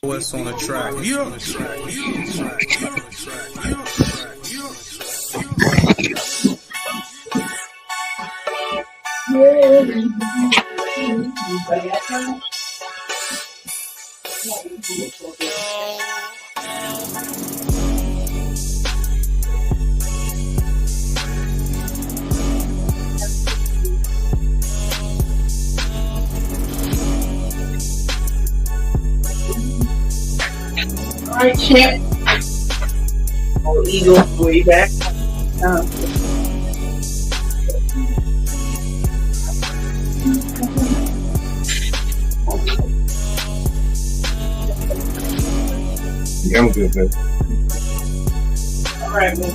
What's on the track? You on the track. You on the track. You on the track. You on the track. You on the All right, champ. Oh, Eagle, way back. Yeah, I'm good, man. All right, man.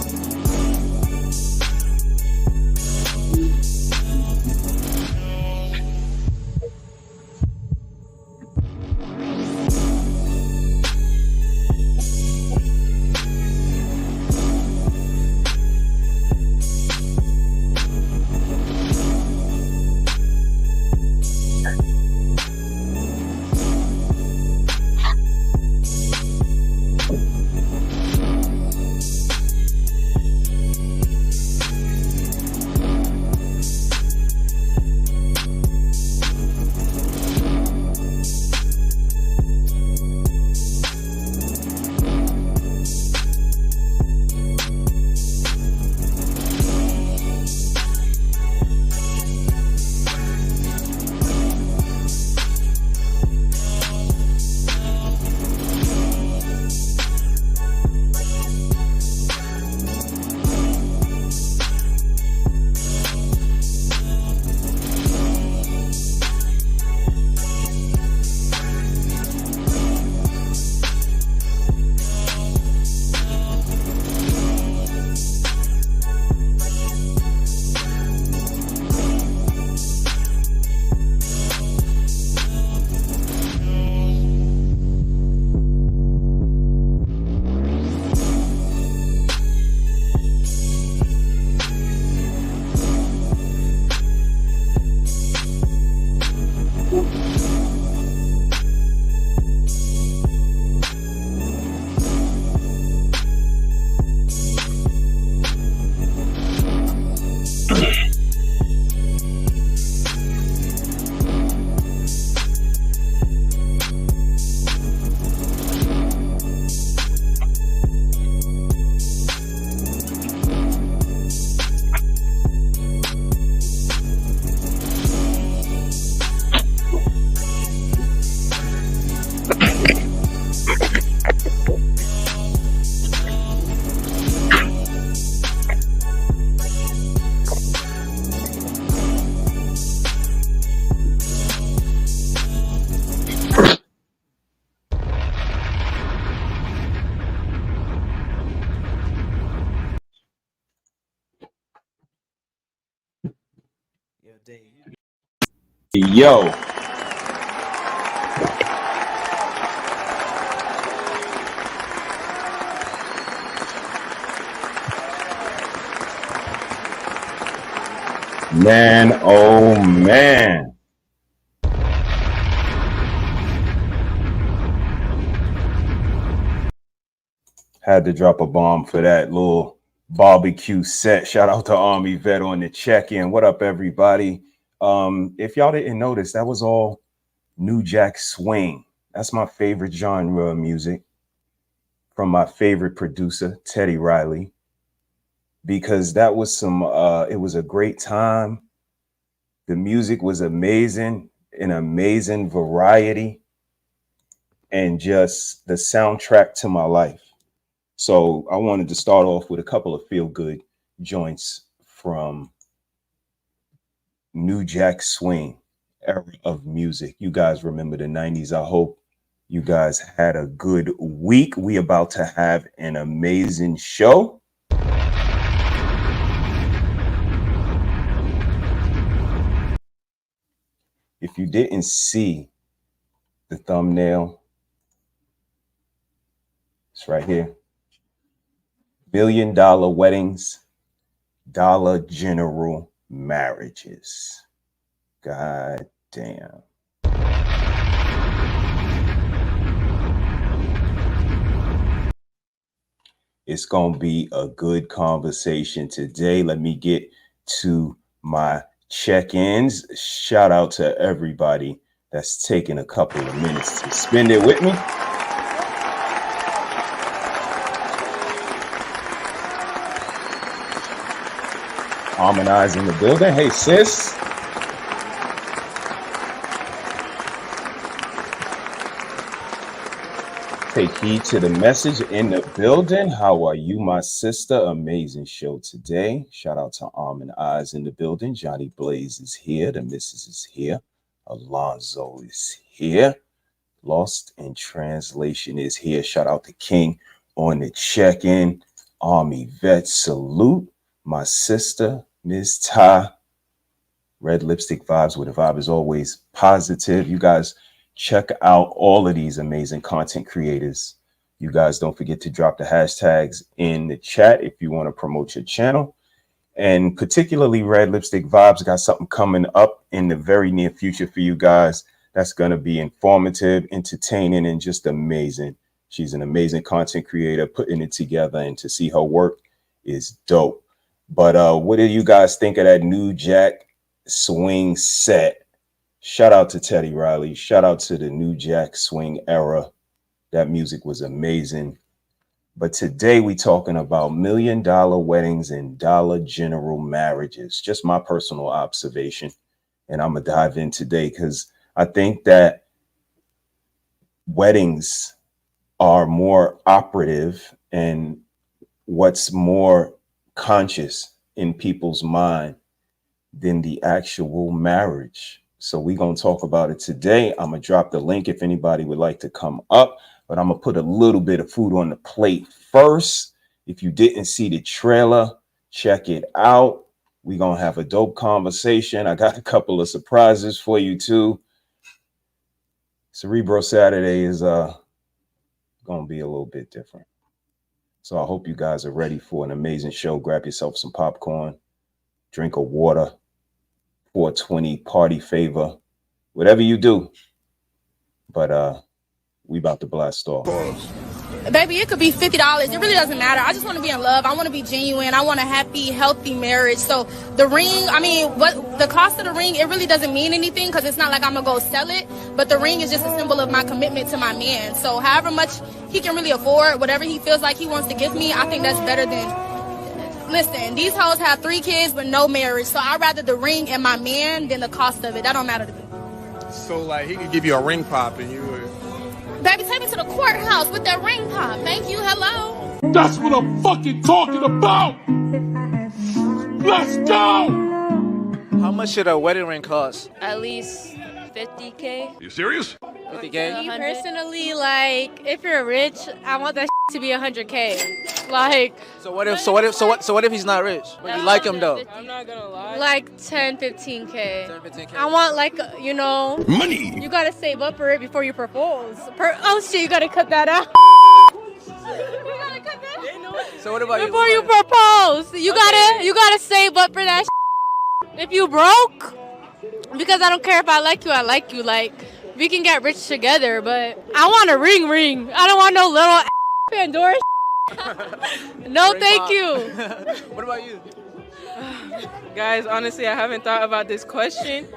Yo. Man, oh man. Had to drop a bomb for that little barbecue set. Shout out to Army Vet on the check-in. What up, everybody? If y'all didn't notice, that was all New Jack Swing. That's my favorite genre of music from my favorite producer, Teddy Riley, because that was some, it was a great time. The music was amazing, an amazing variety, and just the soundtrack to my life. So I wanted to start off with a couple of feel-good joints from New Jack Swing era of music. You guys remember the 90s. I hope you guys had a good week. We about to have an amazing show. If you didn't see the thumbnail, it's right here. $1 Million Weddings Dollar General marriages. God damn. It's going to be a good conversation today. Let me get to my check-ins. Shout out to everybody that's taking a couple of minutes to spend it with me. Harmonize in the building. Hey, sis. Take heed to the message in the building. How are you, my sister? Amazing show today. Shout out to Arm Eyes in the building. Johnny Blaze is here. The missus is here. Alonzo is here. Lost in Translation is here. Shout out to King on the check-in. Army vet salute. My sister, Ms. Ty. Red Lipstick Vibes, where the vibe is always positive. You guys check out all of these amazing content creators. You guys don't forget to drop the hashtags in the chat if you want to promote your channel. And particularly Red Lipstick Vibes got something coming up in the very near future for you guys that's going to be informative, entertaining, and just amazing. She's an amazing content creator, putting it together, and to see her work is dope. But what do you guys think of that new Jack Swing set? Shout out to Teddy Riley. Shout out to the new Jack Swing era. That music was amazing. But today we talking about $1 million weddings and Dollar General marriages. Just my personal observation. And I'm going to dive in today because I think that weddings are more operative and what's more conscious in people's mind than the actual marriage. So we're going to talk about it today. I'm going to drop the link if anybody would like to come up, but I'm going to put a little bit of food on the plate first. If you didn't see the trailer, check it out. We're going to have a dope conversation. I got a couple of surprises for you too. Cerebro Saturday is going to be a little bit different. So I hope you guys are ready for an amazing show. Grab yourself some popcorn, drink of water, 420 party favor, whatever you do. But we about to blast off. Baby, it could be $50. It really doesn't matter. I just want to be in love. I want to be genuine. I want a happy, healthy marriage. So the ring, I mean, what the cost of the ring, it really doesn't mean anything because it's not like I'm going to go sell it. But the ring is just a symbol of my commitment to my man. So however much he can really afford, whatever he feels like he wants to give me, I think that's better than... Listen, these hoes have 3 kids but no marriage. So I'd rather the ring and my man than the cost of it. That don't matter to me. So, like, he could give you a ring pop and you would... Baby, take me to the courthouse with that ring pop. Thank you. Hello. That's what I'm fucking talking about. Let's go. How much should a wedding ring cost? At least 50K. You serious? 50K? Me personally, like, if you're rich, I want that to be 100K. Like, So what if he's not rich? But you like him though? I'm not gonna lie. Like 10, 15K. 10, 15K. I want, like, you know, Money. you gotta save up for it before you propose. Oh shit, you gotta cut that out. You gotta cut that out. So what about you? Before you propose, you gotta save up for that. If you broke, because I don't care if I like you. Like, we can get rich together, but I want a ring. I don't want no little Pandora. No, Ring thank pop. you. What about you? Guys, honestly, I haven't thought about this question,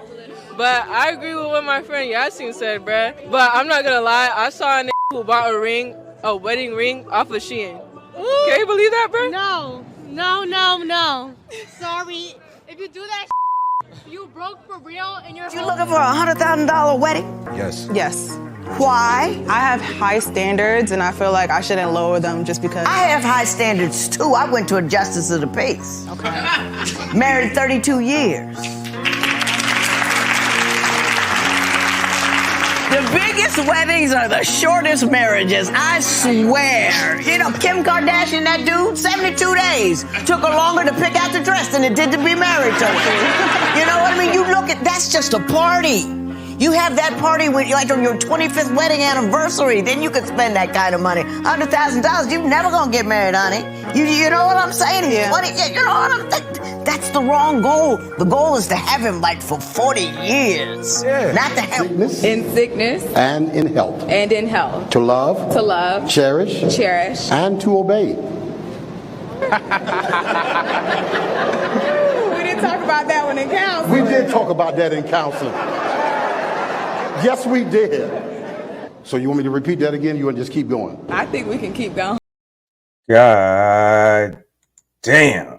but I agree with what my friend Yasin said, bruh. But I'm not gonna lie, I saw a nigga who bought a wedding ring off of Shein. Ooh. Can you believe that, bruh? No. Sorry. If you do that, you broke for real and you're You looking for a $100,000 wedding? Yes. Yes. Why? I have high standards and I feel like I shouldn't lower them just because. I have high standards too. I went to a justice of the peace. Okay. Married 32 years. The biggest weddings are the shortest marriages, I swear. You know, Kim Kardashian, that dude, 72 days. Took her longer to pick out the dress than it did to be married to her. You know what I mean? You look at, that's just a party. You have that party when, like on your 25th wedding anniversary, then you could spend that kind of money. $100,000, you're never gonna get married, honey. You know what I'm saying? Yeah. You know what I'm saying? That's the wrong goal. The goal is to have him like for 40 years. Yeah. Not to have in sickness and in health. and in health. To love. Cherish. And to obey. We didn't talk about that one in counseling. We did talk about that in counseling. Yes, we did. So you want me to repeat that again? You want to just keep going? I think we can keep going. God damn.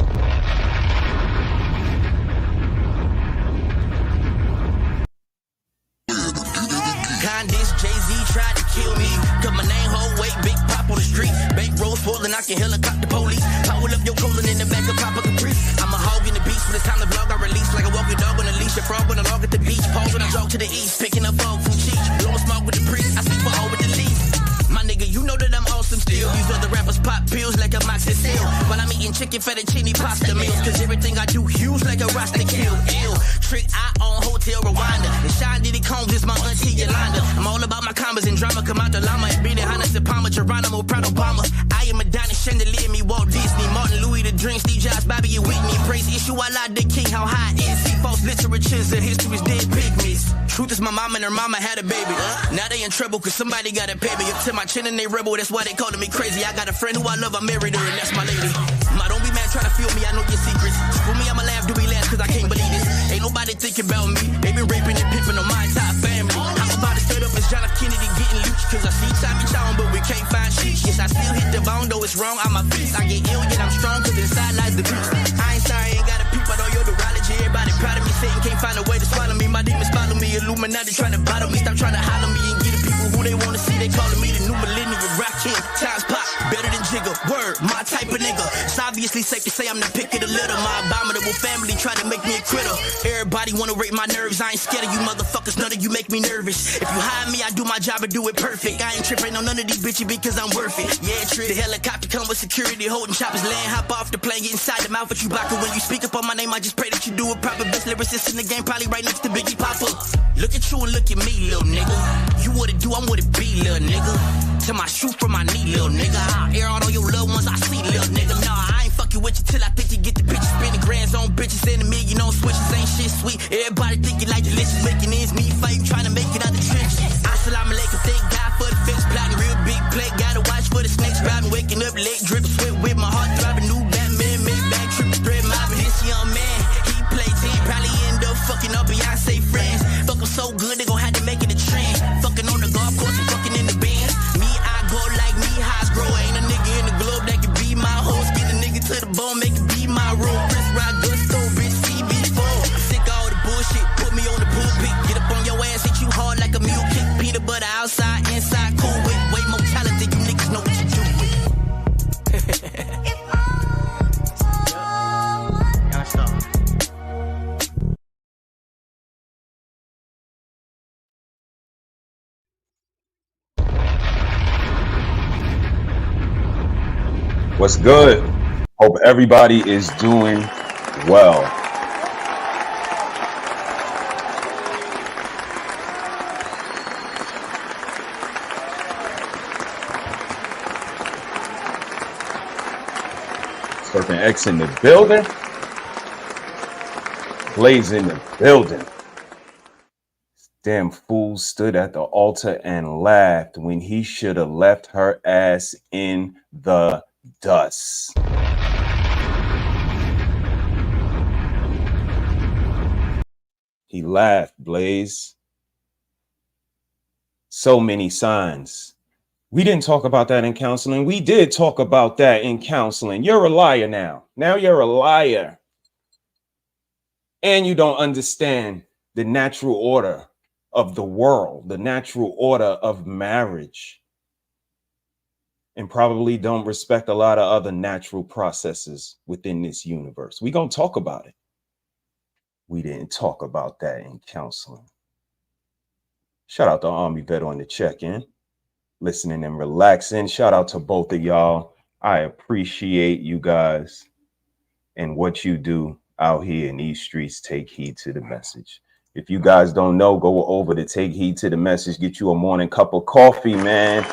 Condis, Jay-Z tried to kill me. Cut my name, whole weight, big pop on the street. Bank roll swollen, I can helicopter police. Power up your colon in the back of Papa Caprice. I'm a hog in the beast, when it's time to vlog, I release. Like a walking dog on a leash, a frog on a log at the beach. Pause when I jog to the east, picking up fog from Cheech. Blowing smoke with the priest, I speak for all with the least. My nigga, you know that I'm awesome still. These other rappers pop pills like a moxicil. While I'm eating chicken fettuccine pasta meals. Cause everything I do huge like a roster kill. Ill. Trick I own Hotel Rwanda. And Sean Diddy Combs is my auntie Yolanda. I'm all about my combos and drama. Come out the llama and beat it. Hannes and Palmer, Geronimo, Prado Palmer. I am Madonna, Chandelier, me Walt Disney. Martin Louis, the Dream, Steve Jobs, Bobby and Whitney. Praise issue, L.I.A, the king, how high is he? False literature, the history is dead pygmies. Truth is my mama and her mama had a baby. Now they in trouble cause somebody gotta pay me. Up to my chin and they rebel, that's why they calling me crazy. I got a friend who I love, I married her, and that's my lady. Ma, don't be mad trying to feel me, I know your secrets. Screw me, I'ma laugh, do we laugh, cause I can't believe this. Ain't nobody thinking about me. They been raping and pimping on my entire family. I'm about to straight up as John F. Kennedy getting loose. Cause I see Tommy Chown, but we can't find shit. Yes, I still hit the bone, though it's wrong on my feet. I get ill, yet I'm strong, cause inside lies the beast. I ain't sorry, ain't got a peep, I know your neurology. Everybody proud of me, Satan can't find a way to swallow me. My demons follow me, Illuminati trying to bottle me. Stop trying to holler me and get the people who they wanna see. They calling me the new millennium, rock king, times pop, better than Jigga. Word, my type of nigga. It's obviously safe to say I'm the pick of the litter. My abominable family try to make me a critter. Everybody wanna rape my nerves, I ain't scared of you motherfuckers, none of you make me nervous. If you hire me, I do my job and do it perfect. I ain't tripping on none of these bitches because I'm worth it. Yeah, trick. The helicopter come with security, holding choppers, land, hop off the plane, get inside the mouth, but you block it when you speak up on my name. I just pray that you do it proper. Best lyricist in the game, probably right next to Biggie Papa. Look at you and look at me, little nigga. You what it do, I'm what it be, little nigga. To my shoe from my knee, little nigga. I'll air out all your little ones I see, little nigga. Nah, I ain't fucking with you till I think you get the bitches. Spending grands on bitches and a million on switches. Ain't shit sweet. Everybody think you like delicious. Making ends meet fight, trying to make it out the trenches. Assalamu alaikum, thank God for the fix. Plotting real big play. Gotta watch for the snakes. Driving, waking up late, drip, sweat with my heart throbbing. New Batman, made back trip, thread mobbing. This young man, he play 10, probably end up fucking up Beyonce friends. Fuck 'em so good, they gon' have to make it a trend. Fucking on the golf course and fucking in the Benz. Me, I go like me, highs grow. Ain't a nigga in the globe that can be my host. Get a nigga to the bone, make it be my role. Chris Rock, Gusto, bitch, CB4. Sick of all the bullshit, put me on the pulpit. Get up on your ass, hit you hard like a mule kick. Peanut butter outside, inside, cool with. Way more talent than you niggas know what you do with. Gotta stop. What's good? Hope everybody is doing well. Surfing X in the building. Blaze in the building. Damn fool stood at the altar and laughed when he should have left her ass in the dust. He laughed, Blaze. So many signs. We didn't talk about that in counseling. We did talk about that in counseling. You're a liar now. Now you're a liar. And you don't understand the natural order of the world, the natural order of marriage. And probably don't respect a lot of other natural processes within this universe. We're going to talk about it. We didn't talk about that in counseling. Shout out to Army Vet on the check-in, listening and relaxing. Shout out to both of y'all. I appreciate you guys and what you do out here in these streets. Take heed to the message. If you guys don't know, go over to Take Heed to the Message. Get you a morning cup of coffee, man.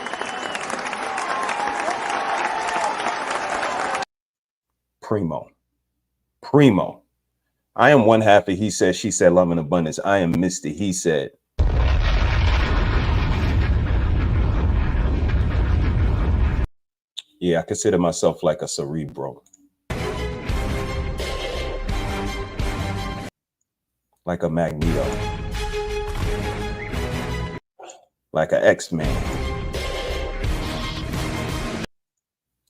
primo. Primo. I am one half of He Said, She Said, Love and Abundance. I am Mr.HeSaiD. Yeah, I consider myself like a cerebro. Like a Magneto. Like an X-Man.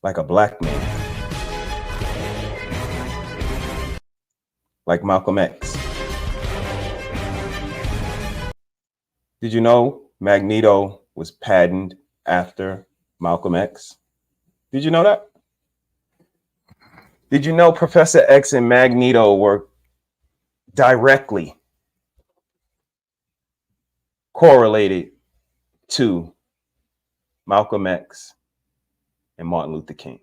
Like a black man. Like Malcolm X. Did you know Magneto was patterned after Malcolm X? Did you know that? Did you know Professor X and Magneto were directly correlated to Malcolm X and Martin Luther King?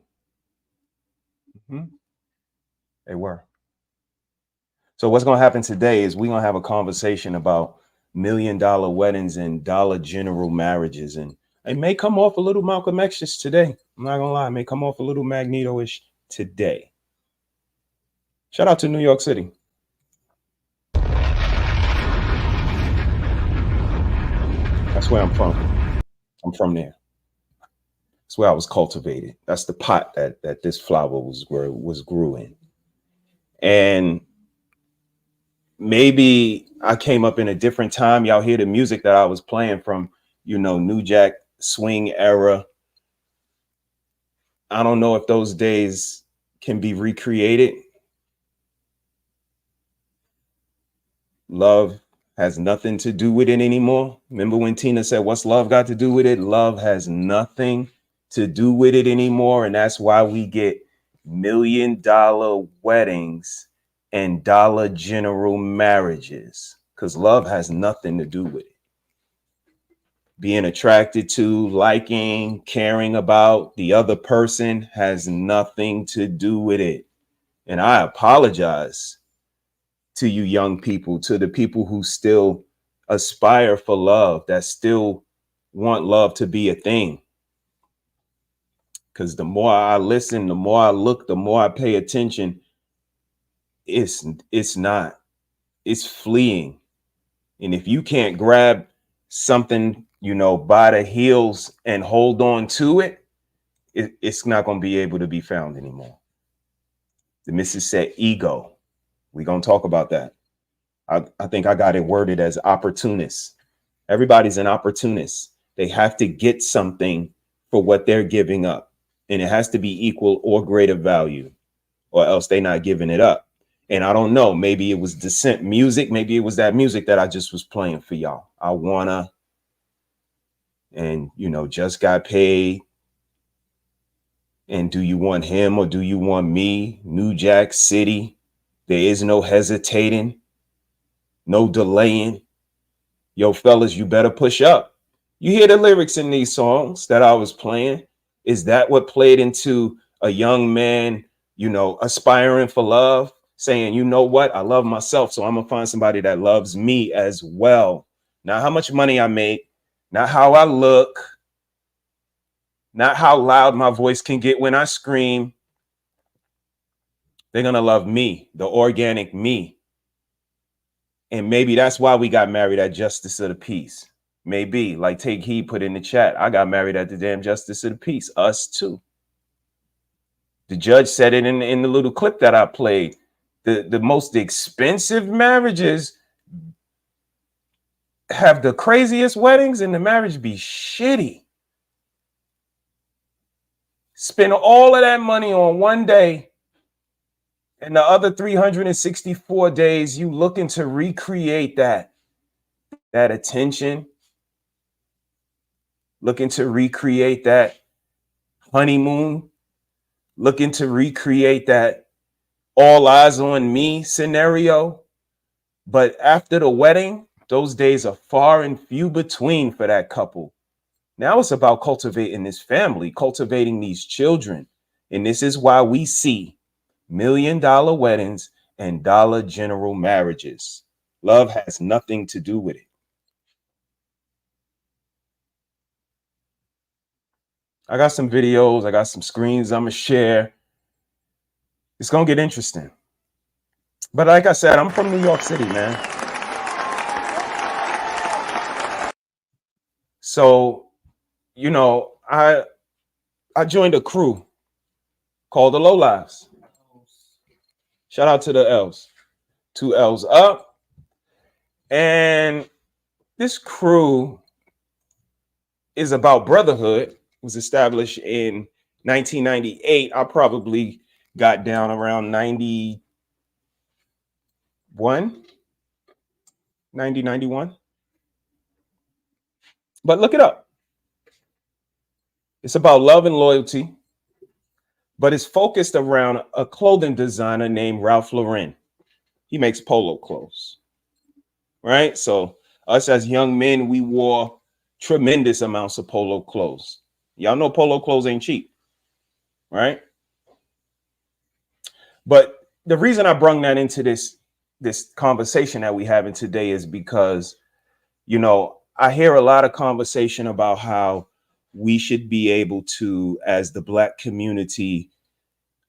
They were. So what's going to happen today is we're going to have a conversation about $1 million weddings and Dollar General marriages. And it may come off a little Malcolm X-ish today. I'm not going to lie. It may come off a little Magneto-ish today. Shout out to New York City. That's where I'm from. I'm from there. That's where I was cultivated. That's the pot that this flower was grew in. And maybe I came up in a different time. Y'all hear the music that I was playing from, New Jack Swing era. I don't know if those days can be recreated. Love has nothing to do with it anymore. Remember when Tina said, what's love got to do with it? Love has nothing to do with it anymore. And that's why we get $1 million weddings and Dollar General marriages, because love has nothing to do with it. Being attracted to, liking, caring about the other person has nothing to do with it. And I apologize to you young people, to the people who still aspire for love, that still want love to be a thing. Because the more I listen, the more I look, the more I pay attention, it's not. It's fleeing. And if you can't grab something, by the heels and hold on to it, it's not going to be able to be found anymore. The missus said ego. We're going to talk about that. I think I got it worded as opportunists. Everybody's an opportunist. They have to get something for what they're giving up. And it has to be equal or greater value, or else they're not giving it up. And I don't know, maybe it was Descent music. Maybe it was that music that I just was playing for y'all. I wanna, and just got paid. And do you want him or do you want me? New Jack City. There is no hesitating, no delaying. Yo, fellas, you better push up. You hear the lyrics in these songs that I was playing. Is that what played into a young man, aspiring for love, saying, you know what? I love myself, so I'm going to find somebody that loves me as well. Not how much money I make, not how I look, not how loud my voice can get when I scream. They're going to love me, the organic me. And maybe that's why we got married at Justice of the Peace. Maybe, like Take Heed put in the chat, I got married at the damn Justice of the Peace. Us too. The judge said it in the little clip that I played. The most expensive marriages have the craziest weddings, and the marriage be shitty. Spend all of that money on one day, and the other 364 days you looking to recreate that attention, looking to recreate that honeymoon, looking to recreate that all eyes on me scenario. But after the wedding, those days are far and few between for that couple. Now it's about cultivating this family, cultivating these children. And this is why we see $1 million weddings and Dollar General marriages. Love has nothing to do with it. I got some videos. I got some screens I'm going to share. It's gonna get interesting. But like I said, I'm from New York City, man. So, you know, I joined a crew called the Lowlives. Shout out to the L's. 2 L's up. And this crew is about brotherhood. It was established in 1998. I probably got down around 91. 91. But look it up. It's about love and loyalty, but it's focused around a clothing designer named Ralph Lauren. He makes polo clothes, right? So us as young men, we wore tremendous amounts of polo clothes. Y'all know polo clothes ain't cheap, right? But the reason I brung that into this conversation that we having today is because, you know, I hear a lot of conversation about how we should be able to, as the Black community,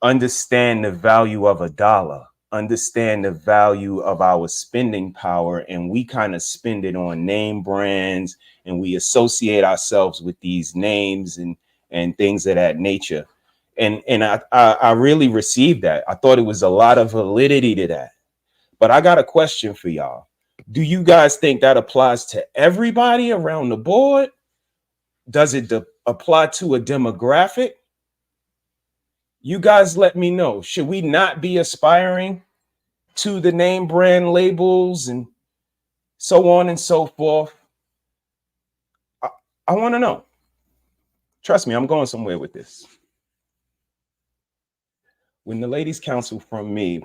understand the value of a dollar, understand the value of our spending power, and we kind of spend it on name brands, and we associate ourselves with these names and things of that nature. And I really received that. I thought it was a lot of validity to that. But I got a question for y'all. Do you guys think that applies to everybody around the board? Does it apply to a demographic? You guys let me know. Should we not be aspiring to the name brand labels and so on and so forth? I want to know. Trust me, I'm going somewhere with this. When the ladies counsel from me,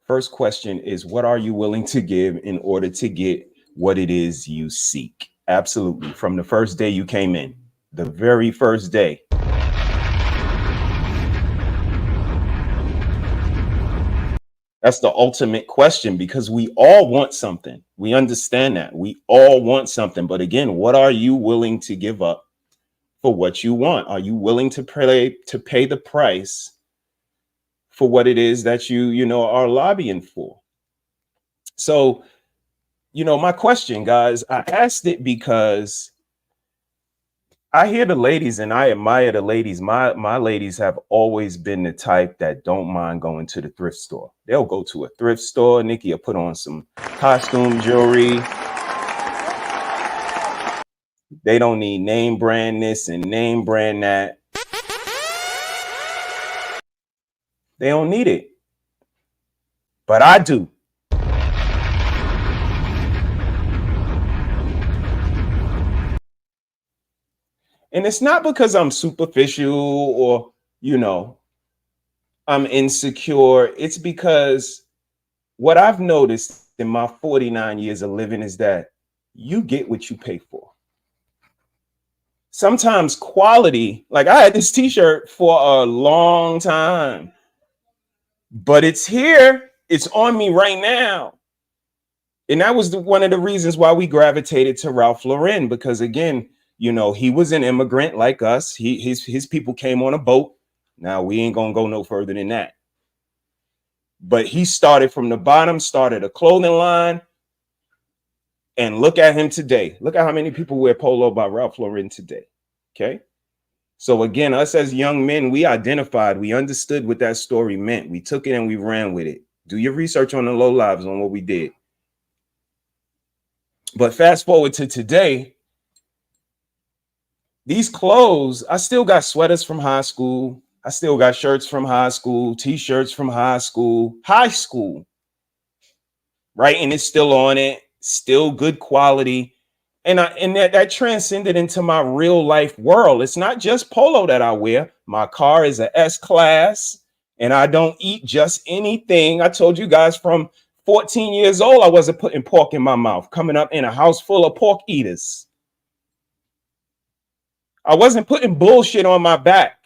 first question is, what are you willing to give in order to get what it is you seek? Absolutely. From the first day you came in, the very first day. That's the ultimate question, because we all want something. We understand that. We all want something. But again, what are you willing to give up for what you want? Are you willing to pay the price for what it is that you know are lobbying for? So, you know, my question, guys, I asked it because I hear the ladies and I admire the ladies. My ladies have always been the type that don't mind going to the thrift store. They'll go to a thrift store. Nikki will put on some costume jewelry. They don't need name brand this and name brand that. They don't need it. But I do. And it's not because I'm superficial or, you know, I'm insecure. It's because what I've noticed in my 49 years of living is that you get what you pay for. Sometimes quality, like I had this t-shirt for a long time, but it's here. It's on me right now. And that was one of the reasons why we gravitated to Ralph Lauren, because again, you know, he was an immigrant like us. His people came on a boat. Now we ain't gonna go no further than that. But he started from the bottom, started a clothing line, and look at him today. Look at how many people wear polo by Ralph Lauren today. Okay. So again, us as young men, we identified, we understood what that story meant. We took it and we ran with it. Do your research on the low lives on what we did. But fast forward to today, these clothes, I still got sweaters from high school. I still got shirts from high school, t-shirts from high school, right? And it's still on it, still good quality. And that transcended into my real life world. It's not just polo that I wear. My car is a S-Class, and I don't eat just anything. I told you guys from 14 years old, I wasn't putting pork in my mouth, coming up in a house full of pork eaters. I wasn't putting bullshit on my back.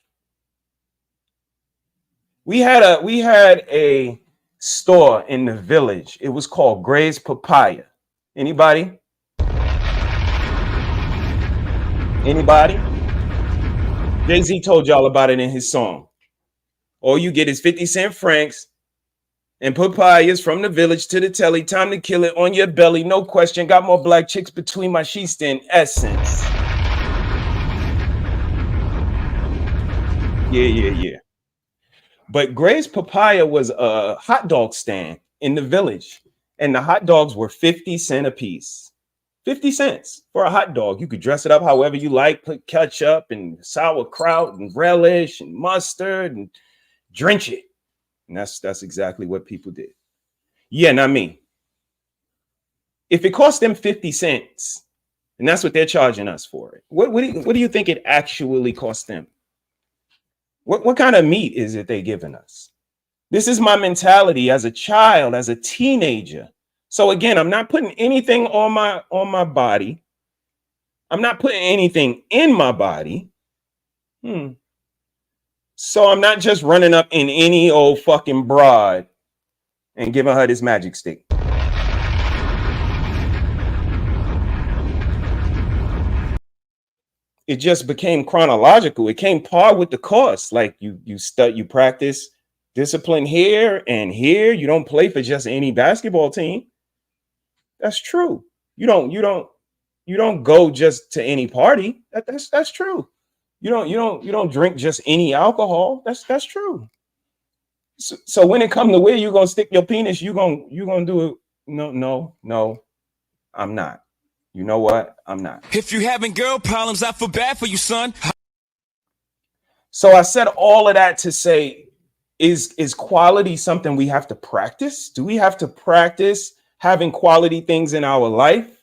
We had a store in the village. It was called Gray's Papaya. Anybody? Anybody? Jay-Z told y'all about it in his song. All you get is 50-cent francs and papayas from the village to the telly. Time to kill it on your belly. No question. Got more black chicks between my sheets than Essence. Yeah. But Gray's Papaya was a hot dog stand in the village. And the hot dogs were 50 cents a piece. 50 cents for a hot dog. You could dress it up however you like. Put ketchup and sauerkraut and relish and mustard and drench it. And that's exactly what people did. Yeah, not me. If it cost them 50 cents, and that's what they're charging us for it, what do you think it actually cost them? What kind of meat is it they giving us? This is my mentality as a child, as a teenager. So again, I'm not putting anything on my body. I'm not putting anything in my body. So I'm not just running up in any old fucking broad and giving her this magic stick. It just became chronological. It came par with the course. Like you practice discipline here and here. You don't play for just any basketball team. That's true. You don't go just to any party. That's true. You don't drink just any alcohol. That's true. So when it comes to where you're gonna stick your penis, you're gonna do it. No, I'm not. You know what? I'm not. If you having girl problems, I feel bad for you, son. So I said all of that to say, is quality something we have to practice? Do we have to practice having quality things in our life?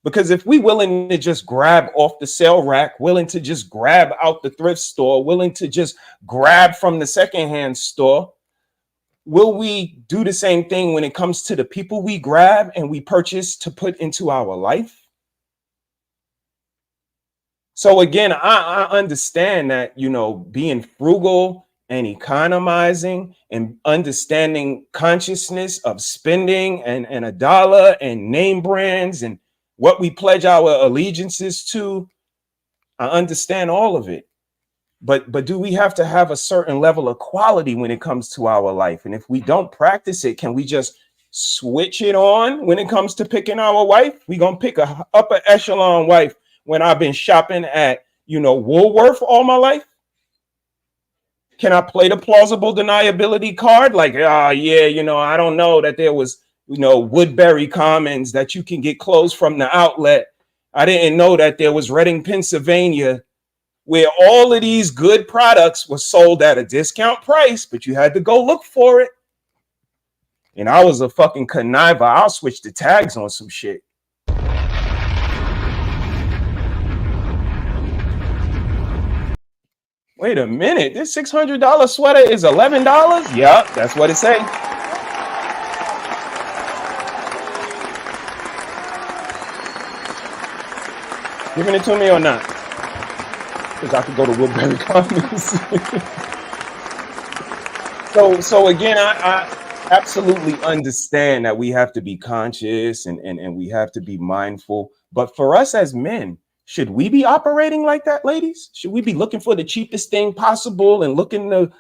Because if we willing to just grab off the sale rack, willing to just grab out the thrift store, willing to just grab from the secondhand store, will we do the same thing when it comes to the people we grab and we purchase to put into our life? So again, I understand that, being frugal and economizing and understanding consciousness of spending and a dollar and name brands and what we pledge our allegiances to, I understand all of it. But do we have to have a certain level of quality when it comes to our life? And if we don't practice it, can we just switch it on when it comes to picking our wife? We gonna pick a upper echelon wife when I've been shopping at, Woolworth all my life? Can I play the plausible deniability card? Like, I don't know that there was, Woodbury Commons that you can get clothes from the outlet. I didn't know that there was Reading, Pennsylvania, where all of these good products were sold at a discount price, but you had to go look for it. And I was a fucking conniver. I'll switch the tags on some shit. Wait a minute. This $600 sweater is $11? Yep, that's what it say. Giving it to me or not? Because I could go to Woodbury Commons. So again, I absolutely understand that we have to be conscious and we have to be mindful. But for us as men, should we be operating like that, ladies? Should we be looking for the cheapest thing possible and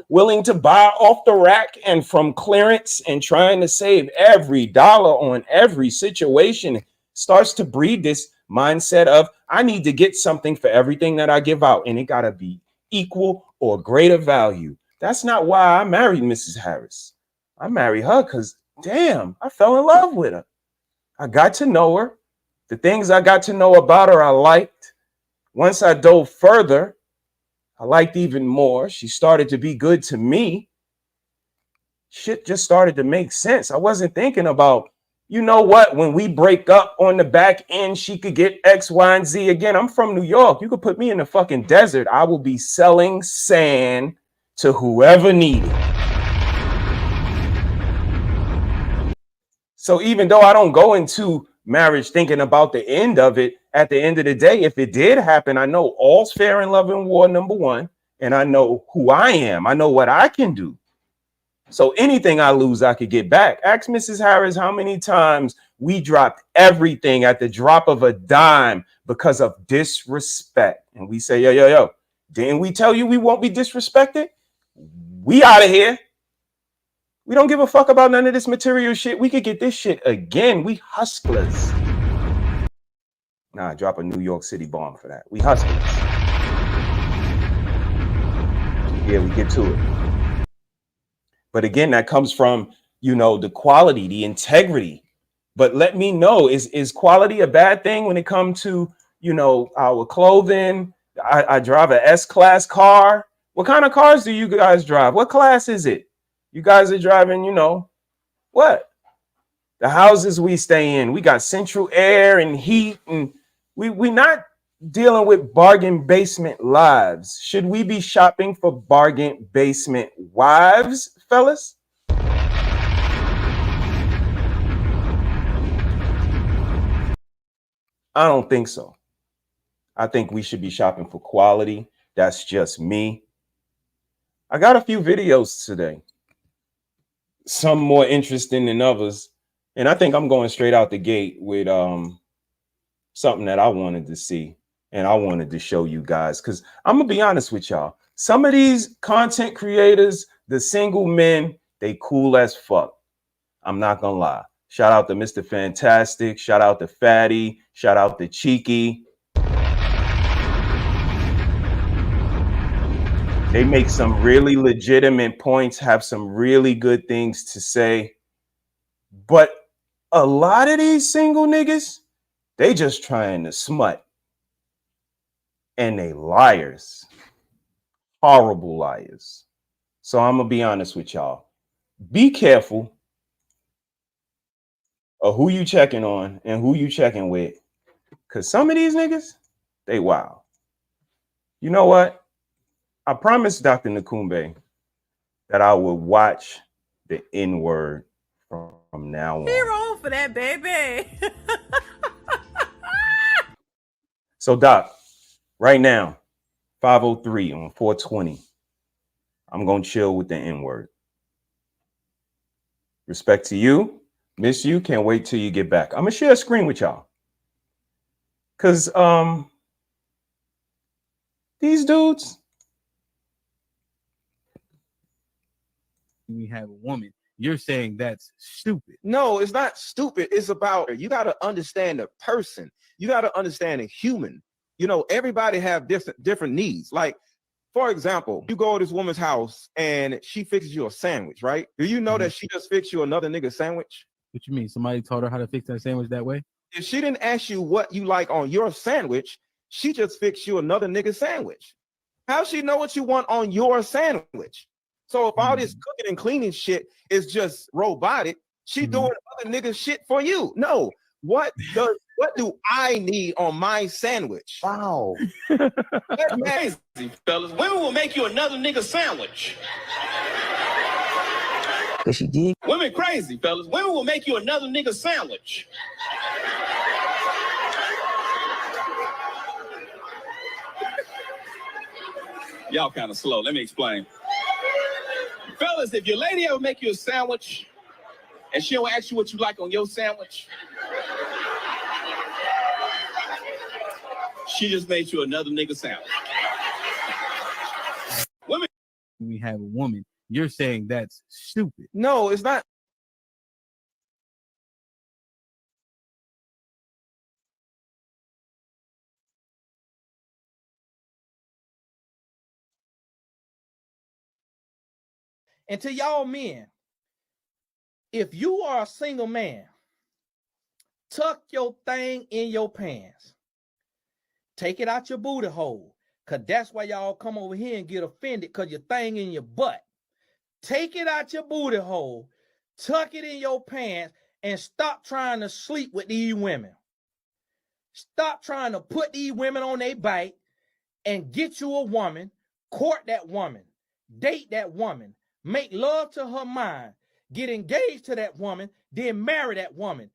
willing to buy off the rack and from clearance and trying to save every dollar on every situation? Starts to breed this mindset of, I need to get something for everything that I give out, and it got to be equal or greater value. That's not why I married Mrs. Harris. I married her because, damn, I fell in love with her. I got to know her. The things I got to know about her, I liked. Once I dove further, I liked even more. She started to be good to me. Shit just started to make sense. I wasn't thinking about, when we break up on the back end, she could get X, Y, and Z. Again, I'm from New York. You could put me in the fucking desert. I will be selling sand to whoever needed. So even though I don't go into marriage thinking about the end of it, at the end of the day, if it did happen, I know all's fair in love and war, number one, and I know who I am. I know what I can do. So anything I lose, I could get back. Ask Mrs. Harris how many times we dropped everything at the drop of a dime because of disrespect. And we say, yo, didn't we tell you we won't be disrespected? We out of here. We don't give a fuck about none of this material shit. We could get this shit again. We hustlers. Nah, drop a New York City bomb for that. We hustlers. Yeah, we get to it. But again, that comes from, you know, the quality, the integrity. But let me know, is quality a bad thing when it comes to, you know, our clothing? I drive a S-class car. What kind of cars do you guys drive? What class is it? You guys are driving, you know, what? The houses we stay in, we got central air and heat, and we not dealing with bargain basement lives. Should we be shopping for bargain basement wives, fellas? I don't think so. I think we should be shopping for quality. That's just me. I got a few videos today. Some more interesting than others. And I think I'm going straight out the gate with something that I wanted to see and I wanted to show you guys, because I'm gonna be honest with y'all. Some of these content creators, the single men, they cool as fuck. I'm not gonna lie. Shout out to Mr. Fantastic. Shout out to Fatty. Shout out to Cheeky. They make some really legitimate points, have some really good things to say. But a lot of these single niggas, they just trying to smut. And they liars. Horrible liars. So I'm going to be honest with y'all. Be careful of who you checking on and who you checking with. Because some of these niggas, they wild. You know what? I promised Dr. Nakumbe that I would watch the N-word from now on. He rolled for that, baby. So, Doc, right now, 5:03 on 420, I'm going to chill with the N-word. Respect to you. Miss you. Can't wait till you get back. I'm going to share a screen with y'all. Because these dudes, we have a woman. You're saying that's stupid. No, it's not stupid. It's about, you got to understand the person. You got to understand a human. You know, everybody have different needs. Like, for example, you go to this woman's house and she fixes you a sandwich, right? Do you know that she just fixed you another nigga sandwich? What you mean? Somebody taught her how to fix that sandwich that way? If she didn't ask you what you like on your sandwich, she just fixed you another nigga sandwich. How she know what you want on your sandwich? So if all this cooking and cleaning shit is just robotic, she doing other nigga shit for you. No, what do I need on my sandwich? Wow. That's amazing, Fellas, women will make you another nigga sandwich. Cause she did. Women crazy, fellas. Women will make you another nigga sandwich. Y'all kind of slow. Let me explain. Fellas, if your lady ever make you a sandwich and she don't ask you what you like on your sandwich, she just made you another nigga sandwich. Women. We have a woman. You're saying that's stupid. No, it's not. And to y'all men, if you are a single man, tuck your thing in your pants. Take it out your booty hole, because that's why y'all come over here and get offended, because your thing in your butt. Take it out your booty hole, tuck it in your pants, and stop trying to sleep with these women. Stop trying to put these women on their bite and get you a woman, court that woman, date that woman, make love to her mind, get engaged to that woman, then marry that woman.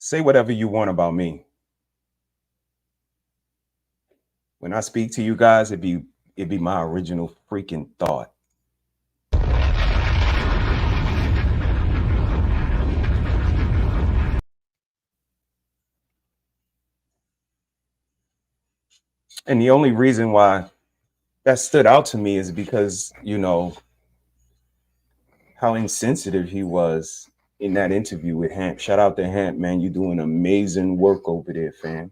say whatever you want about me. When I speak to you guys, it'd be my original freaking thought. And the only reason why that stood out to me is because, you know, how insensitive he was in that interview with Hamp. Shout out to Hamp, man. You're doing amazing work over there, fam.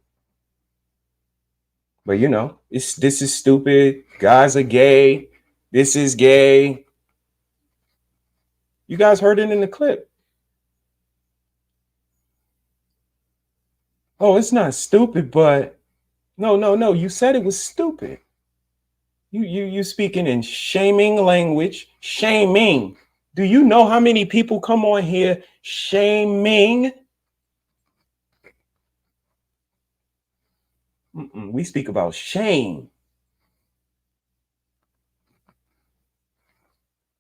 But you know, this is stupid. Guys are gay. This is gay. You guys heard it in the clip. Oh, it's not stupid, but no. You said it was stupid. You speaking in shaming language. Shaming. Do you know how many people come on here shaming? We speak about shame.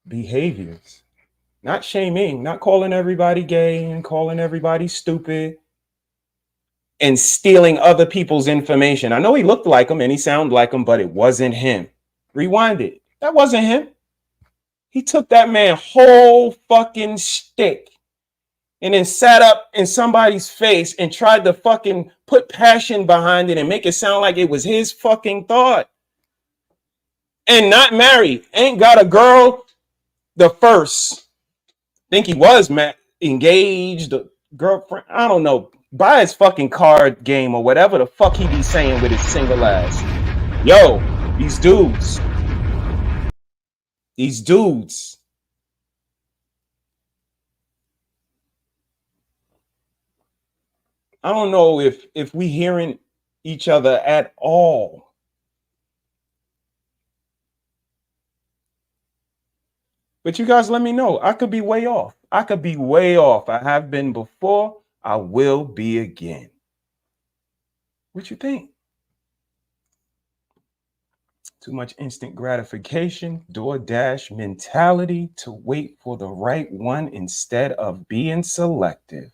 Behaviors. Not shaming, not calling everybody gay and calling everybody stupid and stealing other people's information. I know he looked like him and he sounded like him, but it wasn't him. Rewind it. That wasn't him. He took that man whole fucking stick and then sat up in somebody's face and tried to fucking put passion behind it and make it sound like it was his fucking thought. And not married. Ain't got a girl. The first. Think he was engaged, girlfriend. I don't know. Buy his fucking card game or whatever the fuck he be saying with his single ass. Yo, these dudes. I don't know if we hearing each other at all. But you guys let me know. I could be way off. I have been before. I will be again. What you think? Too much instant gratification, DoorDash mentality to wait for the right one instead of being selective.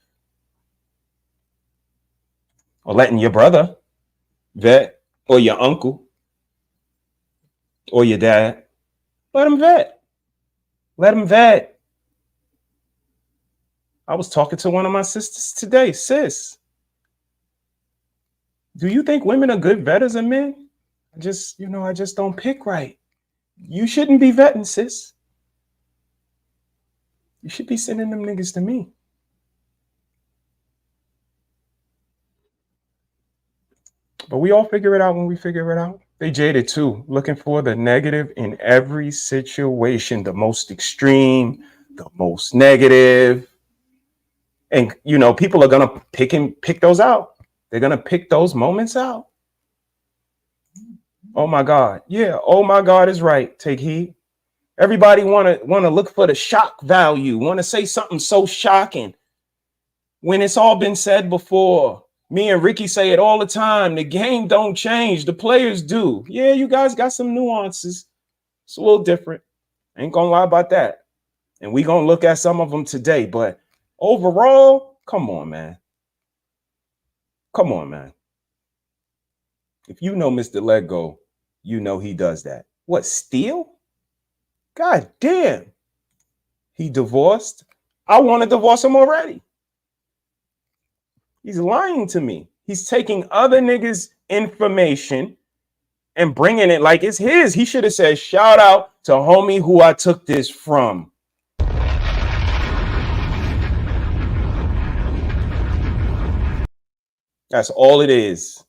Or letting your brother vet, or your uncle, or your dad, let him vet. Let him vet. I was talking to one of my sisters today. Sis, do you think women are good vetters of men? I just don't pick right. You shouldn't be vetting, sis. You should be sending them niggas to me. But we all figure it out when we figure it out. They jaded too, looking for the negative in every situation, the most extreme, the most negative. And, you know, people are going to pick those out. They're going to pick those moments out. Oh, my God. Yeah. Oh, my God is right. Take heed. Everybody want to look for the shock value, want to say something so shocking when it's all been said before. Me and Ricky say it all the time. The game don't change. The players do. Yeah, you guys got some nuances. It's a little different. Ain't gonna lie about that. And we gonna look at some of them today. But overall, come on, man. Come on, man. If you know Mr. Let Go, you know he does that. What, steal? God damn. He divorced? I want to divorce him already. He's lying to me. He's taking other niggas' information and bringing it like it's his. He should have said, shout out to homie who I took this from. That's all it is.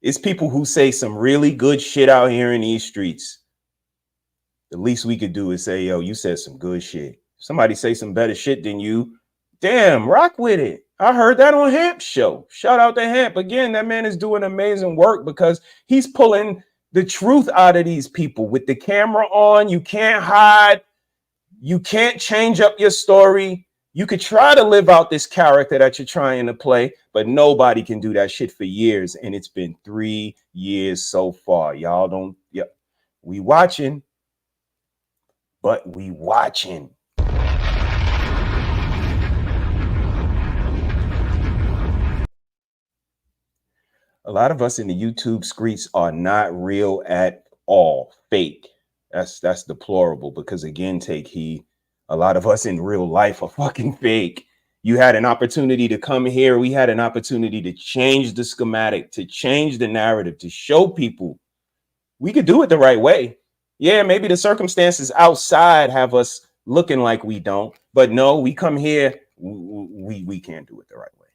It's people who say some really good shit out here in these streets. The least we could do is say, yo, you said some good shit. Somebody say some better shit than you. Damn, rock with it. I heard that on Hamp's show. Shout out to Hamp. Again, that man is doing amazing work because he's pulling the truth out of these people with the camera on. You can't hide. You can't change up your story. You could try to live out this character that you're trying to play, but nobody can do that shit for years. And it's been 3 years so far. Y'all don't, yep. We watching, but we watching. A lot of us in the YouTube streets are not real at all. Fake. That's deplorable because, again, take heed. A lot of us in real life are fucking fake. You had an opportunity to come here. We had an opportunity to change the schematic, to change the narrative, to show people we could do it the right way. Yeah, maybe the circumstances outside have us looking like we don't, but no, we come here, we can't do it the right way.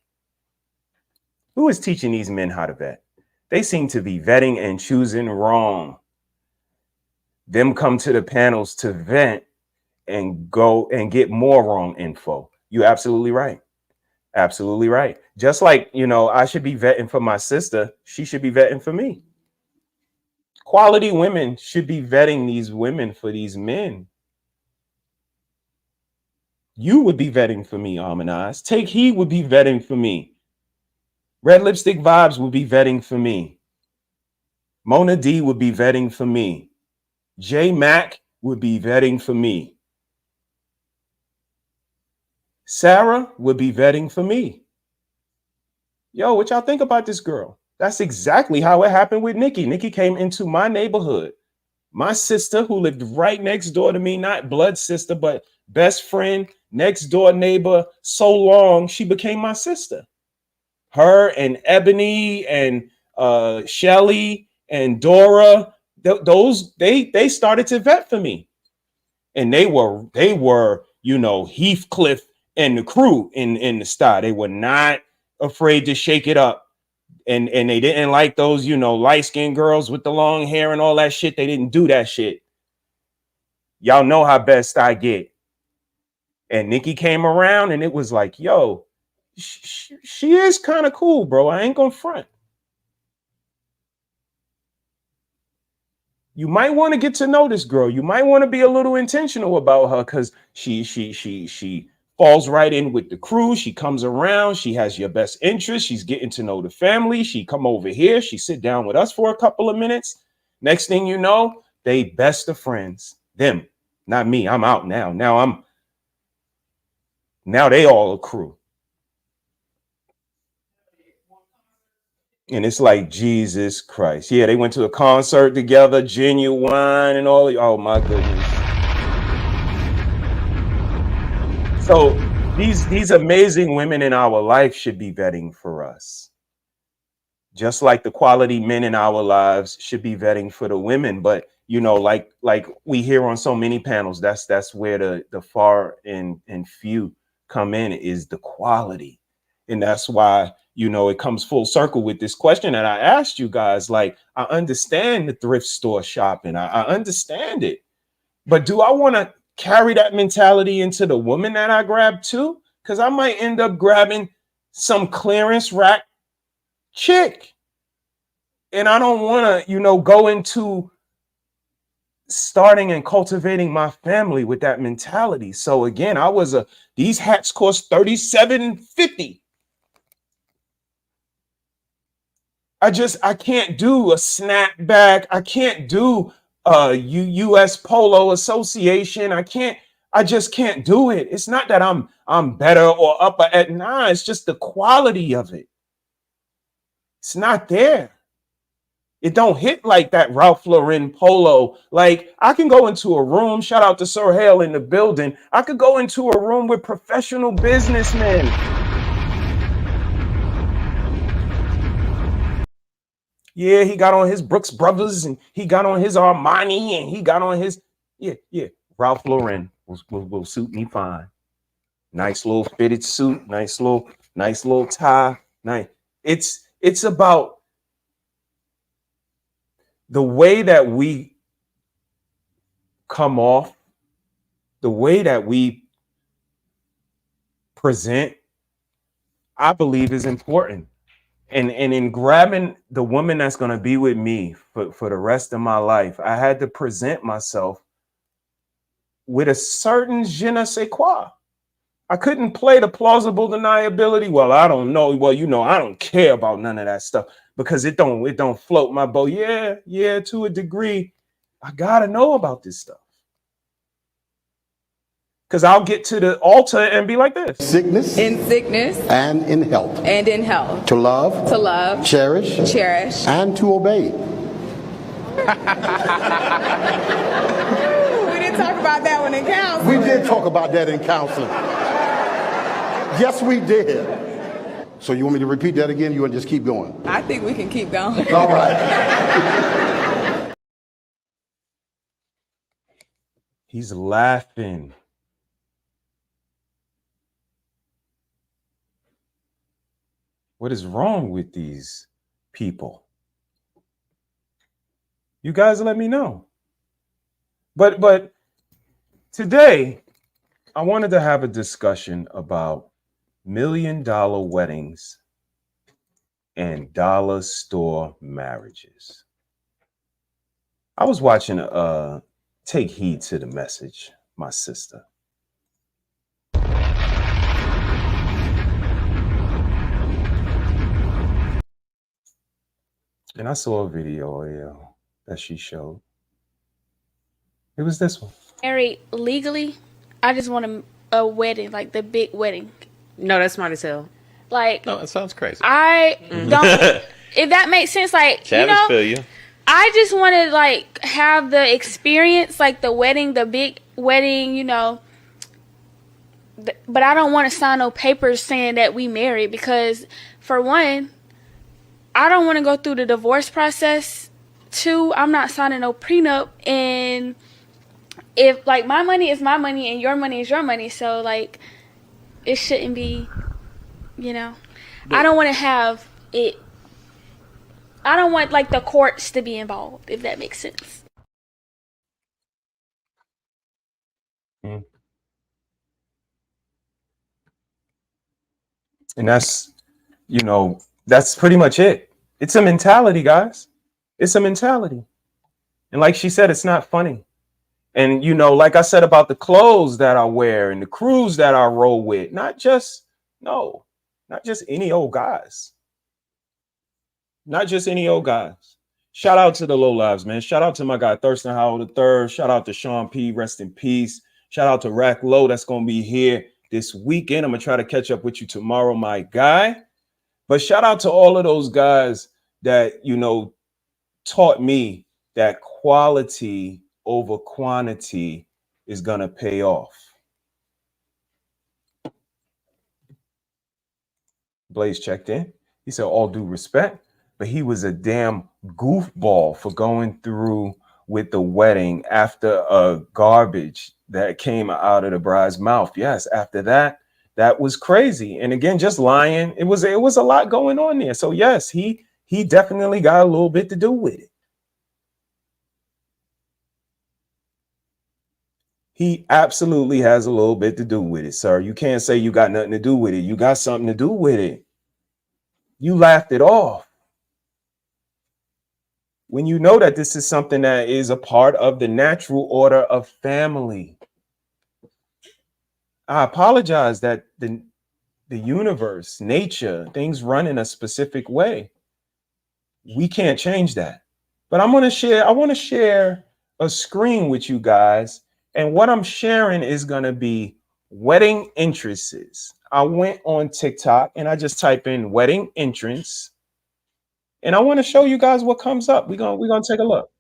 Who is teaching these men how to vet? They seem to be vetting and choosing wrong. Them come to the panels to vent and go and get more wrong info. You're absolutely right. Absolutely right. Just like, you know, I should be vetting for my sister. She should be vetting for me. Quality women should be vetting these women for these men. You would be vetting for me, Harmonize. Take Heed would be vetting for me. Red Lipstick Vibes would be vetting for me. Mona D would be vetting for me. J Mac would be vetting for me. Sarah would be vetting for me. Yo, what y'all think about this girl? That's exactly how it happened with Nikki. Nikki came into my neighborhood. My sister, who lived right next door to me, not blood sister, but best friend, next door neighbor, so long, she became my sister. Her and Ebony and Shelly and Dora, they started to vet for me. And they were, you know, Heathcliff and the crew in the style. They were not afraid to shake it up. And they didn't like those, you know, light-skinned girls with the long hair and all that shit. They didn't do that shit. Y'all know how best I get. And Nikki came around and it was like, yo, she is kind of cool, bro. I ain't gonna front. You might want to get to know this girl. You might want to be a little intentional about her because she falls right in with the crew. She comes around. She has your best interest. She's getting to know the family. She come over here. She sit down with us for a couple of minutes. Next thing you know, they best of friends. Them, not me. I'm out now. Now they all a crew. And it's like, Jesus Christ. Yeah, they went to a concert together, Genuine and all. Oh, my goodness. So these amazing women in our life should be vetting for us. Just like the quality men in our lives should be vetting for the women. But, you know, like we hear on so many panels, that's where the far and few come in, is the quality. And that's why, you know, it comes full circle with this question that I asked you guys. Like, I understand the thrift store shopping. I understand it. But do I want to carry that mentality into the woman that I grab too? Because I might end up grabbing some clearance rack chick. And I don't want to, you know, go into starting and cultivating my family with that mentality. So again, these hats cost $37.50. I can't do a snapback. I can't do a US Polo Association. I just can't do it. It's not that I'm better or upper at, nah, it's just the quality of it. It's not there. It don't hit like that Ralph Lauren polo. Like, I can go into a room, shout out to Sir Hale in the building. I could go into a room with professional businessmen. Yeah, he got on his Brooks Brothers and he got on his Armani and he got on his, yeah. Ralph Lauren will suit me fine. Nice little fitted suit, nice little tie. Nice. It's about the way that we come off, the way that we present, I believe is important. And in grabbing the woman that's going to be with me for the rest of my life, I had to present myself with a certain je ne sais quoi. I couldn't play the plausible deniability. Well, I don't know. Well, you know, I don't care about none of that stuff because it don't float my boat. Yeah, to a degree. I gotta know about this stuff. Because I'll get to the altar and be like this. Sickness. In sickness. And in health. And in health. To love. To love. Cherish. Cherish. And to obey. We didn't talk about that one in counseling. We did talk about that in counseling. Yes, we did. So you want me to repeat that again? You want to just keep going? I think we can keep going. All right. He's laughing. What is wrong with these people? You guys let me know. But today, I wanted to have a discussion about $1 million weddings and dollar store marriages. I was watching Take Heed to the Message, my sister. And I saw a video that she showed. It was this one. Married legally, I just want a wedding, like the big wedding. No, that's smart as hell. Like, no, it sounds crazy. I don't. If that makes sense, like, Travis, feel you. I just want to like have the experience, like the wedding, the big wedding, you know. But I don't want to sign no papers saying that we married because, for one, I don't want to go through the divorce process. Two, I'm not signing no prenup, and if like my money is my money and your money is your money, so like it shouldn't be, you know. I don't want to have it. I don't want like the courts to be involved, if that makes sense. And that's, you know, that's pretty much it. It's a mentality, guys. It's a mentality. And like she said, it's not funny. And, you know, like I said about the clothes that I wear and the crews that I roll with, not just any old guys. Not just any old guys. Shout out to the low lives, man. Shout out to my guy, Thurston Howell III. Shout out to Sean P. Rest in peace. Shout out to Rack Low. That's going to be here this weekend. I'm going to try to catch up with you tomorrow, my guy. But shout out to all of those guys that, you know, taught me that quality over quantity is going to pay off. Blaze checked in. He said, all due respect, but he was a damn goofball for going through with the wedding after a garbage that came out of the bride's mouth. Yes, after that was crazy. And again, just lying. It was a lot going on there. So yes, he definitely got a little bit to do with it. He absolutely has a little bit to do with it, sir. You can't say you got nothing to do with it. You got something to do with it. You laughed it off. When you know that this is something that is a part of the natural order of family. I apologize that the universe, nature, things run in a specific way. We can't change that. But I want to share a screen with you guys. And what I'm sharing is going to be wedding entrances. I went on TikTok and I just type in wedding entrance. And I want to show you guys what comes up. We're gonna take a look.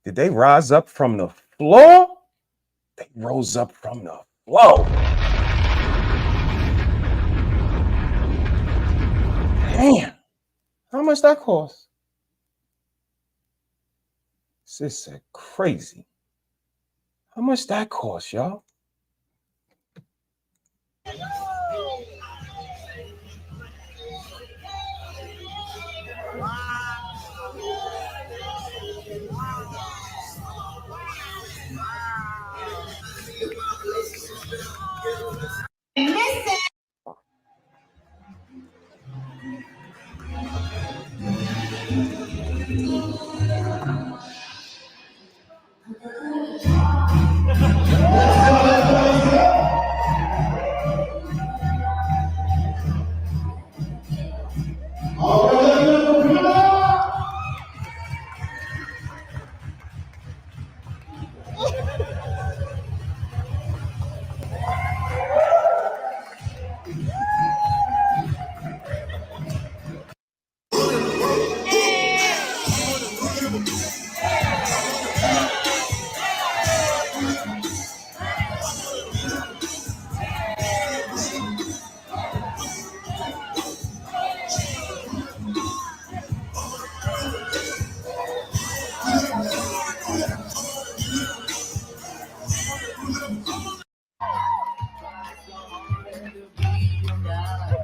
Did they rise up from the floor? They rose up from the floor. Damn. How much that cost? This is crazy. How much that cost, y'all?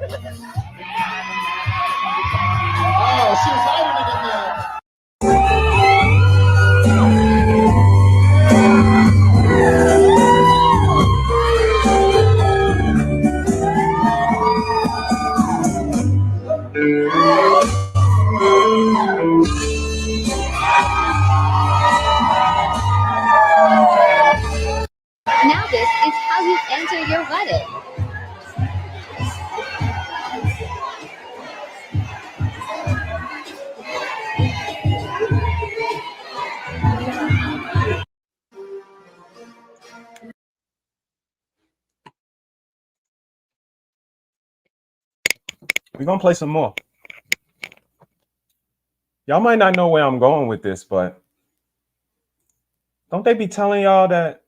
Oh, she was hiding it in there. Now this is how you enter your wedding. We're gonna play some more. Y'all might not know where I'm going with this, but don't they be telling y'all that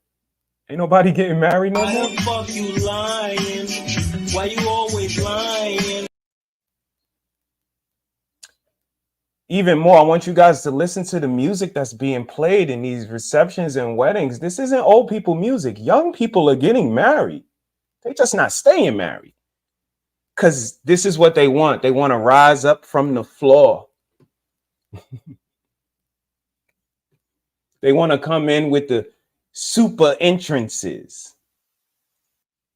ain't nobody getting married no more? Why the fuck you lying? Why you always lying? Even more, I want you guys to listen to the music that's being played in these receptions and weddings. This isn't old people music. Young people are getting married. They're just not staying married because this is what they want. They want to rise up from the floor. They want to come in with the super entrances.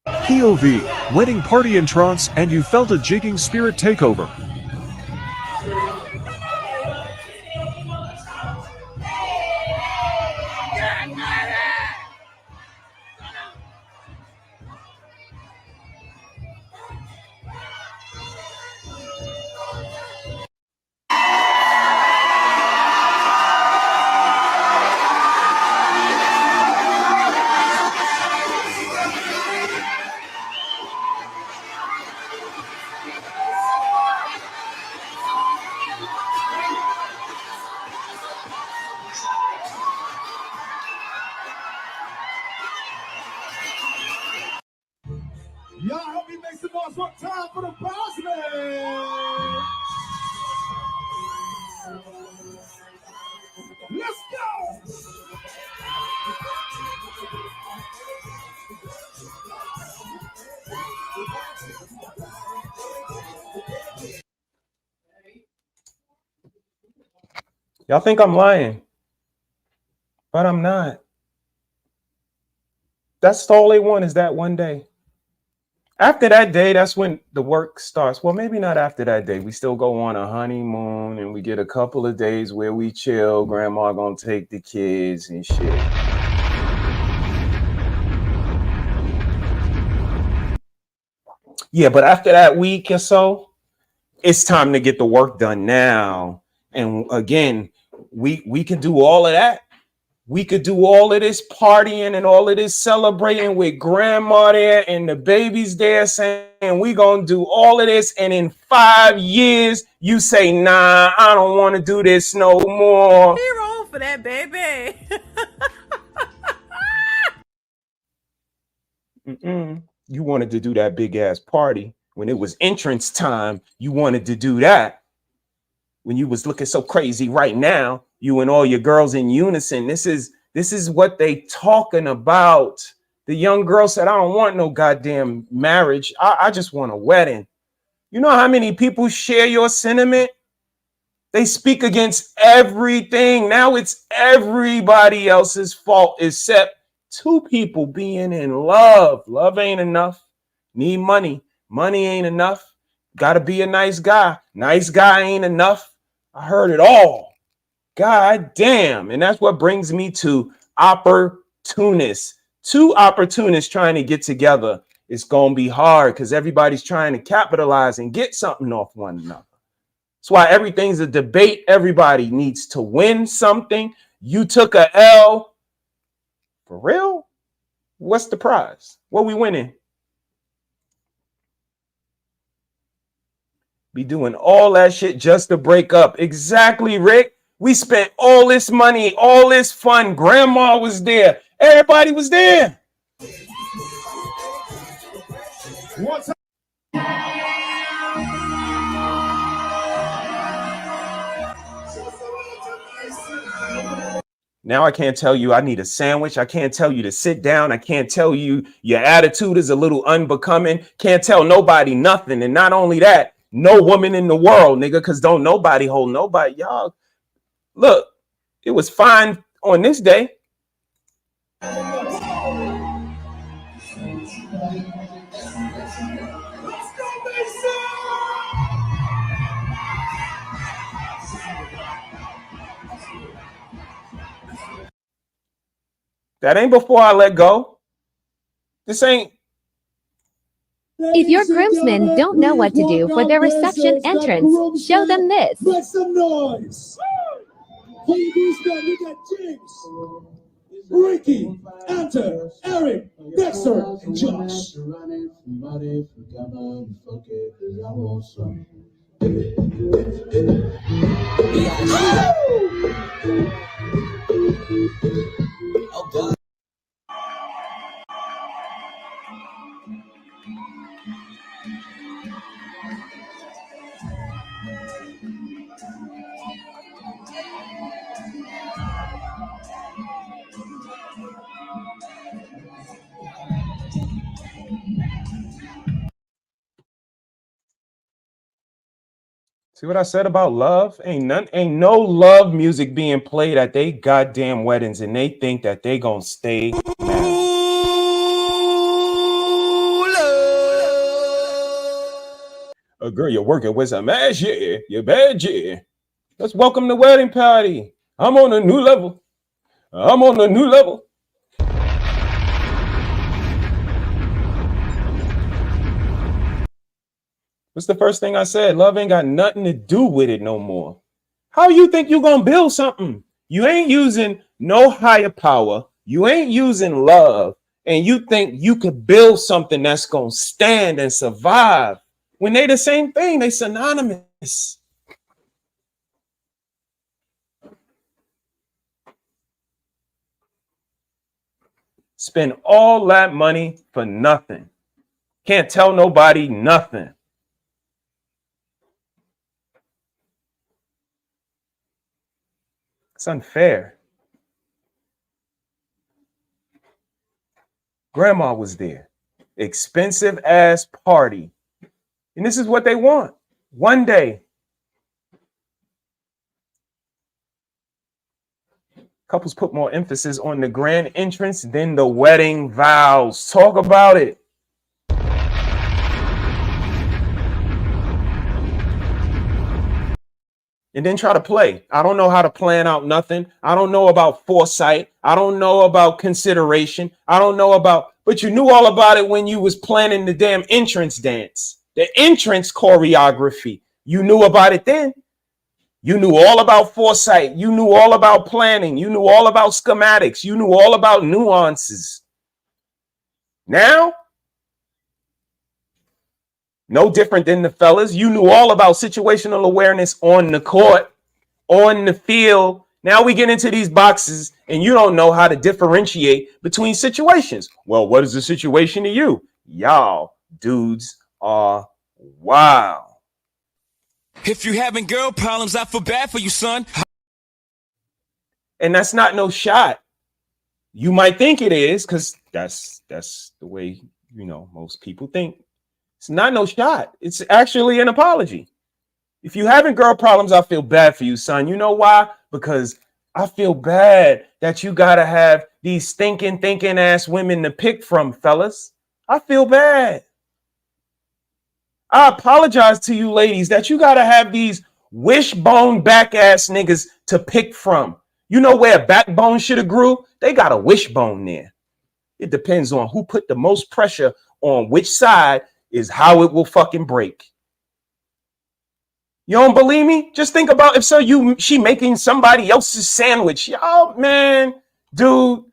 POV, wedding party in trance, and you felt a jigging spirit takeover. Y'all help me make some noise one time for the boss man. Let's go. Y'all think I'm lying, but I'm not. That's all they want is that one day. After that day, that's when the work starts. Well, maybe not after that day. We still go on a honeymoon and we get a couple of days where we chill. Grandma gonna take the kids and shit. Yeah, but after that week or so, it's time to get the work done now. And again, we can do all of that. We could do all of this partying and all of this celebrating with grandma there and the babies there saying we gonna do all of this. And in 5 years, you say, nah, I don't want to do this no more. He rolled for that, baby. You wanted to do that big ass party when it was entrance time. You wanted to do that when you was looking so crazy right now. You and all your girls in unison. This is what they talking about. The young girl said, I don't want no goddamn marriage. I just want a wedding. You know how many people share your sentiment? They speak against everything. Now it's everybody else's fault except two people being in love. Love ain't enough. Need money. Money ain't enough. Gotta be a nice guy. Nice guy ain't enough. I heard it all. God damn. And that's what brings me to opportunists. Two opportunists trying to get together. It's going to be hard because everybody's trying to capitalize and get something off one another. That's why everything's a debate. Everybody needs to win something. You took a L. For real? What's the prize? What we winning? Be doing all that shit just to break up. Exactly, Rick. We spent all this money, all this fun. Grandma was there. Everybody was there. Now I can't tell you I need a sandwich. I can't tell you to sit down. I can't tell you your attitude is a little unbecoming. Can't tell nobody nothing. And not only that, no woman in the world, nigga, because don't nobody hold nobody. Y'all, look, it was fine on this day. That ain't before I let go. This ain't. If your groomsmen don't know what to do for their reception entrance, show them this. Make some noise. For your groomsmen, we got James, Ricky, Anta, Eric, Dexter, and Josh. Oh God. See what I said about love? Ain't no love music being played at they goddamn weddings, and they think that they gonna stay married. Oh, girl, you're working with some ass, yeah. You're bad, yeah. Let's welcome the wedding party. I'm on a new level. I'm on a new level. What's the first thing I said? Love ain't got nothing to do with it no more. How you think you gonna build something? You ain't using no higher power. You ain't using love. And you think you could build something that's gonna stand and survive when they the same thing. They synonymous. Spend all that money for nothing. Can't tell nobody nothing. It's unfair. Grandma was there. Expensive ass party. And this is what they want. One day. Couples put more emphasis on the grand entrance than the wedding vows. Talk about it. And then try to play. I don't know how to plan out nothing. I don't know about foresight. I don't know about consideration. I don't know about, but you knew all about it when you was planning the damn entrance dance. The entrance choreography. You knew about it then. You knew all about foresight. You knew all about planning. You knew all about schematics. You knew all about nuances. Now, no different than the fellas. You knew all about situational awareness on the court, on the field. Now we get into these boxes and you don't know how to differentiate between situations. Well, what is the situation to you? Y'all dudes are wild. If you having girl problems, I feel bad for you, son. And that's not no shot. You might think it is because that's the way, most people think. It's not no shot. It's actually an apology. If you having girl problems, I feel bad for you, son. You know why? Because I feel bad that you got to have these thinking ass women to pick from, fellas. I feel bad. I apologize to you ladies that you got to have these wishbone back ass niggas to pick from. You know where a backbone should have grew? They got a wishbone there. It depends on who put the most pressure on which side is how it will fucking break. You don't believe me? Just think about if she making somebody else's sandwich. Y'all, man, dude,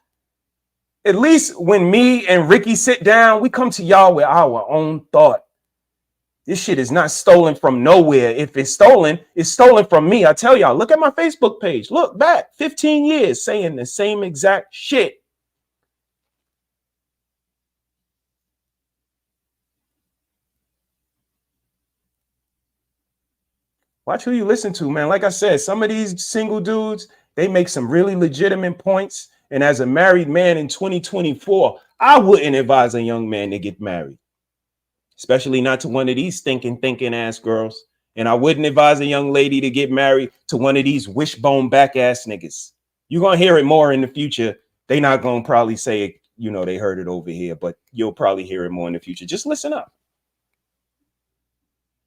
at least when me and Ricky sit down, we come to y'all with our own thought. This shit is not stolen from nowhere. If it's stolen from me. I tell y'all, look at my Facebook page. Look back 15 years saying the same exact shit. Watch who you listen to, man. Like I said, some of these single dudes, They make some really legitimate points. And as a married man in 2024, I wouldn't advise a young man to get married, especially not to one of these thinking ass girls. And I wouldn't advise a young lady to get married to one of these wishbone back ass niggas. You're going to hear it more in the future. They not going to probably say it, you know, they heard it over here, but you'll probably hear it more in the future. Just listen up.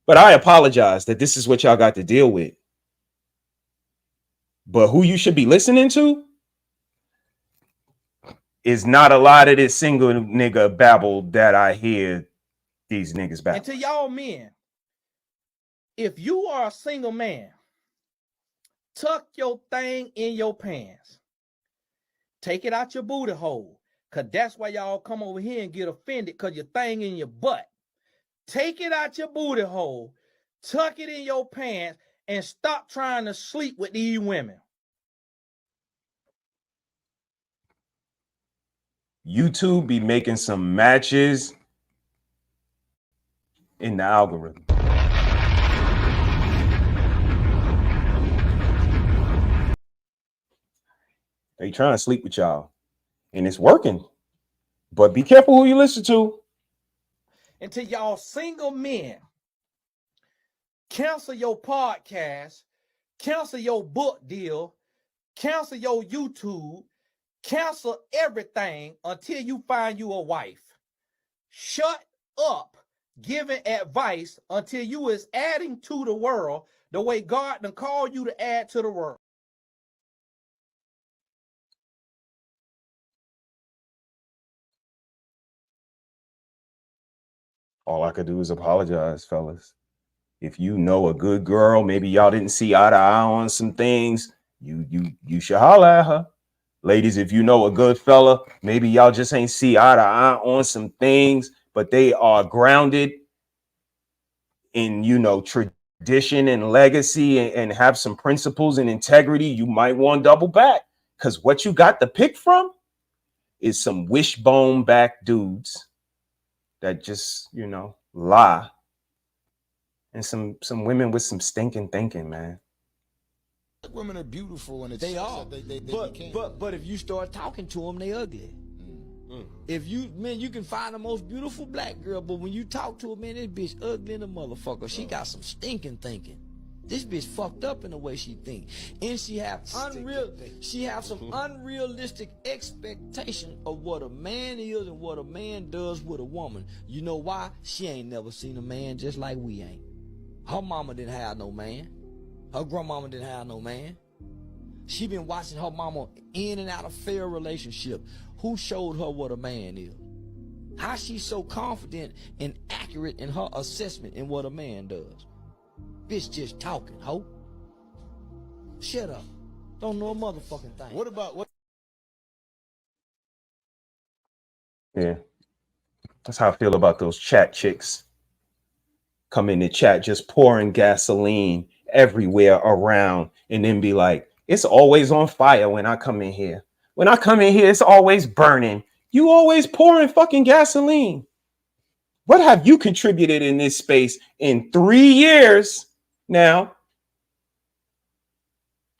But I apologize that this is what y'all got to deal with. But who you should be listening to is not a lot of this single nigga babble that I hear these niggas babble. And to y'all men, if you are a single man, tuck your thing in your pants. Take it out your booty hole. Because that's why y'all come over here and get offended because your thing in your butt. Take it out your booty hole. Tuck it in your pants and stop trying to sleep with these women. YouTube be making some matches in the algorithm. They trying to sleep with y'all. And it's working. But be careful who you listen to. And to y'all single men, cancel your podcast, cancel your book deal, cancel your YouTube, cancel everything until you find you a wife. Shut up giving advice until you is adding to the world the way God done called you to add to the world. All I could do is apologize, fellas. If you know a good girl, maybe y'all didn't see eye to eye on some things, you should holler at her. Ladies, if you know a good fella, maybe y'all just ain't see eye to eye on some things, but they are grounded in, you know, tradition and legacy and have some principles and integrity. You might want to double back, because what you got to pick from is some wishbone back dudes that just, you know, lie, and some women with some stinking thinking, man. Women are beautiful, and they are. But if you start talking to them, they ugly. If you, man, you can find the most beautiful black girl, but when you talk to her, man, this bitch ugly in a motherfucker. She got some stinking thinking. This bitch fucked up in the way she think, and she have some unrealistic expectation of what a man is and what a man does with a woman. You know why? She ain't never seen a man just like we ain't. Her mama didn't have no man. Her grandmama didn't have no man. She been watching her mama in and out of fair relationship. Who showed her what a man is? How she so confident and accurate in her assessment in what a man does? Bitch just talking, ho. Shut up. Don't know a motherfucking thing. What about what? Yeah. That's how I feel about those chat chicks. Come in the chat just pouring gasoline everywhere around and then be like, it's always on fire when I come in here. When I come in here, it's always burning. You always pouring fucking gasoline. What have you contributed in this space in 3 years now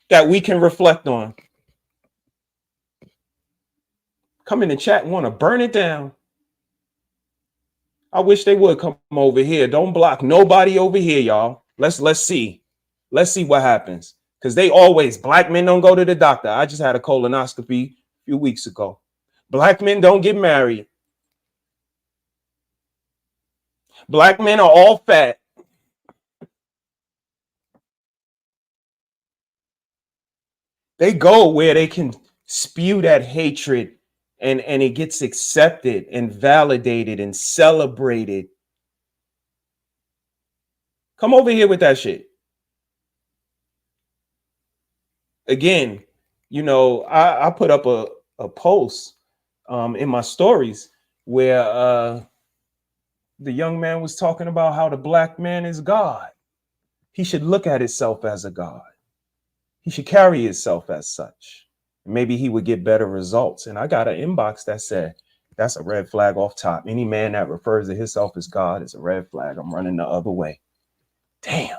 that we can reflect on? Come in the chat and want to burn it down. I wish they would come over here. Don't block nobody over here, y'all. Let's see. Let's see what happens. Because they always, black men don't go to the doctor. I just had a colonoscopy a few weeks ago. Black men don't get married. Black men are all fat. They go where they can spew that hatred and it gets accepted and validated and celebrated. Come over here with that shit. Again, you know, I put up a post in my stories where the young man was talking about how the black man is God. He should look at himself as a God. He should carry himself as such. Maybe he would get better results. And I got an inbox that said, that's a red flag off top. Any man that refers to himself as God is a red flag. I'm running the other way. Damn.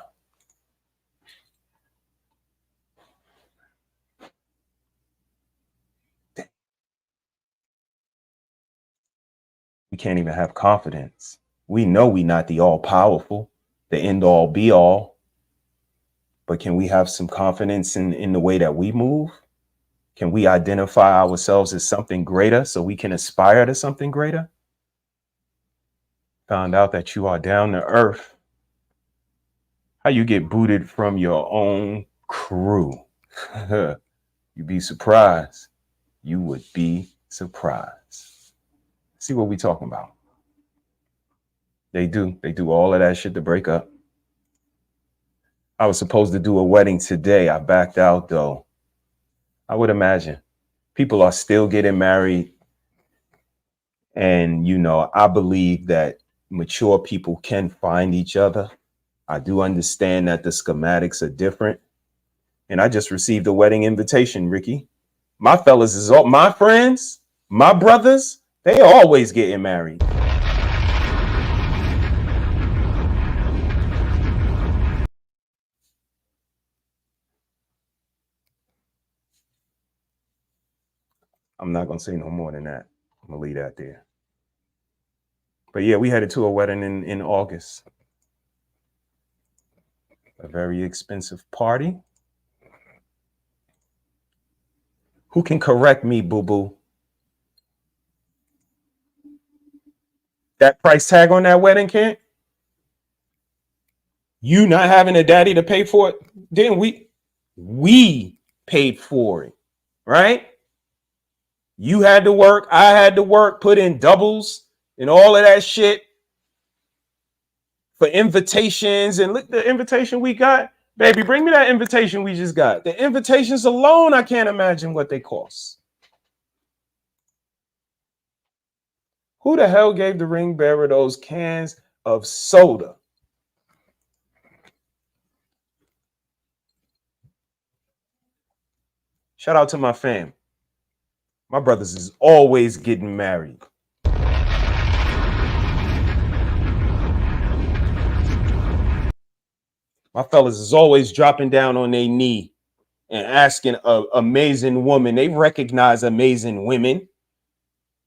We can't even have confidence. We know we're not the all powerful, the end all be all. But can we have some confidence in the way that we move? Can we identify ourselves as something greater so we can aspire to something greater? Found out that you are down to earth. How you get booted from your own crew? You'd be surprised. You would be surprised. See what we talking about? They do all of that shit to break up. I was supposed to do a wedding today. I backed out though. I would imagine people are still getting married. And, you know, I believe that mature people can find each other. I do understand that the schematics are different. And I just received a wedding invitation, Ricky. My fellas is all my friends, my brothers, they always getting married. I'm not going to say no more than that. I'm going to leave that there. But yeah, we headed to a wedding in August. A very expensive party. Who can correct me, boo-boo? That price tag on that wedding, Kent? You not having a daddy to pay for it? Didn't we paid for it, right? You had to work, I had to work, put in doubles and all of that shit for invitations. And look, the invitation we got, baby, bring me that invitation we just got. The invitations alone, I can't imagine what they cost. Who the hell gave the ring bearer those cans of soda? Shout out to my fam. My brothers is always getting married. My fellas is always dropping down on their knee and asking an amazing woman. They recognize amazing women.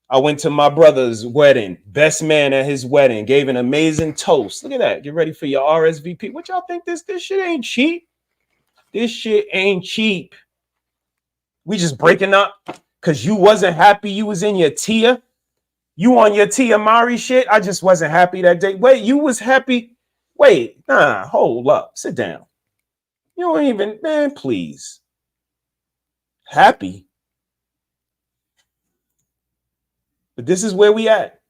I went to my brother's wedding, best man at his wedding, gave an amazing toast. Look at that. Get ready for your RSVP. What y'all think this shit ain't cheap? This shit ain't cheap. We just breaking up because you wasn't happy. You was in your Tia. You on your Tia Mari shit. I just wasn't happy that day. Wait, you was happy? Wait, nah, hold up. Sit down. You don't even, man, please. Happy? But this is where we at.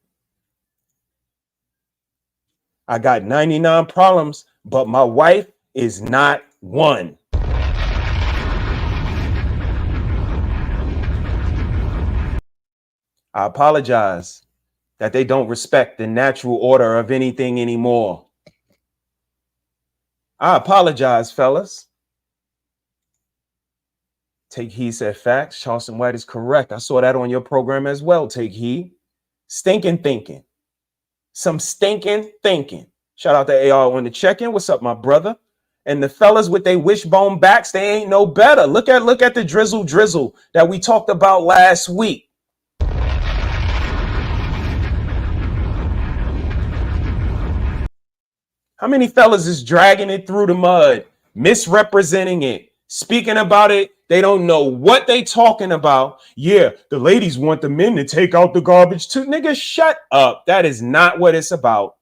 I got 99 problems, but my wife is not one. I apologize that they don't respect the natural order of anything anymore. I apologize, fellas. Take Heed said facts. Charleston White is correct. I saw that on your program as well. Take Heed. Stinking thinking. Some stinking thinking. Shout out to AR on the check-in. What's up, my brother? And the fellas with their wishbone backs, they ain't no better. Look at the drizzle that we talked about last week. How many fellas is dragging it through the mud, misrepresenting it, speaking about it? They don't know what they talking about. Yeah, the ladies want the men to take out the garbage too. Nigga, shut up. That is not what it's about.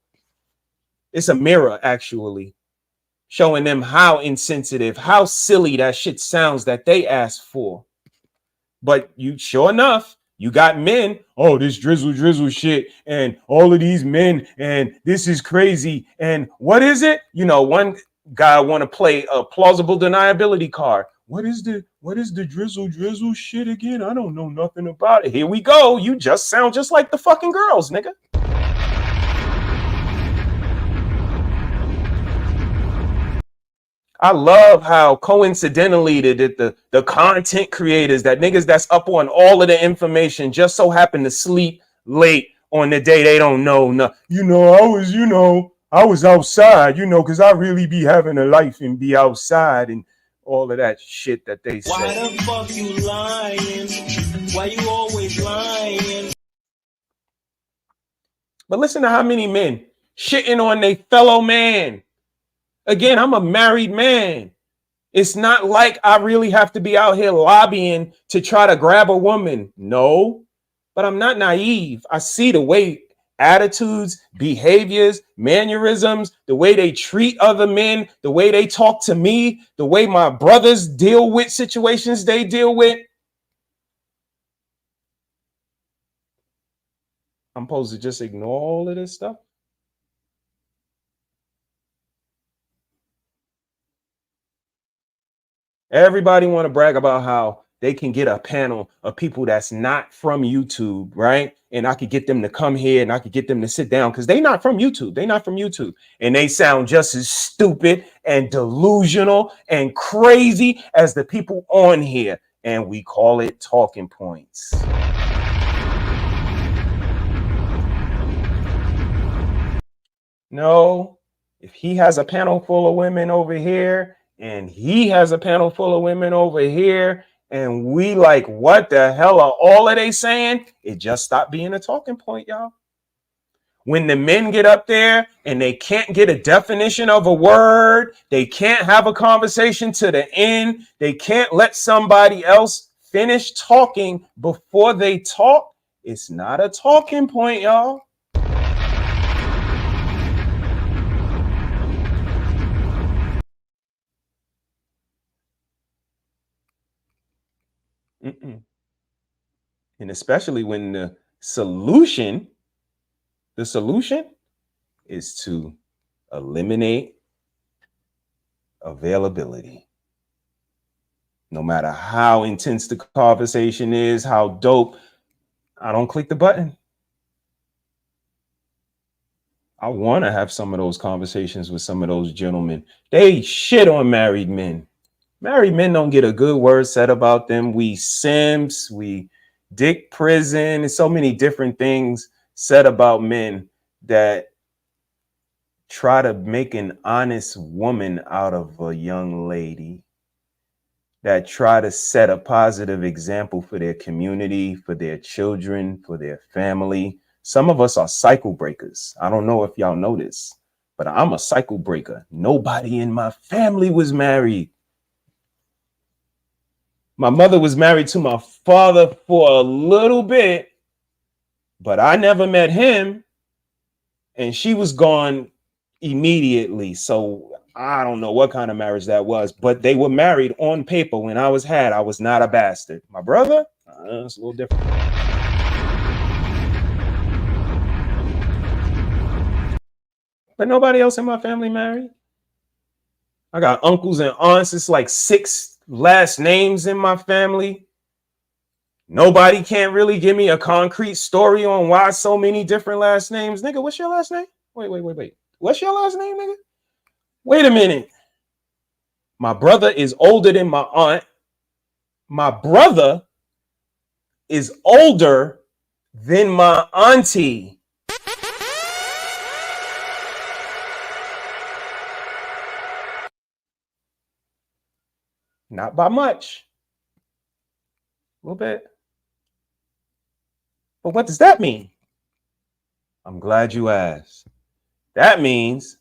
It's a mirror, actually, showing them how insensitive, how silly that shit sounds that they asked for. But you, sure enough, you got men, oh, this drizzle shit, and all of these men, and this is crazy. And what is it? You know, one guy want to play a plausible deniability card. What is the drizzle shit again? I don't know nothing about it. Here we go. You just sound just like the fucking girls, nigga. I love how coincidentally that the content creators, that niggas that's up on all of the information just so happen to sleep late on the day they don't know. No, I was outside, because I really be having a life and be outside and all of that shit that they say. Why the fuck you lying? Why you always lying? But listen to how many men shitting on their fellow man. Again, I'm a married man. It's not like I really have to be out here lobbying to try to grab a woman. No, but I'm not naive. I see the way attitudes, behaviors, mannerisms, the way they treat other men, the way they talk to me, the way my brothers deal with situations they deal with. I'm supposed to just ignore all of this stuff? Everybody want to brag about how they can get a panel of people that's not from YouTube, right? And I could get them to come here and I could get them to sit down because they're not from YouTube. They're not from YouTube. And they sound just as stupid and delusional and crazy as the people on here. And we call it talking points. No, if he has a panel full of women over here and he has a panel full of women over here, and we like, what the hell are all of they saying? It just stopped being a talking point, y'all. When the men get up there and they can't get a definition of a word, they can't have a conversation to the end, they can't let somebody else finish talking before they talk, it's not a talking point, y'all. And especially when the solution is to eliminate availability. No matter how intense the conversation is, how dope, I don't click the button. I want to have some of those conversations with some of those gentlemen. They shit on married men. Married men don't get a good word said about them. We simps, we dick prison, and so many different things said about men that try to make an honest woman out of a young lady, that try to set a positive example for their community, for their children, for their family. Some of us are cycle breakers. I don't know if y'all know this, but I'm a cycle breaker. Nobody in my family was married. My mother was married to my father for a little bit, but I never met him, and she was gone immediately. So I don't know what kind of marriage that was, but they were married on paper. When I was not a bastard. My brother, it's a little different. But nobody else in my family married. I got uncles and aunts. It's like 6 last names in my family. Nobody can't really give me a concrete story on why so many different last names. Nigga, what's your last name? Wait. What's your last name, nigga? Wait a minute. My brother is older than my aunt. My brother is older than my auntie. Not by much. A little bit. But what does that mean? I'm glad you asked. That means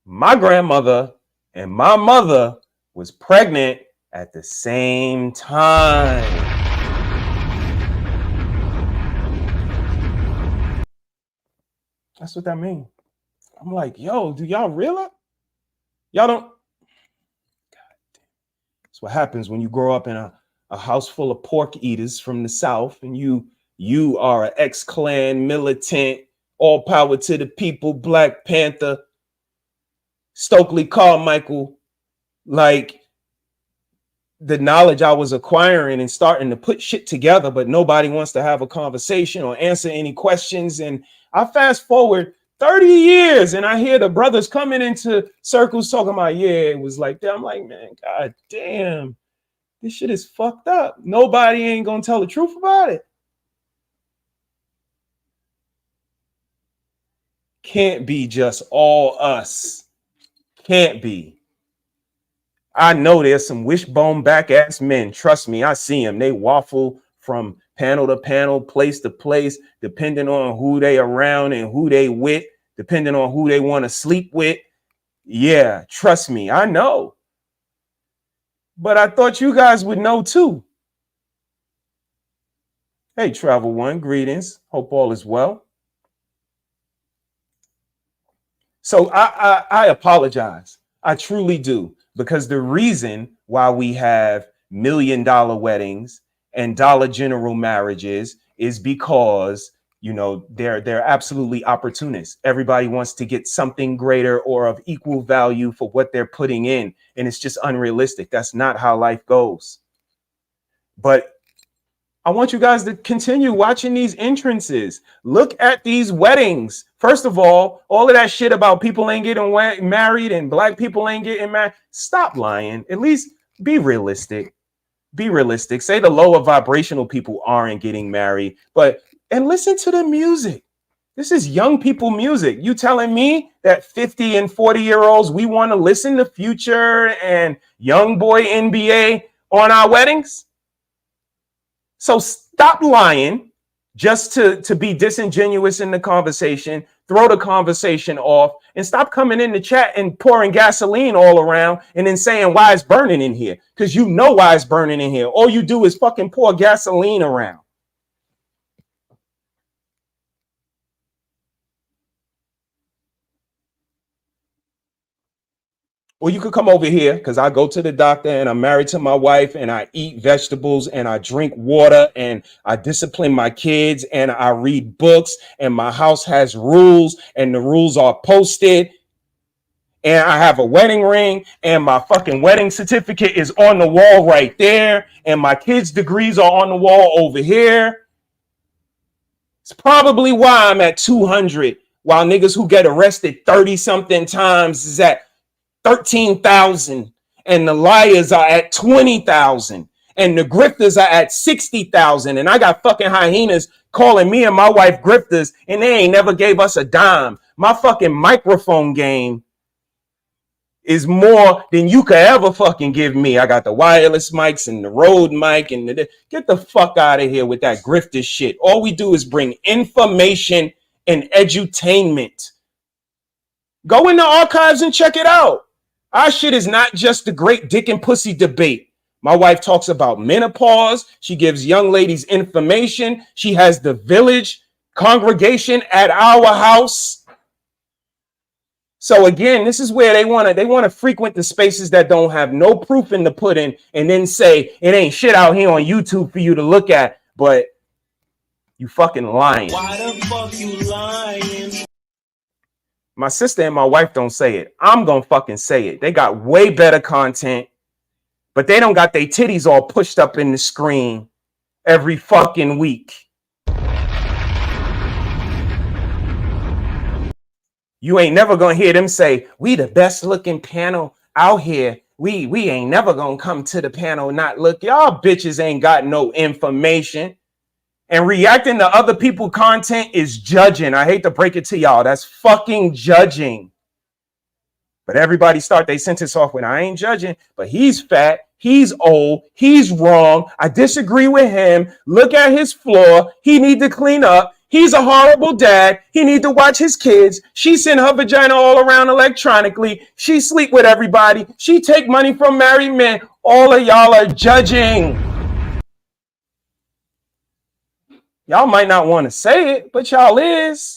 my grandmother and my mother was pregnant at the same time. That's what that means. I'm like, yo, do y'all realize? Y'all don't. God damn. That's what happens when you grow up in a house full of pork eaters from the South, and you are an ex-Klan militant, all power to the people, Black Panther, Stokely Carmichael. Like, the knowledge I was acquiring and starting to put shit together, but nobody wants to have a conversation or answer any questions. And I fast forward 30 years and I hear the brothers coming into circles talking about, yeah, it was like that. I'm like, man, god damn, this shit is fucked up. Nobody ain't gonna tell the truth about it. Can't be just all us. Can't be. I know there's some wishbone back ass men. Trust me, I see them. They waffle from panel to panel, place to place, depending on who they around and who they with, depending on who they want to sleep with. Yeah, trust me, I know. But I thought you guys would know too. Hey, Travel One, greetings. Hope all is well. So I apologize. I truly do. Because the reason why we have $1 million weddings and Dollar General marriages is because, you know, they're absolutely opportunists. Everybody wants to get something greater or of equal value for what they're putting in. And it's just unrealistic. That's not how life goes. But I want you guys to continue watching these entrances. Look at these weddings. First of all of that shit about people ain't getting married and black people ain't getting married. Stop lying. At least be realistic. Be realistic. Say the lower vibrational people aren't getting married, and listen to the music. This is young people music. You telling me that 50 and 40-year-olds, we want to listen to Future and Young Boy NBA on our weddings? So stop lying just to be disingenuous in the conversation, throw the conversation off, and stop coming in the chat and pouring gasoline all around and then saying why it's burning in here. Because you know why it's burning in here. All you do is fucking pour gasoline around. Or you could come over here because I go to the doctor and I'm married to my wife and I eat vegetables and I drink water and I discipline my kids and I read books and my house has rules and the rules are posted and I have a wedding ring and my fucking wedding certificate is on the wall right there and my kids' degrees are on the wall over here. It's probably why I'm at 200 while niggas who get arrested 30 something times is at 13,000 and the liars are at 20,000 and the grifters are at 60,000 and I got fucking hyenas calling me and my wife grifters and they ain't never gave us a dime. My fucking microphone game is more than you could ever fucking give me. I got the wireless mics and the Rode mic and get the fuck out of here with that grifter shit. All we do is bring information and edutainment. Go in the archives and check it out. Our shit is not just the great dick and pussy debate. My wife talks about menopause. She gives young ladies information. She has the village congregation at our house. So again, this is where they want to frequent the spaces that don't have no proof in the pudding and then say it ain't shit out here on YouTube for you to look at, but you fucking lying. Why the fuck you lying? My sister and my wife don't say it. I'm gonna fucking say it. They got way better content, but they don't got their titties all pushed up in the screen every fucking week. You ain't never gonna hear them say, we the best looking panel out here. We ain't never gonna come to the panel not look. Y'all bitches ain't got no information. And reacting to other people's content is judging. I hate to break it to y'all. That's fucking judging. But everybody start their sentence off with, I ain't judging, but he's fat, he's old, he's wrong, I disagree with him, look at his floor, he need to clean up, he's a horrible dad, he need to watch his kids, she send her vagina all around electronically, she sleep with everybody, she take money from married men. All of y'all are judging. Y'all might not want to say it, but y'all is.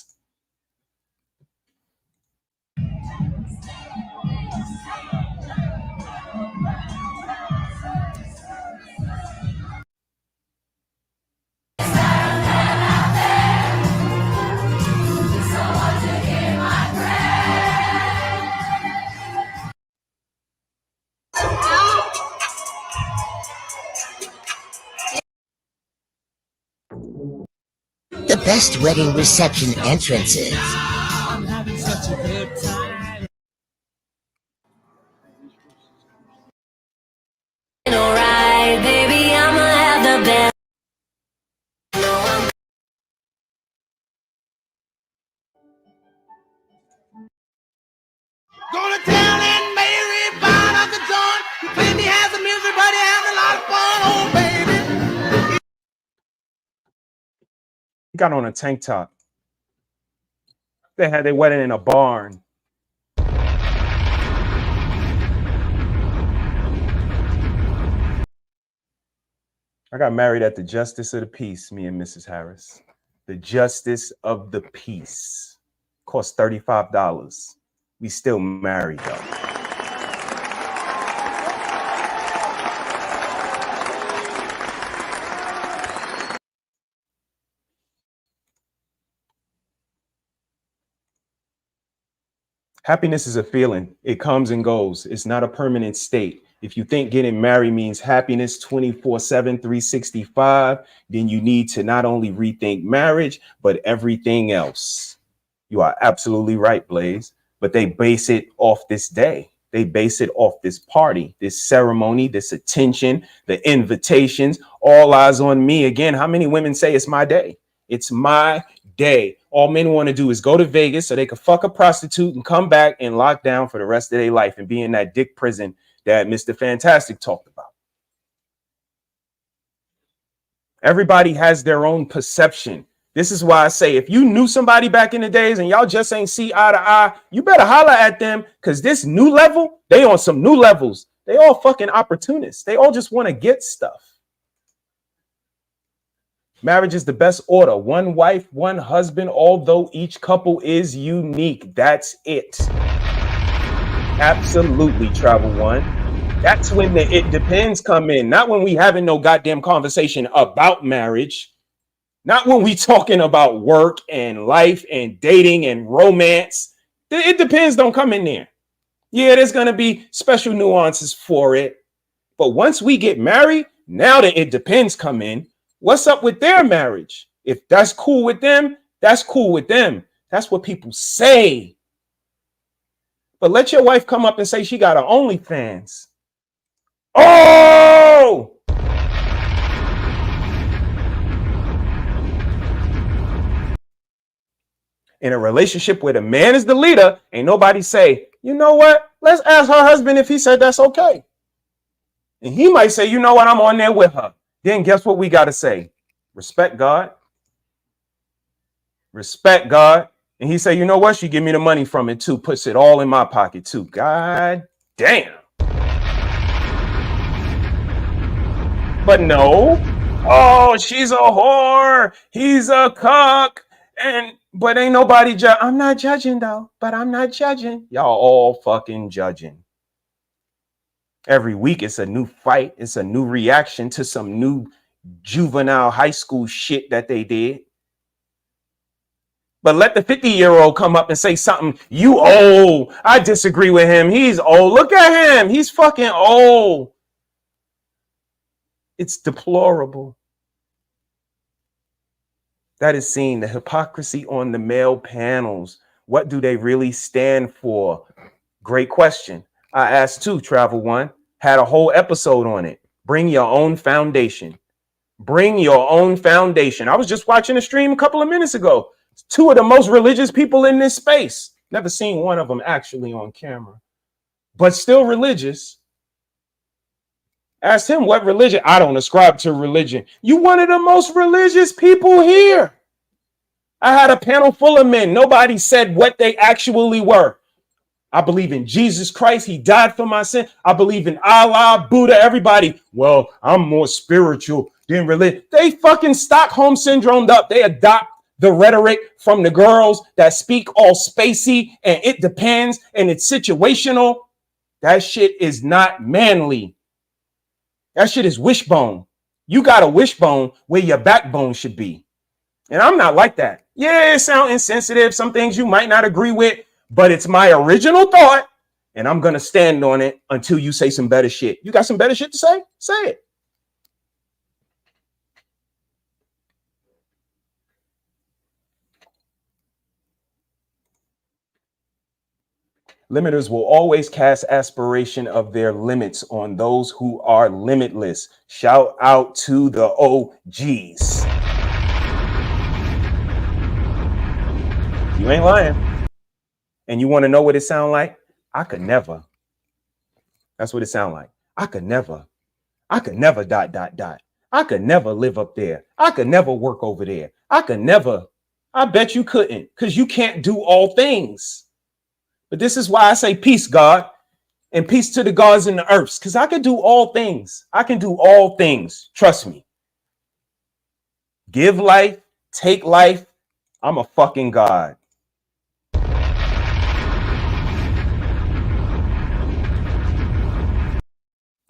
The best wedding reception entrances. I'm having such a good time. Alright, baby, I'ma have the best. Go to town and Mary find up the joint. He claimed he has a misery, but he has a lot of fun, oh baby. He got on a tank top. They had their wedding in a barn. I got married at the Justice of the Peace, me and Mrs. Harris. The Justice of the Peace. Cost $35. We still married though. Happiness is a feeling. It comes and goes. It's not a permanent state. If you think getting married means happiness 24/7, 365, then you need to not only rethink marriage, but everything else. You are absolutely right, Blaze. But they base it off this day. They base it off this party, this ceremony, this attention, the invitations, all eyes on me. Again, how many women say it's my day? It's my day. All men want to do is go to Vegas so they can fuck a prostitute and come back and lock down for the rest of their life and be in that dick prison that Mr. Fantastic talked about. Everybody has their own perception. This is why I say, if you knew somebody back in the days and y'all just ain't see eye to eye, you better holler at them, because this new level, they on some new levels. They all fucking opportunists. They all just want to get stuff. Marriage is the best order. One wife, one husband, although each couple is unique. That's it. Absolutely, Travel One. That's when the it depends come in. Not when we having no goddamn conversation about marriage. Not when we talking about work and life and dating and romance. It depends don't come in there. Yeah, there's going to be special nuances for it. But once we get married, now that it depends come in, what's up with their marriage? If that's cool with them, that's cool with them. That's what people say. But let your wife come up and say she got her OnlyFans. Oh! In a relationship where the man is the leader, ain't nobody say, you know what? Let's ask her husband if he said that's okay. And he might say, you know what? I'm on there with her. Then guess what we got to say? Respect God. Respect God. And he say, you know what? She give me the money from it too. Puts it all in my pocket too. God damn. But no. Oh, she's a whore. He's a cuck. But ain't nobody I'm not judging though, but I'm not judging. Y'all all fucking judging. Every week it's a new fight. It's a new reaction to some new juvenile high school shit that they did. But let the 50-year-old come up and say something. You old. I disagree with him. He's old. Look at him. He's fucking old. It's deplorable. That is seen, the hypocrisy on the male panels. What do they really stand for? Great question. I asked too, Travel One. Had a whole episode on it. Bring your own foundation. Bring your own foundation. I was just watching a stream a couple of minutes ago. Two of the most religious people in this space. Never seen one of them actually on camera. But still religious. Asked him what religion. I don't ascribe to religion. You one of the most religious people here. I had a panel full of men. Nobody said what they actually were. I believe in Jesus Christ. He died for my sin. I believe in Allah, Buddha, everybody. Well, I'm more spiritual than religious. They fucking Stockholm syndromed up. They adopt the rhetoric from the girls that speak all spacey and it depends and it's situational. That shit is not manly. That shit is wishbone. You got a wishbone where your backbone should be. And I'm not like that. Yeah, it sounds insensitive. Some things you might not agree with, but it's my original thought. And I'm going to stand on it until you say some better shit. You got some better shit to say? Say it. Limiters will always cast aspiration of their limits on those who are limitless. Shout out to the OGs. You ain't lying. And you want to know what it sound like? I could never. That's what it sound like. I could never. I could never ... I could never live up there. I could never work over there. I could never. I bet you couldn't, because you can't do all things. But this is why I say peace, God, and peace to the gods and the earths, because I can do all things. I can do all things. Trust me. Give life, take life. I'm a fucking God.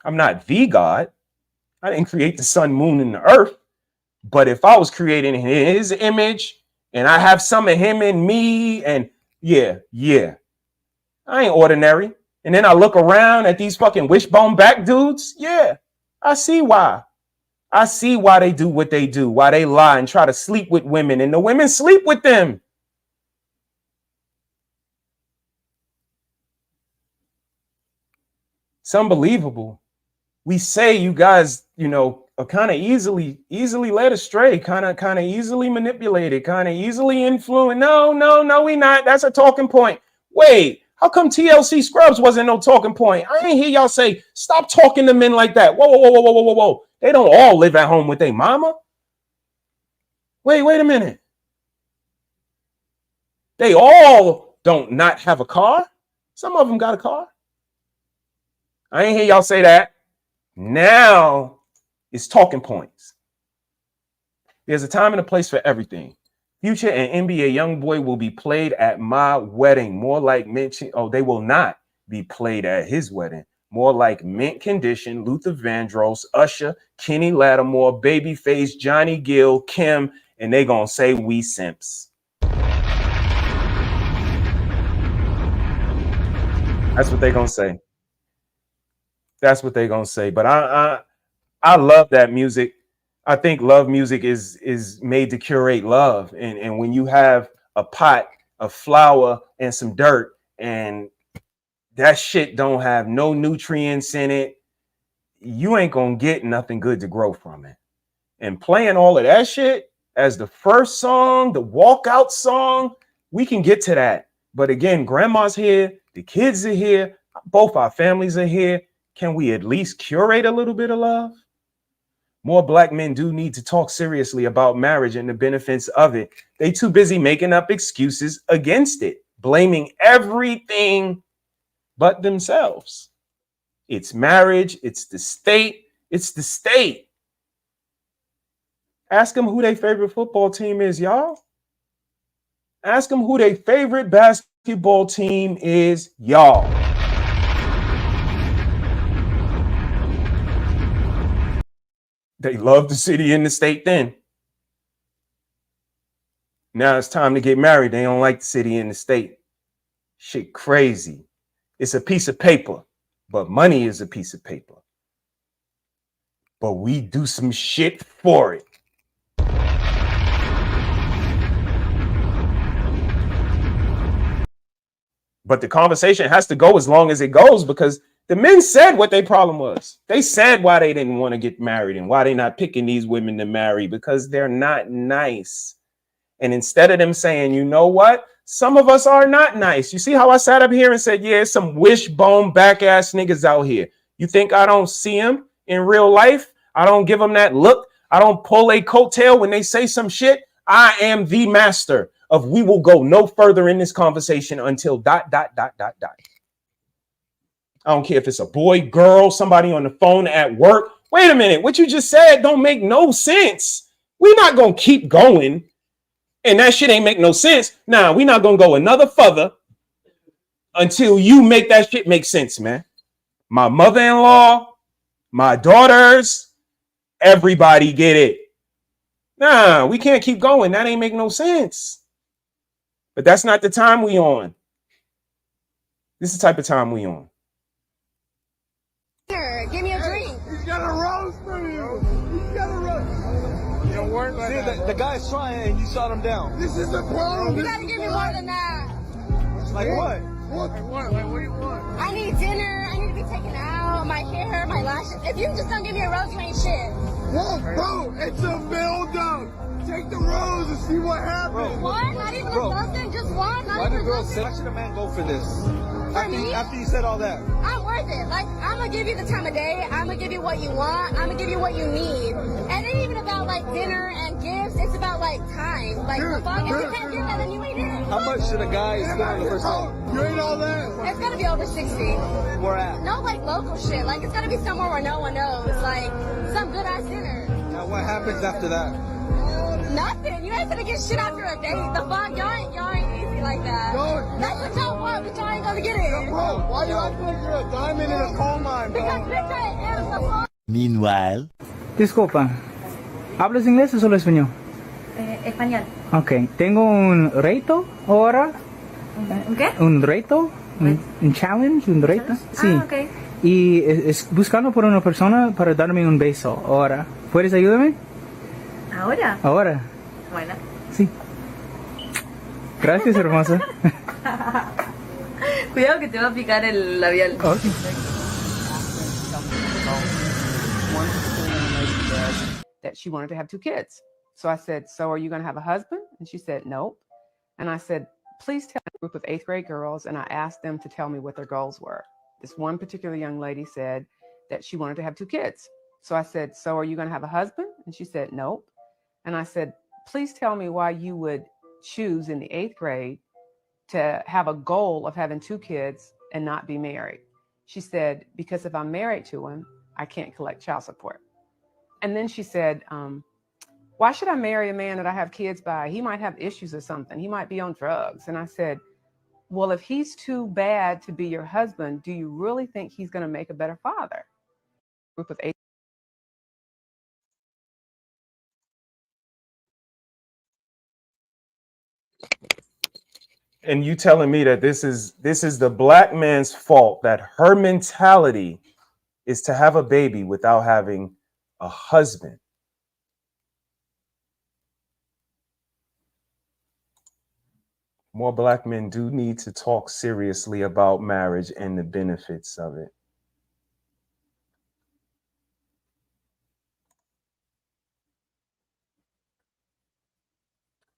I'm not the God. I didn't create the sun, moon, and the earth. But if I was creating his image and I have some of him in me, and yeah, I ain't ordinary. And then I look around at these fucking wishbone back dudes. Yeah, I see why. I see why they do what they do, why they lie and try to sleep with women, and the women sleep with them. It's unbelievable. We say you guys, you know, are kind of easily led astray, kind of easily manipulated, kind of easily influenced. No, we not. That's a talking point. Wait, how come TLC Scrubs wasn't no talking point? I ain't hear y'all say, stop talking to men like that. Whoa. They don't all live at home with their mama. Wait a minute. They all don't not have a car. Some of them got a car. I ain't hear y'all say that. Now it's talking points. There's a time and a place for everything. Future and NBA Youngboy will be played at my wedding. More like they will not be played at his wedding. More like mint condition, Luther Vandross, Usher, Kenny Lattimore, Babyface, Johnny Gill, Kim, and they gonna say we simps. That's what they gonna say. That's what they gonna say. But I love that music. I think love music is made to curate love. And when you have a pot of flour and some dirt, and that shit don't have no nutrients in it, you ain't gonna get nothing good to grow from it. And playing all of that shit as the first song, the walkout song, we can get to that. But again, grandma's here, the kids are here, both our families are here. Can we at least curate a little bit of love? More black men do need to talk seriously about marriage and the benefits of it. They too busy making up excuses against it, blaming everything but themselves. It's marriage, it's the state, Ask them who their favorite football team is, y'all. Ask them who their favorite basketball team is, y'all. They love the city and the state then. Now it's time to get married. They don't like the city and the state. Shit crazy. It's a piece of paper, but money is a piece of paper. But we do some shit for it. But the conversation has to go as long as it goes, because the men said what their problem was. They said why they didn't want to get married and why they're not picking these women to marry, because they're not nice. And instead of them saying, you know what? Some of us are not nice. You see how I sat up here and said, yeah, some wishbone back ass niggas out here. You think I don't see them in real life? I don't give them that look. I don't pull a coattail when they say some shit. I am the master of we will go no further in this conversation until ... I don't care if it's a boy, girl, somebody on the phone at work. Wait a minute. What you just said don't make no sense. We're not going to keep going. And that shit ain't make no sense. Nah, we're not going to go another further until you make that shit make sense, man. My mother-in-law, my daughters, everybody get it. Nah, we can't keep going. That ain't make no sense. But that's not the time we on. This is the type of time we on. Give me a drink. He's got a rose for you. He's got a rose. You don't work like that. The guy's trying and you shot him down. This is the problem. You gotta give me more than that. Like what? What do you want? I need dinner. I need to be taken out. My hair, my lashes. If you just don't give me a rose, you ain't shit. Whoa, bro, it's a build-up. Take the rose and see what happens. One? Not even a dozen? Just one? Not even a dozen? Why should a man go for this? After you said all that. I'm worth it. Like, I'm gonna give you the time of day. I'm gonna give you what you want. I'm gonna give you what you need. And it ain't even about like dinner and gifts. It's about like time. Like, if you can't give that, then you ain't in. How much should a guy spend on the first date? You ain't all that. It's gonna be over 60. Where at? No, like local shit. Like, it's gotta be somewhere where no one knows. Like, some good ass dinner. Now, what happens after that? Nothing. You ain't gonna get shit after a date. The fuck, y'all ain't easy like that. That's what y'all want, but y'all ain't gonna get it. Bro, why do I feel like you're a diamond in a coal mine, bro? Because bitch, I am the fuck. Meanwhile. Disculpa, ¿hablas inglés o solo español? Español. Ok, tengo un reto ahora. ¿Un qué? Un reto, un challenge, un reto. Sí. Ah, ok. Y es buscando por una persona para darme un beso ahora. ¿Puedes ayudarme? ¿Ahora? Ahora. Bueno. Sí. Gracias, hermosa. Cuidado que te va a picar el labial. Okay. That she wanted to have 2 kids. So I said, so are you going to have a husband? And she said, nope. And I said, please tell a group of 8th grade girls. And I asked them to tell me what their goals were. This one particular young lady said that she wanted to have 2 kids. So I said, so are you going to have a husband? And she said, nope. And I said, please tell me why you would choose in the 8th grade to have a goal of having 2 kids and not be married. She said, because if I'm married to him, I can't collect child support. And then she said, why should I marry a man that I have kids by? He might have issues or something. He might be on drugs. And I said, well, if he's too bad to be your husband, do you really think he's going to make a better father? Group of 8. And you telling me that this is the black man's fault, that her mentality is to have a baby without having a husband. More black men do need to talk seriously about marriage and the benefits of it.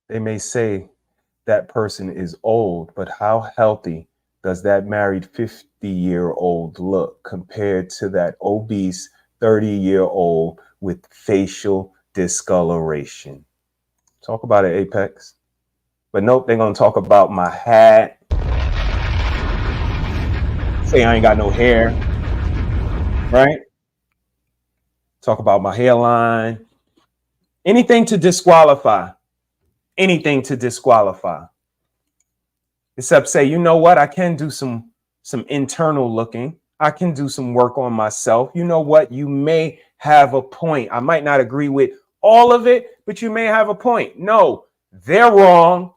They may say that person is old, but how healthy does that married 50-year-old look compared to that obese 30-year-old with facial discoloration? Talk about it, Apex. But nope, they're going to talk about my hat. Say I ain't got no hair. Right? Talk about my hairline. Anything to disqualify. Anything to disqualify. Except say, you know what? I can do some internal looking. I can do some work on myself. You know what? You may have a point. I might not agree with all of it, but you may have a point. No, they're wrong.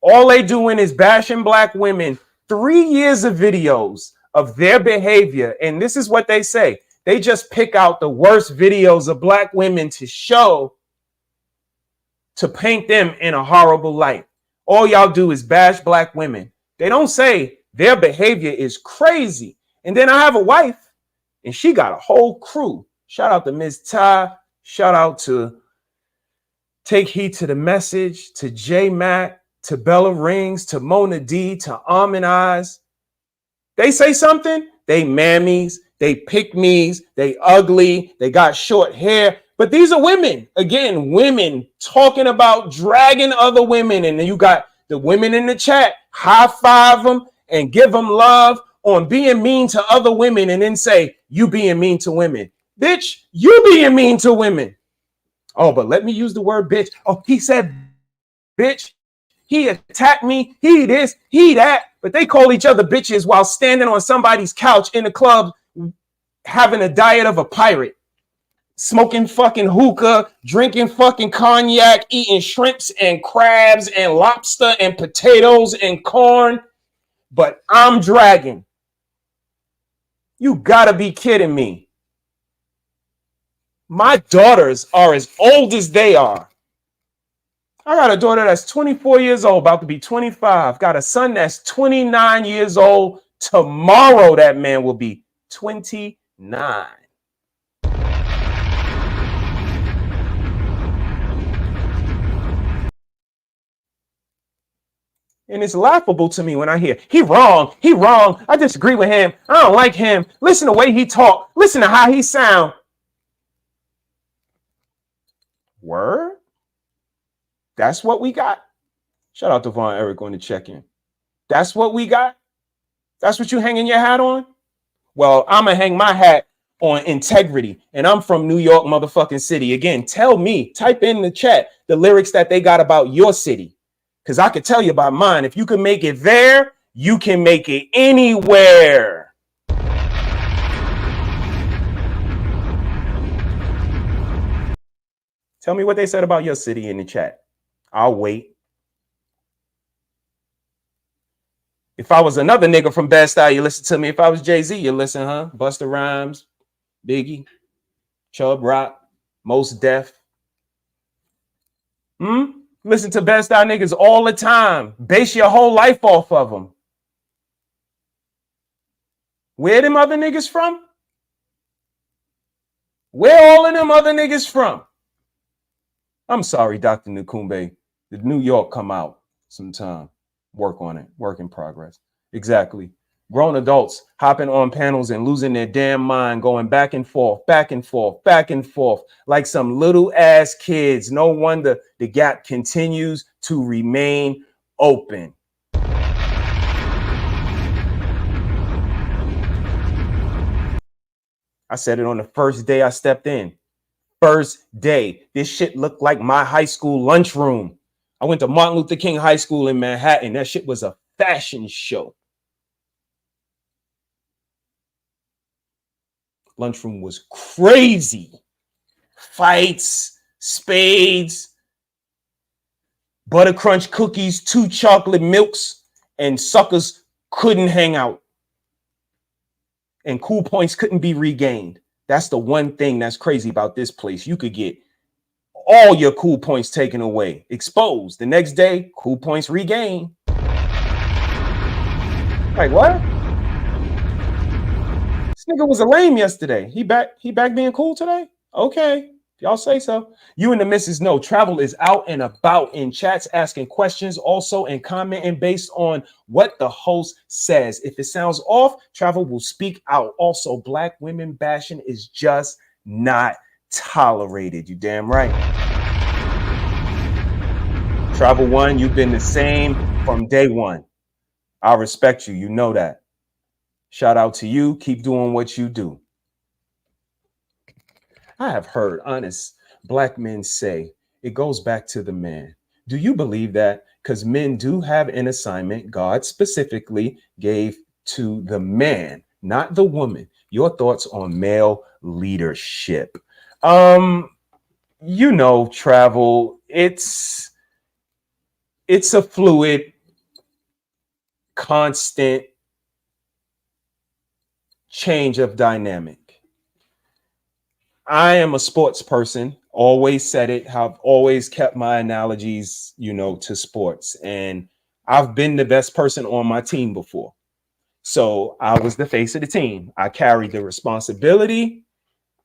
All they doing is bashing black women. 3 years of videos of their behavior. And this is what they say. They just pick out the worst videos of black women to show, to paint them in a horrible light. All y'all do is bash black women. They don't say their behavior is crazy. And then I have a wife and she got a whole crew. Shout out to Ms. Ty. Shout out to Take Heed to the Message, to J Mac, to Bella Rings, to Mona D, to Almond Eyes. They say something, they mammies, they pick-me's, they ugly, they got short hair. But these are women. Again, women talking about dragging other women. And then you got the women in the chat, high five them and give them love on being mean to other women and then say, you being mean to women. Bitch, you being mean to women. Oh, but let me use the word bitch. Oh, he said bitch. He attacked me. He this, he that. But they call each other bitches while standing on somebody's couch in the club having a diet of a pirate. Smoking fucking hookah, drinking fucking cognac, eating shrimps and crabs and lobster and potatoes and corn. But I'm dragging. You gotta be kidding me. My daughters are as old as they are. I got a daughter that's 24 years old, about to be 25. Got a son that's 29 years old. Tomorrow, that man will be 29. And it's laughable to me when I hear, he wrong, I disagree with him, I don't like him, listen to the way he talk, listen to how he sound. Word? That's what we got? Shout out to Von Eric on the check-in. That's what we got? That's what you hanging your hat on? Well, I'm going to hang my hat on integrity, and I'm from New York motherfucking city. Again, tell me, type in the chat the lyrics that they got about your city, because I could tell you about mine. If you can make it there, you can make it anywhere. Tell me what they said about your city in the chat. I'll wait. If I was another nigga from Bed-Stuy, you listen to me. If I was Jay-Z, you listen, huh? Busta Rhymes, Biggie, Chubb Rock, Mos Def. Listen to Bed-Stuy niggas all the time. Base your whole life off of them. Where them other niggas from? Where all of them other niggas from? I'm sorry, Dr. Nkumbe. The New York come out sometime. Work on it. Work in progress. Exactly. Grown adults hopping on panels and losing their damn mind, going back and forth, back and forth, back and forth, like some little ass kids. No wonder the gap continues to remain open. I said it on the first day I stepped in. First day. This shit looked like my high school lunchroom. I went to Martin Luther King High School in Manhattan. That shit was a fashion show. Lunchroom was crazy. Fights, spades, butter crunch cookies, 2 chocolate milks, and suckers couldn't hang out. And cool points couldn't be regained. That's the one thing that's crazy about this place. You could get all your cool points taken away, exposed. The next day, cool points regained. Like, what? This nigga was a lame yesterday. He back being cool today? Okay. Y'all say so. You and the missus know travel is out and about in chats, asking questions, also and commenting based on what the host says. If it sounds off, travel will speak out. Also, black women bashing is just not tolerated. You damn right. Travel One, you've been the same from day one. I respect you. You know that. Shout out to you. Keep doing what you do. I have heard honest black men say it goes back to the man. Do you believe that? Because men do have an assignment God specifically gave to the man, not the woman. Your thoughts on male leadership? You know, travel, it's a fluid, constant change of dynamic. I am a sports person, always said it, have always kept my analogies, you know, to sports. And I've been the best person on my team before. So I was the face of the team. I carried the responsibility.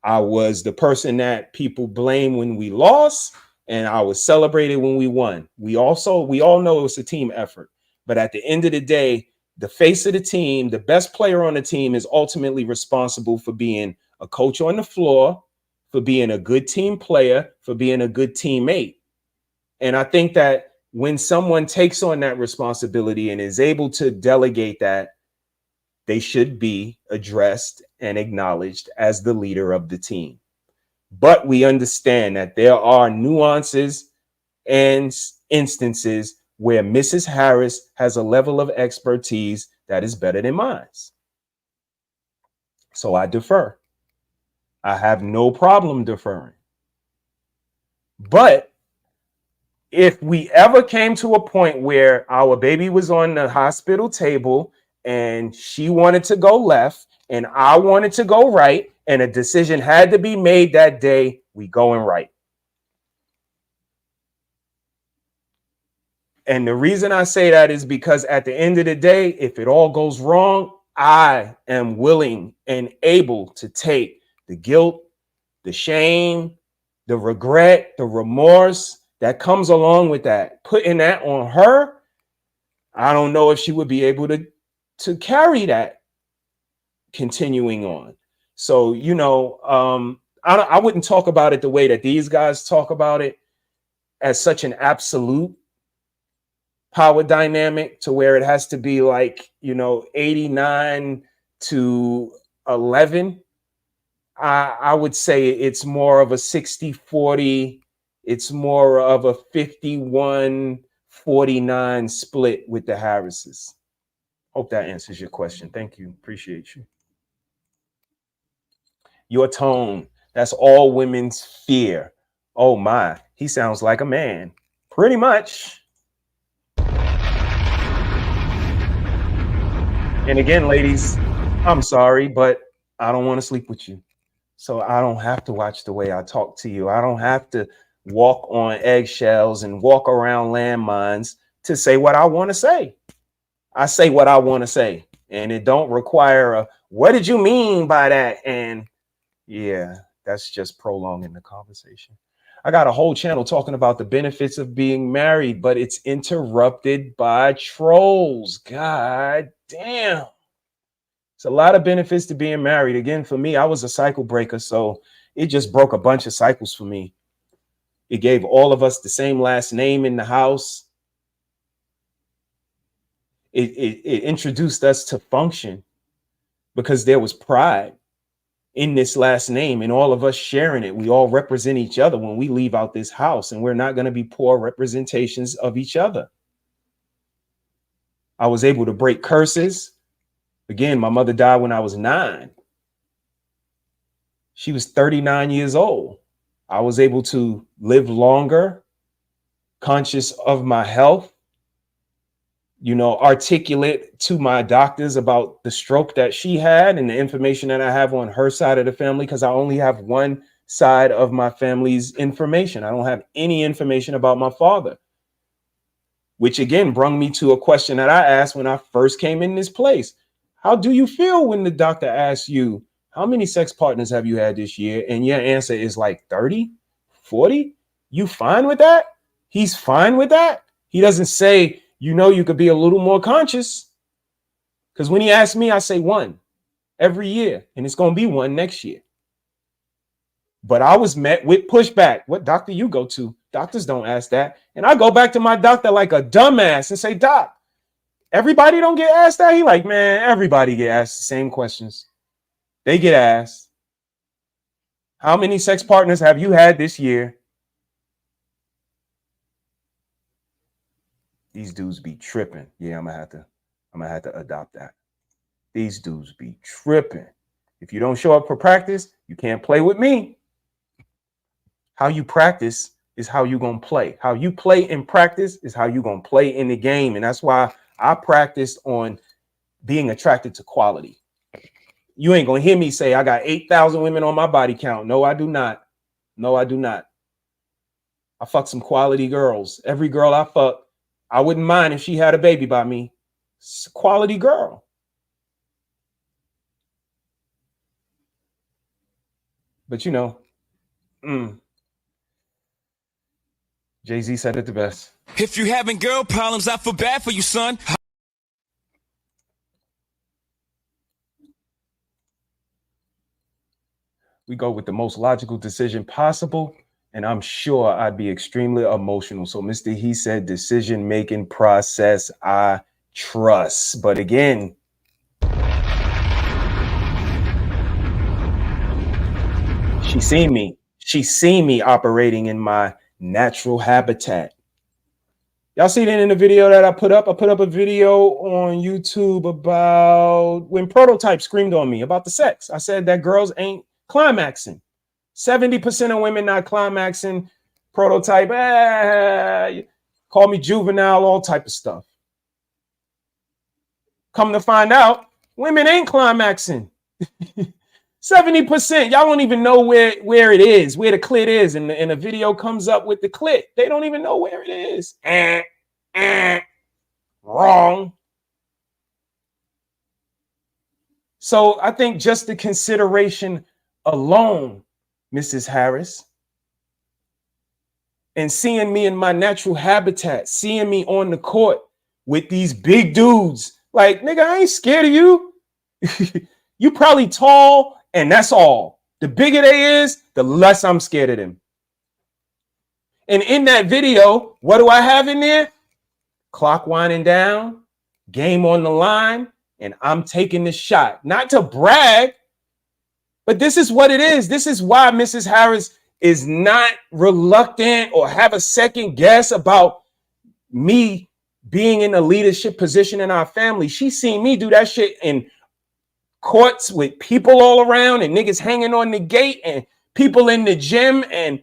I was the person that people blame when we lost, and I was celebrated when we won. We all know it's a team effort. But at the end of the day, the face of the team, the best player on the team is ultimately responsible for being a coach on the floor, for being a good team player, for being a good teammate. And I think that when someone takes on that responsibility and is able to delegate that, they should be addressed and acknowledged as the leader of the team. But we understand that there are nuances and instances where Mrs. Harris has a level of expertise that is better than mine. So I defer. I have no problem deferring. But if we ever came to a point where our baby was on the hospital table and she wanted to go left and I wanted to go right, and a decision had to be made that day, we going right. And the reason I say that is because at the end of the day, if it all goes wrong, I am willing and able to take the guilt, the shame, the regret, the remorse that comes along with that. Putting that on her, I don't know if she would be able to carry that continuing on. So, you know, I wouldn't talk about it the way that these guys talk about it, as such an absolute power dynamic to where it has to be like, you know, 89 to 11. I would say it's more of a 60-40. It's more of a 51-49 split with the Harrises. Hope that answers your question. Thank you. Appreciate you. Your tone. That's all women's fear. Oh my, he sounds like a man. Pretty much. And again, ladies, I'm sorry, but I don't want to sleep with you. So I don't have to watch the way I talk to you. I don't have to walk on eggshells and walk around landmines to say what I want to say. I say what I want to say. And it don't require a, what did you mean by that? And yeah, that's just prolonging the conversation. I got a whole channel talking about the benefits of being married, but it's interrupted by trolls. God damn. It's a lot of benefits to being married. Again, for me, I was a cycle breaker, so it just broke a bunch of cycles for me. It gave all of us the same last name in the house. It introduced us to function because there was pride in this last name and all of us sharing it. We all represent each other when we leave out this house, and we're not going to be poor representations of each other. I was able to break curses. Again, my mother died when I was 9. She was 39 years old. I was able to live longer, conscious of my health, you know, articulate to my doctors about the stroke that she had and the information that I have on her side of the family, because I only have one side of my family's information. I don't have any information about my father, which again brought me to a question that I asked when I first came in this place. How do you feel when the doctor asks you, how many sex partners have you had this year? And your answer is like 30, 40. You fine with that? He's fine with that. He doesn't say, you know, you could be a little more conscious. Because when he asks me, I say 1 every year, and it's going to be 1 next year. But I was met with pushback. What doctor you go to? Doctors don't ask that. And I go back to my doctor like a dumbass and say, Doc, everybody don't get asked that? He like, man, everybody get asked the same questions. They get asked, how many sex partners have you had this year? These dudes be tripping. Yeah, I'm gonna have to adopt that. These dudes be tripping. If you don't show up for practice, you can't play with me. How you practice is how you gonna play. How you play in practice is how you gonna play in the game. And that's why I practiced on being attracted to quality. You ain't gonna hear me say I got 8,000 women on my body count. No, I do not. No, I do not. I fuck some quality girls. Every girl I fuck, I wouldn't mind if she had a baby by me. It's a quality girl. But you know, Jay-Z said it the best. If you having girl problems, I feel bad for you, son. We go with the most logical decision possible, and I'm sure I'd be extremely emotional. So Mr.HeSaiD decision-making process, I trust. But again, she seen me operating in my natural habitat. Y'all seen it in the video that I put up? I put up a video on YouTube about when Prototype screamed on me about the sex. I said that girls ain't climaxing. 70% of women not climaxing. Prototype, call me juvenile, all type of stuff. Come to find out, women ain't climaxing. 70%. Y'all don't even know where it is, where the clit is, and the video comes up with the clit. They don't even know where it is. Wrong. So I think just the consideration alone, Mrs. Harris, and seeing me in my natural habitat, seeing me on the court with these big dudes. Like, nigga, I ain't scared of you. You probably tall, and that's all. The bigger they is, the less I'm scared of them. And in that video, what do I have in there? Clock winding down, game on the line, and I'm taking the shot. Not to brag, but this is what it is. This is why Mrs. Harris is not reluctant or have a second guess about me being in a leadership position in our family. She's seen me do that shit in courts with people all around and niggas hanging on the gate and people in the gym and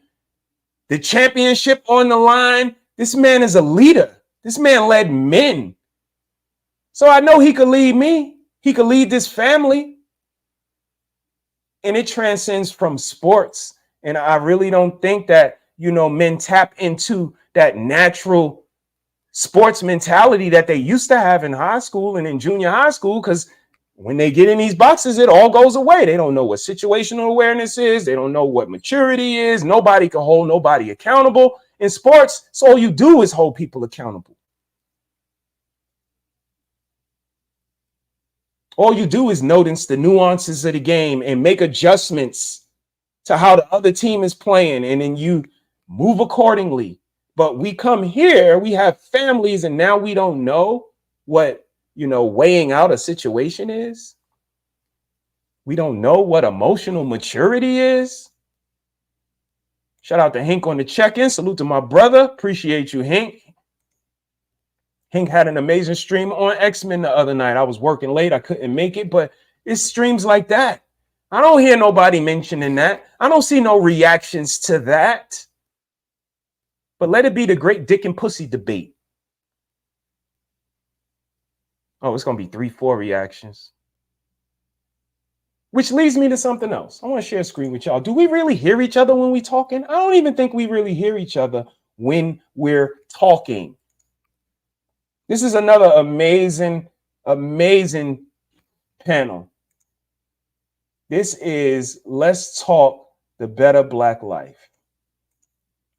the championship on the line. This man is a leader. This man led men. So I know he could lead me. He could lead this family. And it transcends from sports. And I really don't think that, you know, men tap into that natural sports mentality that they used to have in high school and in junior high school, because when they get in these boxes, it all goes away. They don't know what situational awareness is. They don't know what maturity is. Nobody can hold nobody accountable. In sports, so all you do is hold people accountable. All you do is notice the nuances of the game and make adjustments to how the other team is playing, and then you move accordingly. But we come here, we have families, and now we don't know what, you know, weighing out a situation is. We don't know what emotional maturity is. Shout out to Hank on the check-in. Salute to my brother. Appreciate you, Hank. Hank had an amazing stream on X-Men the other night. I was working late. I couldn't make it, but it's streams like that. I don't hear nobody mentioning that. I don't see no reactions to that. But let it be the great dick and pussy debate. Oh, it's going to be 3-4 reactions. Which leads me to something else. I want to share a screen with y'all. Do we really hear each other when we're talking? I don't even think we really hear each other when we're talking. This is another amazing, amazing panel. This is Let's Talk the Better Black Life.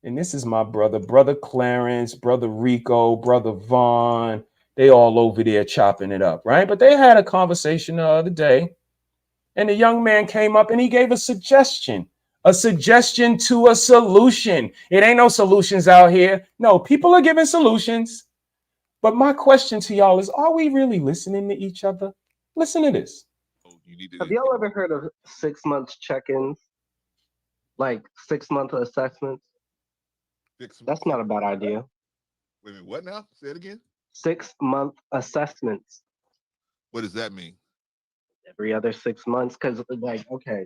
And this is my brother Clarence, brother Rico, brother Vaughn. They all over there chopping it up, right? But they had a conversation the other day, and the young man came up and he gave a suggestion to a solution. It ain't no solutions out here. No, people are giving solutions. But my question to y'all is, are we really listening to each other? Listen to this. Have y'all ever heard of 6 months check-ins? Like 6-month assessments? That's not a bad idea. Wait a minute, what now? Say it again. 6-month assessments. What does that mean? Every other 6 months, because like, okay,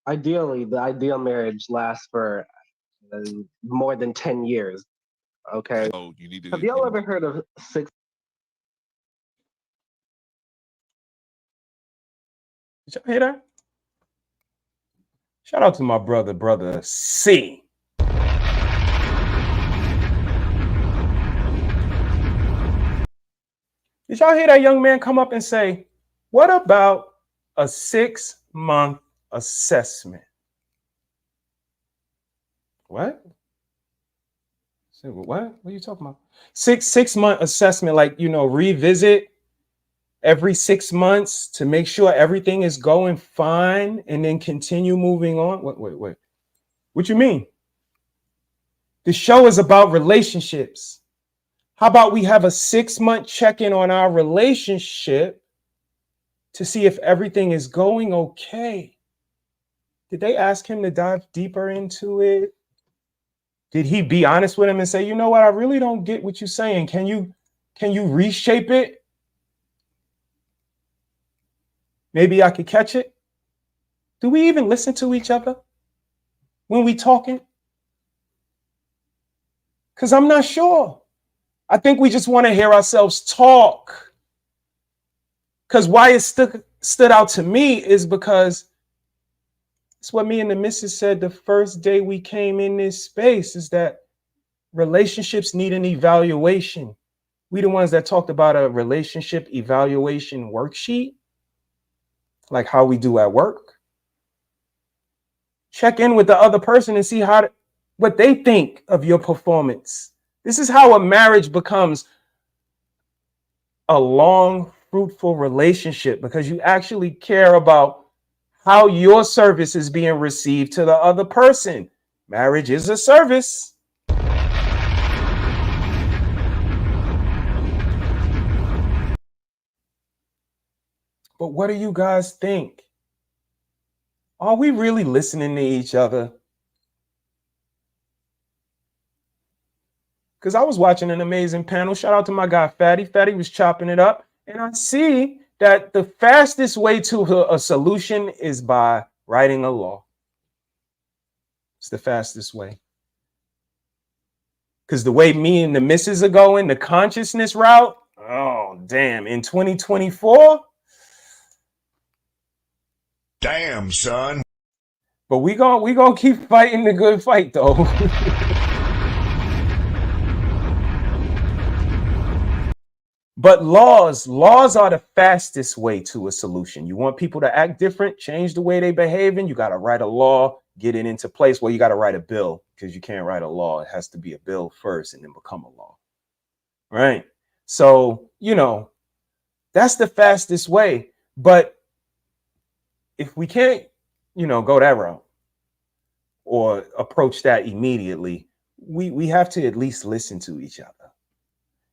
ideally the ideal marriage lasts for more than 10 years. Okay. So you need to. Have y'all ever heard of 6? Did y'all hear that? Shout out to my brother C. Did y'all hear that young man come up and say, what about a 6-month assessment? What? What are you talking about? Six-month assessment, like, you know, revisit every 6 months to make sure everything is going fine and then continue moving on. Wait. What you mean? The show is about relationships. How about we have a 6-month check-in on our relationship to see if everything is going okay? Did they ask him to dive deeper into it? Did he be honest with him and say, you know what, I really don't get what you're saying. Can you reshape it? Maybe I could catch it. Do we even listen to each other when we talking? Because I'm not sure. I think we just want to hear ourselves talk. Because why it stood out to me is because it's what me and the missus said the first day we came in this space, is that relationships need an evaluation. We the ones that talked about a relationship evaluation worksheet, like how we do at work. Check in with the other person and see what they think of your performance. This is how a marriage becomes a long, fruitful relationship because you actually care about how your service is being received to the other person. Marriage is a service. But what do you guys think? Are we really listening to each other? Because I was watching an amazing panel. Shout out to my guy, Fatty. Fatty was chopping it up. And I see that the fastest way to a solution is by writing a law. It's the fastest way. Because the way me and the missus are going, the consciousness route, oh, damn. In 2024? Damn, son. But we gonna keep fighting the good fight, though. But laws are the fastest way to a solution. You want people to act different, change the way they behave, and you got to write a law, get it into place. Well, you got to write a bill because you can't write a law. It has to be a bill first and then become a law. Right? So, that's the fastest way. But if we can't, go that route or approach that immediately, we have to at least listen to each other.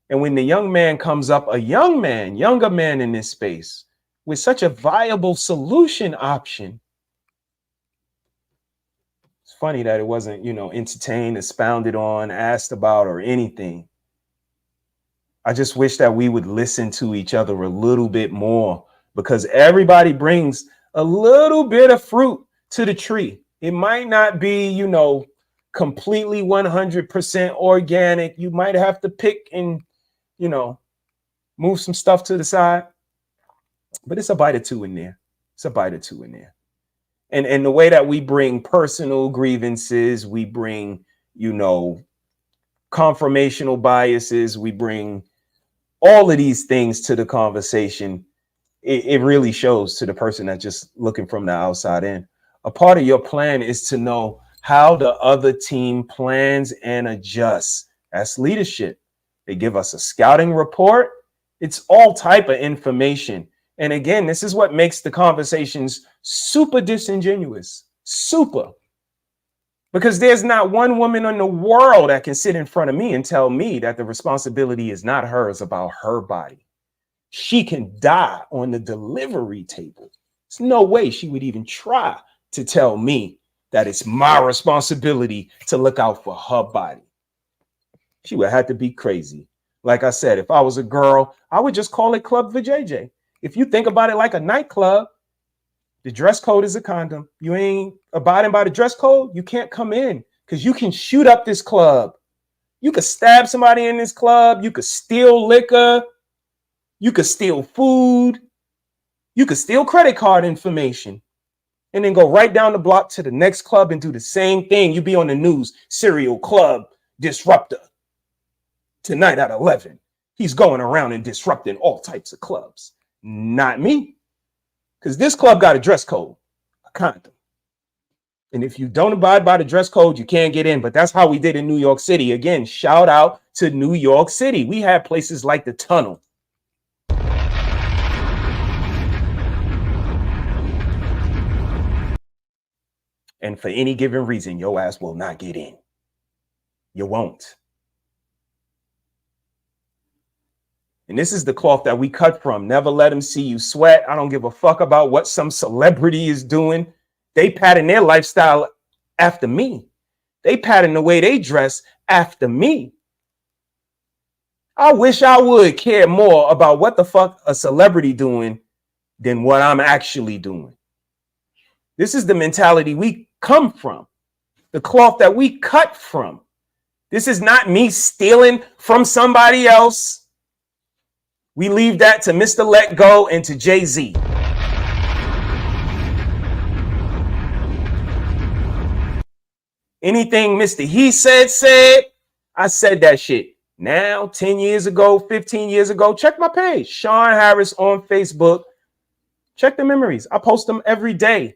And when the young man comes up, younger man in this space with such a viable solution option, it's funny that it wasn't, entertained, expounded on, asked about, or anything. I just wish that we would listen to each other a little bit more because everybody brings a little bit of fruit to the tree. It might not be, completely 100% organic. You might have to pick and move some stuff to the side, but it's a bite or two in there. And the way that we bring personal grievances, we bring, confirmational biases, we bring all of these things to the conversation. It really shows to the person that's just looking from the outside in. A part of your plan is to know how the other team plans and adjusts. That's leadership. They give us a scouting report. It's all type of information. And again, this is what makes the conversations super disingenuous. Super. Because there's not one woman in the world that can sit in front of me and tell me that the responsibility is not hers about her body. She can die on the delivery table. There's no way she would even try to tell me that it's my responsibility to look out for her body. She would have to be crazy. Like I said, if I was a girl, I would just call it Club for JJ. If you think about it like a nightclub, the dress code is a condom. You ain't abiding by the dress code, you can't come in because you can shoot up this club. You could stab somebody in this club. You could steal liquor. You could steal food. You could steal credit card information and then go right down the block to the next club and do the same thing. You be on the news, serial club disruptor. Tonight at 11, he's going around and disrupting all types of clubs. Not me, because this club got a dress code, a condom. And if you don't abide by the dress code, you can't get in. But that's how we did in New York City. Again, shout out to New York City. We had places like the Tunnel. And for any given reason, your ass will not get in. You won't. And this is the cloth that we cut from. Never let them see you sweat. I don't give a fuck about what some celebrity is doing. They pattern their lifestyle after me. They pattern the way they dress after me. I wish I would care more about what the fuck a celebrity doing than what I'm actually doing. This is the mentality we come from. The cloth that we cut from. This is not me stealing from somebody else. We leave that to Mr. Let Go and to Jay-Z. Anything Mr.HeSaiD said, I said that shit. Now, 10 years ago, 15 years ago, check my page, Sean Harris on Facebook. Check the memories. I post them every day.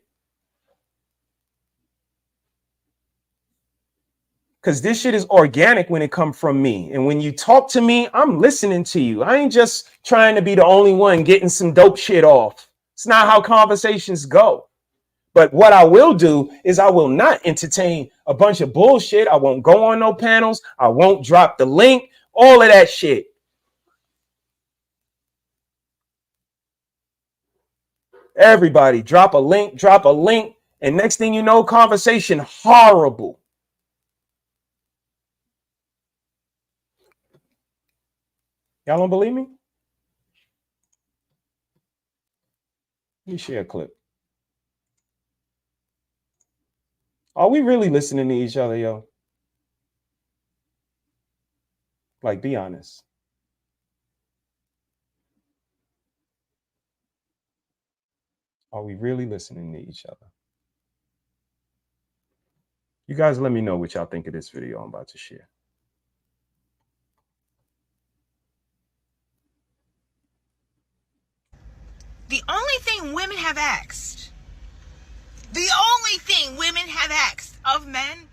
because this shit is organic when it comes from me. And when you talk to me, I'm listening to you. I ain't just trying to be the only one getting some dope shit off. It's not how conversations go. But what I will do is I will not entertain a bunch of bullshit. I won't go on no panels. I won't drop the link, all of that shit. Everybody drop a link, and next thing you know, conversation horrible. Y'all don't believe me? Let me share a clip. Are we really listening to each other, yo? Like, be honest. Are we really listening to each other? You guys let me know what y'all think of this video I'm about to share. The only thing women have asked of men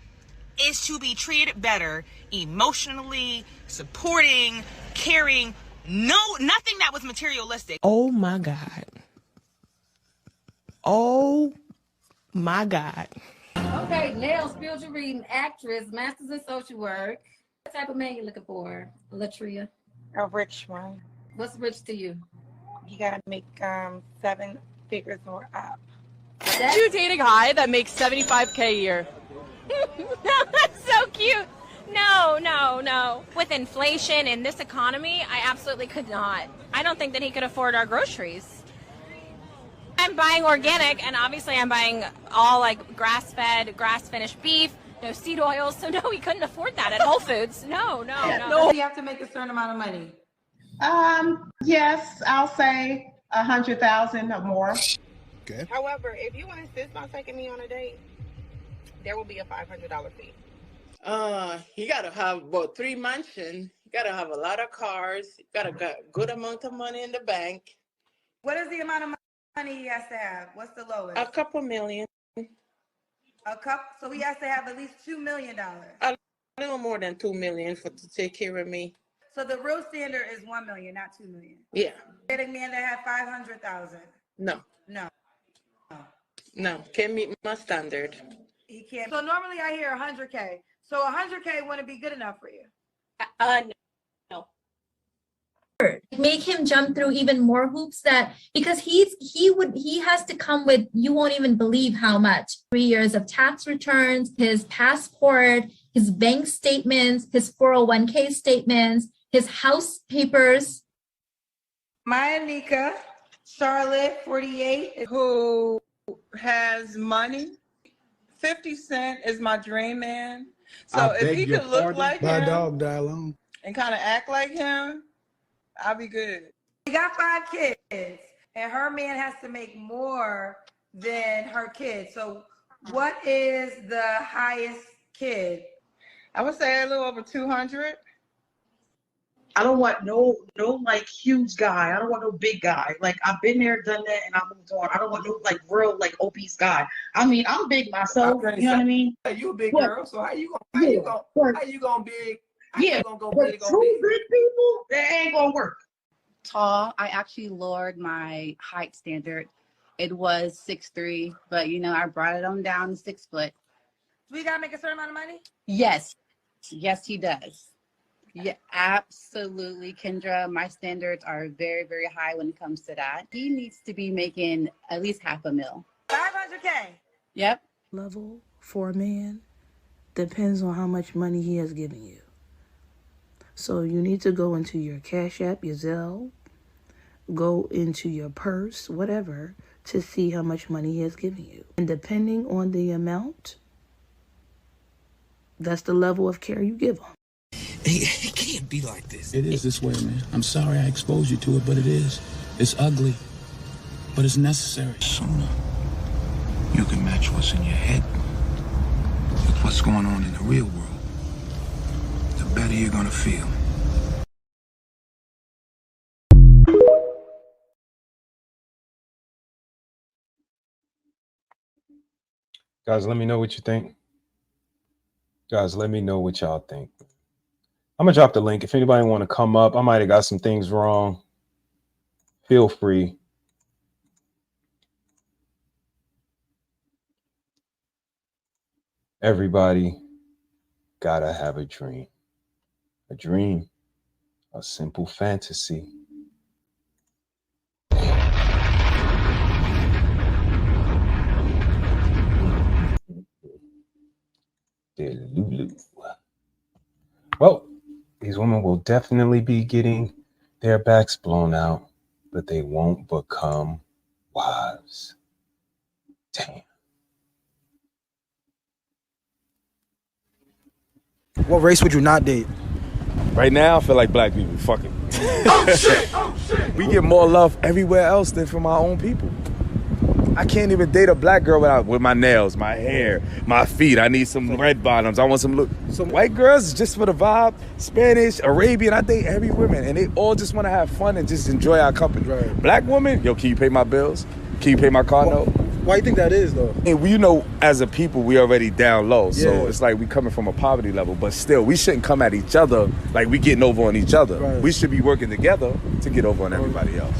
is to be treated better, emotionally, supporting, caring. No, nothing that was materialistic. Oh my God. Oh my God. Okay, nails, spiritual reading, actress, master's in social work. What type of man you looking for, Latria? A rich one. What's rich to you? You gotta make 7 figures or up. You date a guy that makes $75K a year. That's so cute. No. With inflation in this economy, I absolutely could not. I don't think that he could afford our groceries. I'm buying organic, and obviously I'm buying all like grass-fed, grass-finished beef, no seed oils, so no, we couldn't afford that at Whole Foods. No. You have to make a certain amount of money. Yes, I'll say 100,000 or more. Okay. However, if you insist on taking me on a date, there will be a $500 fee. You gotta have about 3 mansions. You gotta have a lot of cars. You gotta get a good amount of money in the bank. What is the amount of money he has to have? What's the lowest? A couple million. So he has to have at least $2 million. A little more than 2 million to take care of me. So the real standard is 1 million, not 2 million. Yeah. Getting man that have 500,000. No. Can't meet my standard. He can't. So normally I hear 100K. So 100K wouldn't be good enough for you. No. Make him jump through even more hoops because he has to come with, you won't even believe how much. 3 years of tax returns, his passport, his bank statements, his 401k statements, his house papers. Maya Nika, Charlotte, 48. Who has money. 50 Cent is my dream man. So if he could look like My him dog died alone. and kind of act like him, I'll be good. She got 5 kids, and her man has to make more than her kids. So what is the highest kid? I would say a little over 200. I don't want no like huge guy. I don't want no big guy. Like I've been there, done that, and I moved on. I don't want no like real like obese guy. I mean, I'm big myself. You know what I mean? You a big girl, so how you gonna big? Yeah, gonna go but big on two big? big people, that ain't gonna work. Tall. I actually lowered my height standard. It was 6'3", but I brought it on down to 6 foot. We gotta make a certain amount of money? Yes, he does. Yeah, absolutely, Kendra. My standards are very, very high when it comes to that. He needs to be making at least $500,000. 500K. Yep. Level for a man depends on how much money he has given you. So you need to go into your Cash App, your Zelle, go into your purse, whatever, to see how much money he has given you. And depending on the amount, that's the level of care you give him. It can't be like this. It is this way, man. I'm sorry I exposed you to it, but it is. It's ugly, but it's necessary. Sooner you can match what's in your head with what's going on in the real world, the better you're gonna feel. Guys, let me know what you think. Guys, let me know what y'all think. I'm gonna drop the link. If anybody want to come up, I might have got some things wrong. Feel free. Everybody gotta have a dream. A dream, a simple fantasy. Lulu. Well, these women will definitely be getting their backs blown out, but they won't become wives. Damn. What race would you not date? Right now, I feel like black people. Fuck it. Oh shit! Oh shit! We get more love everywhere else than from our own people. I can't even date a black girl with my nails, my hair, my feet. I need some red bottoms. I want some look. Some white girls just for the vibe. Spanish, Arabian. I date every woman, and they all just want to have fun and just enjoy our company. Right. Black woman, yo, can you pay my bills? Can you pay my car note? Why do you think that is, though? And you know, as a people, we already down low. So it's like we coming from a poverty level, but still, we shouldn't come at each other like we getting over on each other. Right. We should be working together to get over on everybody else.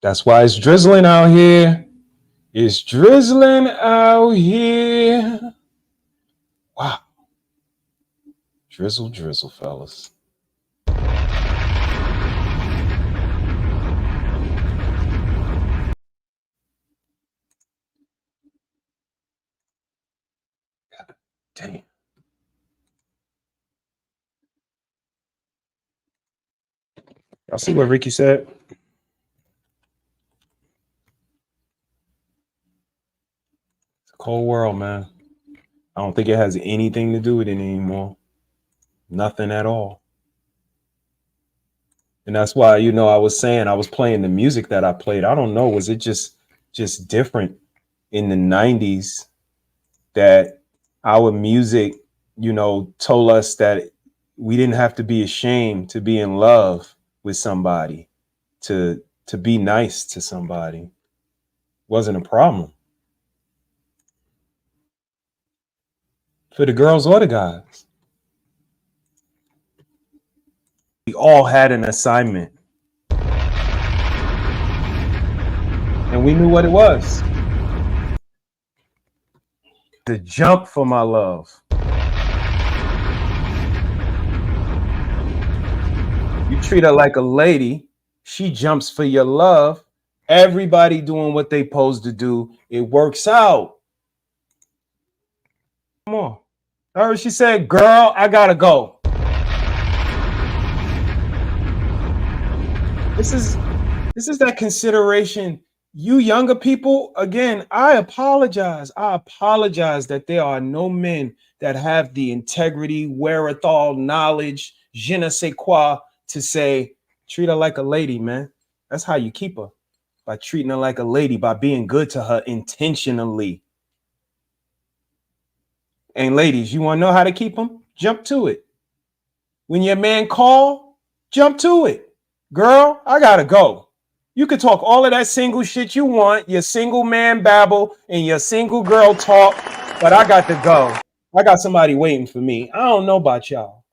That's why it's drizzling out here. It's drizzling out here. Wow. Drizzle, drizzle, fellas. God damn. Y'all see what Ricky said? It's a cold world, man. I don't think it has anything to do with it anymore. Nothing at all. And that's why, you know, I was saying I was playing the music that I played. I don't know. Was it just different in the 90s that our music, you know, told us that we didn't have to be ashamed to be in love with somebody, to be nice to somebody? Wasn't a problem. For the girls or the guys. We all had an assignment. And we knew what it was. To jump for my love. You treat her like a lady, she jumps for your love. Everybody doing what they supposed to do. It works out. Come on. I heard she said, girl, I gotta go. This is that consideration. You younger people, again, I apologize. I apologize that there are no men that have the integrity, wherewithal, knowledge, je ne sais quoi, to say, treat her like a lady, man. That's how you keep her. By treating her like a lady, by being good to her intentionally. And ladies, you want to know how to keep them? Jump to it. When your man call, jump to it. Girl, I gotta go. You can talk all of that single shit you want, your single man babble and your single girl talk, but I got to go. I got somebody waiting for me. I don't know about y'all.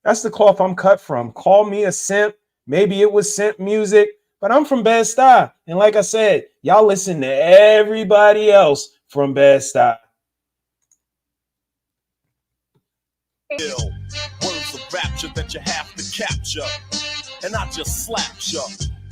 That's the cloth I'm cut from. Call me a simp. Maybe it was simp music, but I'm from Bed-Stuy. And like I said, y'all listen to everybody else from Bed-Stuy. Words of rapture that you have to capture. And I just slapped ya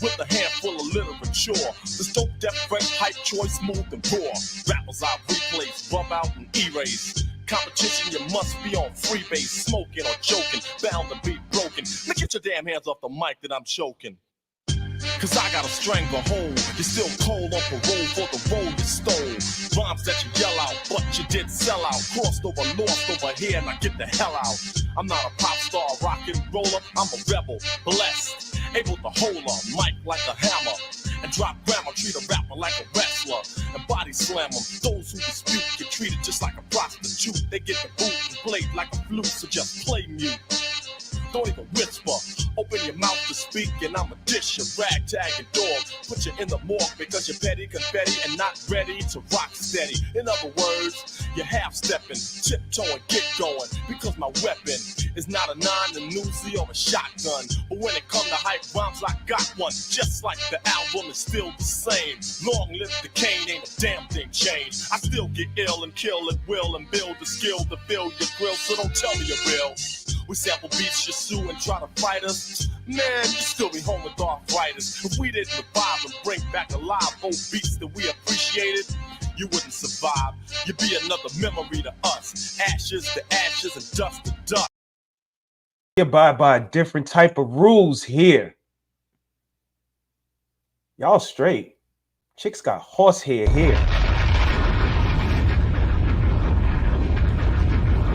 with a handful of literature. This dope, deaf, fresh, hype, choice, smooth and poor. Rappers I replace, bump out and erase. Competition, you must be on freebase, smoking or joking, bound to be broken. Now get your damn hands off the mic that I'm choking. Cause I got a stranglehold. You're still cold on parole for the role you stole. Rhymes that you yell out, but you did sell out. Crossed over, lost over here, now get the hell out. I'm not a pop star, rock and roller. I'm a rebel, blessed, able to hold a mic like a hammer. And drop grammar, treat a rapper like a wrestler. And body slam them. Those who dispute get treated just like a prostitute. They get the boot and played like a flute, so just play mute. Don't even whisper. Open your mouth to speak and I'ma dish your ragtag and dog. Put you in the morgue because you're petty confetti and not ready to rock steady. In other words, you're half stepping, tiptoeing, get going. Because my weapon is not a 9, a Uzi, or a shotgun. But when it comes to hype rhymes, I got one. Just like the album is still the same. Long live the cane, ain't a damn thing changed. I still get ill and kill at will and build the skill to fill your grill. So don't tell me you're real. We sample beats, you sue and try to fight us. Man, you still be home with arthritis. If we didn't revive and bring back alive old beats that we appreciated, you wouldn't survive. You'd be another memory to us. Ashes to ashes and dust to dust. We abide by a different type of rules here. Y'all straight. Chicks got horsehair here.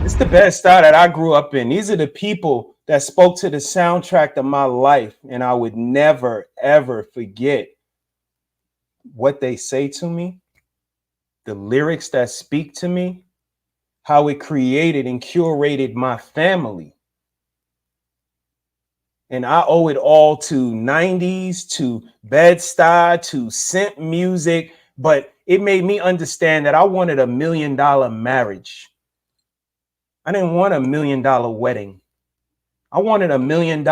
It's the best style that I grew up in. These are the people that spoke to the soundtrack of my life, and I would never, ever forget what they say to me, the lyrics that speak to me, how it created and curated my family. And I owe it all to 90s, to Bed-Stuy, to synth music, but it made me understand that I wanted $1 million marriage. I didn't want $1 million wedding. I wanted $1 million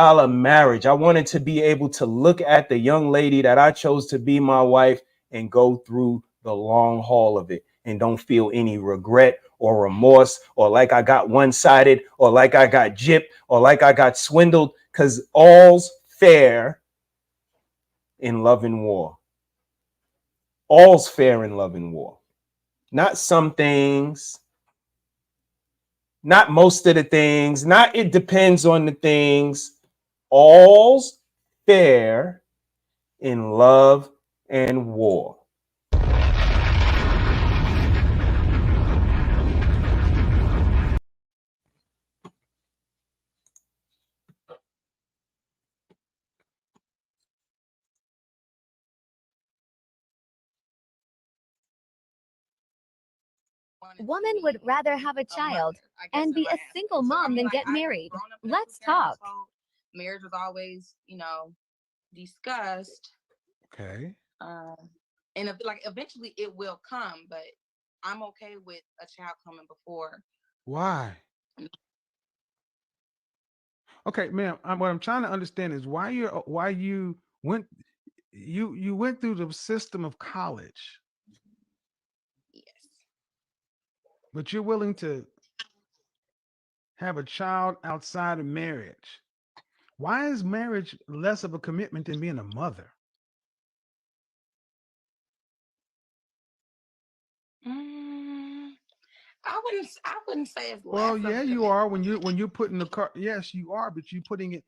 marriage. I wanted to be able to look at the young lady that I chose to be my wife and go through the long haul of it and don't feel any regret or remorse or like I got one-sided or like I got gypped or like I got swindled, because all's fair in love and war. All's fair in love and war. Not some things, not most of the things, not it depends on the things. All's fair in love and war. Woman would rather have a child and be a single mom than get married. Let's talk. Marriage was always, discussed. Okay. And eventually it will come, but I'm okay with a child coming before. Why? Okay, ma'am. What I'm trying to understand is why you went through the system of college. Yes. But you're willing to have a child outside of marriage. Why is marriage less of a commitment than being a mother? I wouldn't say it's Well, less of yeah, a you commitment. are when you're putting the car. Yes, you are, but you're putting it.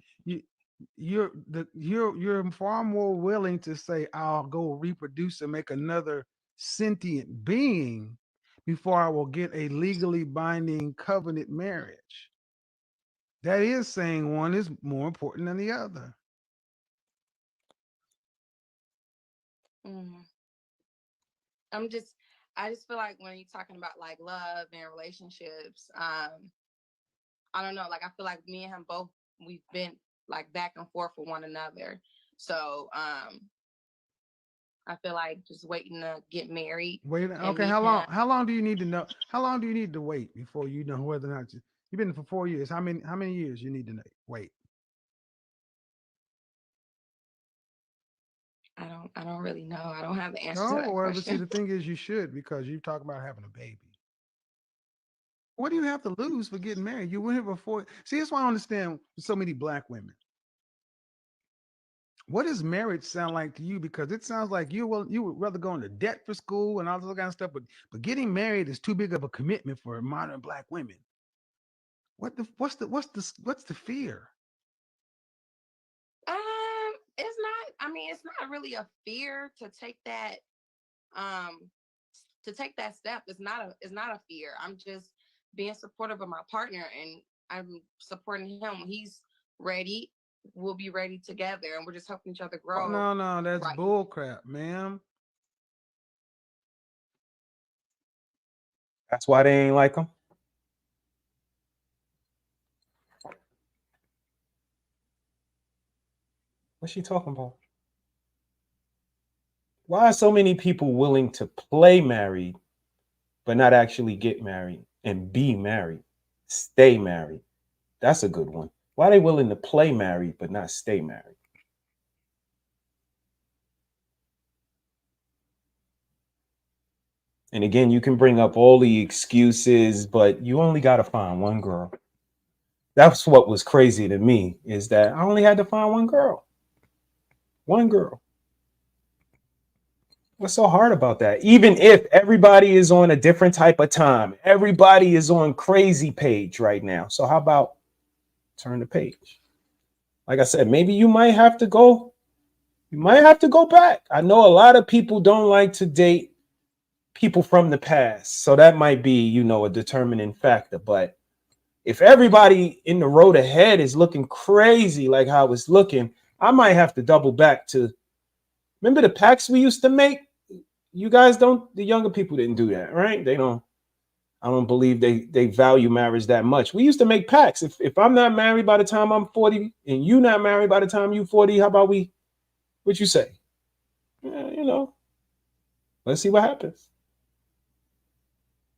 You're far more willing to say, "I'll go reproduce and make another sentient being before I will get a legally binding covenant marriage." That is saying one is more important than the other. I just feel like when you're talking about like love and relationships, I don't know, like I feel like me and him both, we've been like back and forth with one another. So I feel like just waiting to get married. Wait, okay, how long do you need to know? How long do you need to wait before you know whether or not you've been for 4 years? How many years you need to wait? I don't really know. I don't have the answer to Oh, that well, but question. see, the thing is, you should, because you talk about having a baby. What do you have to lose for getting married? You went here before. See, that's why I understand so many black women. What does marriage sound like to you? Because it sounds like you would rather go into debt for school and all this kind of stuff, but getting married is too big of a commitment for modern black women. What's the fear? It's not. I mean, it's not really a fear to take that. To take that step. It's not a fear. I'm just being supportive of my partner, and I'm supporting him when he's ready. We'll be ready together, and we're just helping each other grow. Oh, no, that's right. bull crap, ma'am. That's why they ain't like them. What's she talking about? Why are so many people willing to play married, but not actually get married and be married, stay married? That's a good one. Why are they willing to play married, but not stay married? And again, you can bring up all the excuses, but you only got to find one girl. That's what was crazy to me, is that I only had to find one girl. One girl. What's so hard about that? Even if everybody is on a different type of time, everybody is on crazy page right now. So how about turn the page? Like I said, maybe you might have to go. You might have to go back. I know a lot of people don't like to date people from the past. So that might be, a determining factor. But if everybody in the road ahead is looking crazy like how it's looking, I might have to double back to, remember the pacts we used to make? You guys don't, the younger people didn't do that, right? I don't believe they value marriage that much. We used to make pacts. If I'm not married by the time I'm 40 and you not married by the time you 40, how about what you say? Let's see what happens.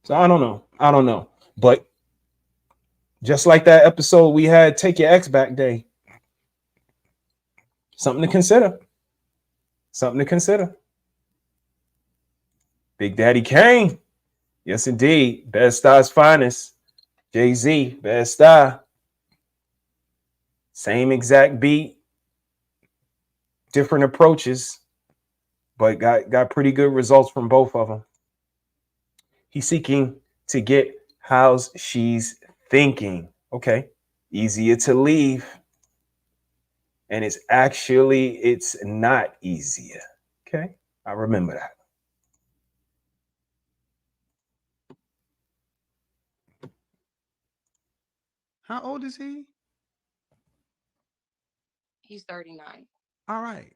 So I don't know. But just like that episode we had, Take Your Ex Back Day. Something to consider. Big Daddy Kane. Yes, indeed. Bed-Stuy's finest. Jay-Z, Bed-Stuy. Same exact beat. Different approaches. But got pretty good results from both of them. He's seeking to get how she's thinking. Okay. Easier to leave. And it's not easier. Okay. I remember that. How old is he? He's 39. All right.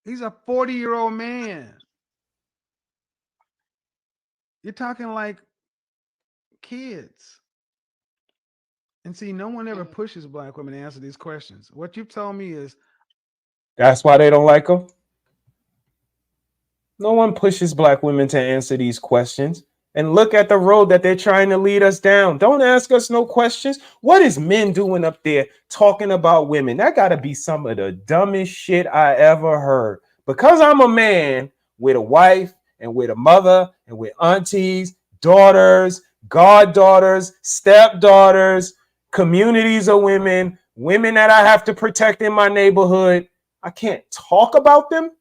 He's a 40-year-old man. You're talking like kids. And see, no one ever pushes Black women to answer these questions. What you've told me is that's why they don't like them. No one pushes Black women to answer these questions. And look at the road that they're trying to lead us down. Don't ask us no questions. What is men doing up there talking about women? That got to be some of the dumbest shit I ever heard. Because I'm a man with a wife and with a mother and with aunties, daughters, goddaughters, stepdaughters, communities of women, women that I have to protect in my neighborhood. I can't talk about them.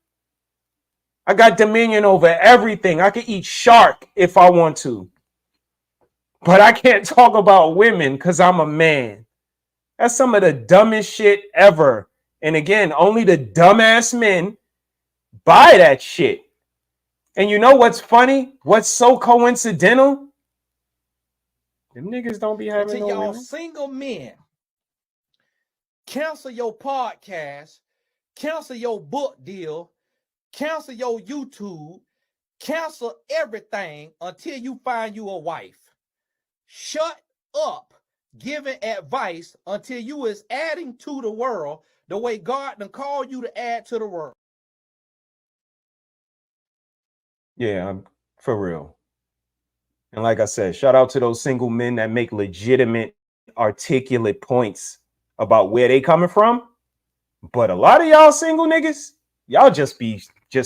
I got dominion over everything. I can eat shark if I want to. But I can't talk about women because I'm a man. That's some of the dumbest shit ever. And again, only the dumbass men buy that shit. And you know what's funny? What's so coincidental? Them niggas don't be having no y'all women. single men, cancel your podcast, cancel your book deal, cancel your YouTube, cancel everything until you find you a wife. Shut up giving advice until you is adding to the world the way God done called you to add to the world. Yeah, I'm for real. And like I said, shout out to those single men that make legitimate, articulate points about where they coming from. But a lot of y'all single niggas, y'all just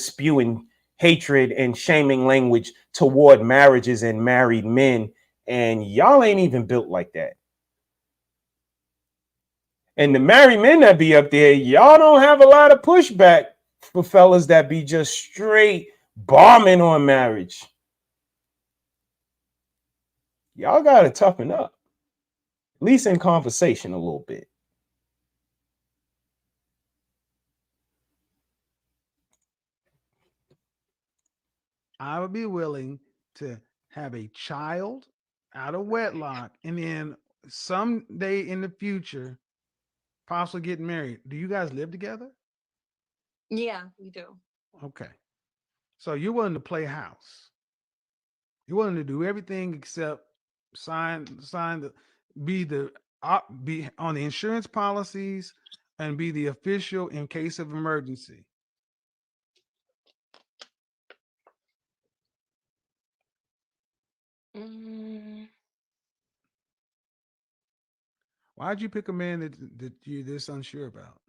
spewing hatred and shaming language toward marriages and married men. And y'all ain't even built like that. And the married men that be up there, y'all don't have a lot of pushback for fellas that be just straight bombing on marriage. Y'all got to toughen up, at least in conversation a little bit. I would be willing to have a child out of wedlock and then someday in the future possibly get married. Do you guys live together? Yeah, we do. Okay. So you're willing to play house. You're willing to do everything except be the be on the insurance policies and be the official in case of emergency. Why'd you pick a man that you're this unsure about?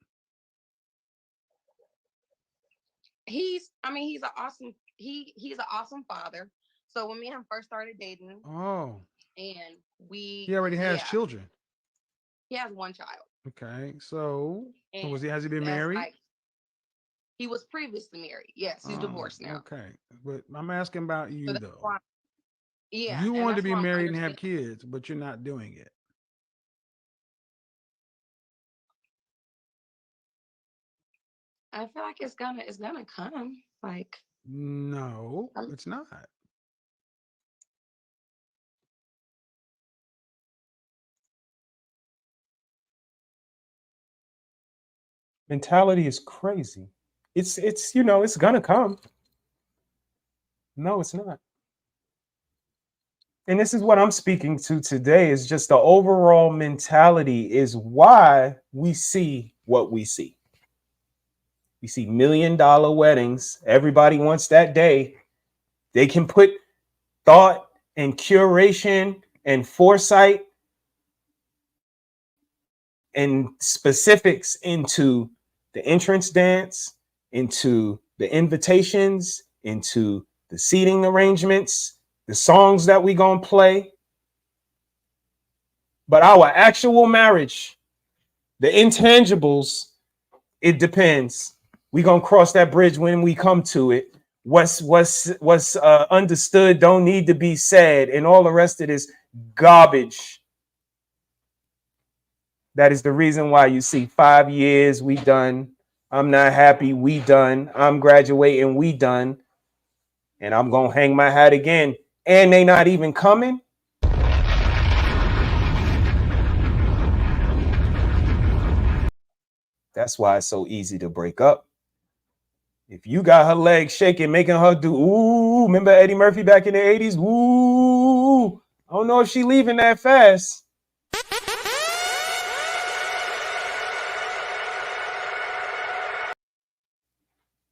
He's an awesome he's an awesome father. So when me and him first started dating, Oh, and we he already has children. he has one child. Okay, so And has he been that's married? like, he was previously married. Yes, he's divorced now. Okay, but I'm asking about you So that's though. why, yeah, You and want to that's be why I'm married and have understanding. kids, but you're not doing it. I feel like it's gonna come. Like, No, it's not. Mentality is crazy. It's you know, it's gonna come. No, it's not. And this is what I'm speaking to today, is just the overall mentality is why we see what we see. We see $1 million weddings. Everybody wants that day. They can put thought and curation and foresight and specifics into the entrance dance, into the invitations, into the seating arrangements, the songs that we gonna play. But our actual marriage, the intangibles, it depends. We gonna cross that bridge when we come to it. What's understood don't need to be said, and all the rest of this garbage. That is the reason why you see 5 years, we done. I'm not happy, we done. I'm graduating, we done. And I'm gonna hang my hat again. And they not even coming. That's why it's so easy to break up. If you got her legs shaking, making her do, ooh, remember Eddie Murphy back in the 80s? Ooh, I don't know if she leaving that fast.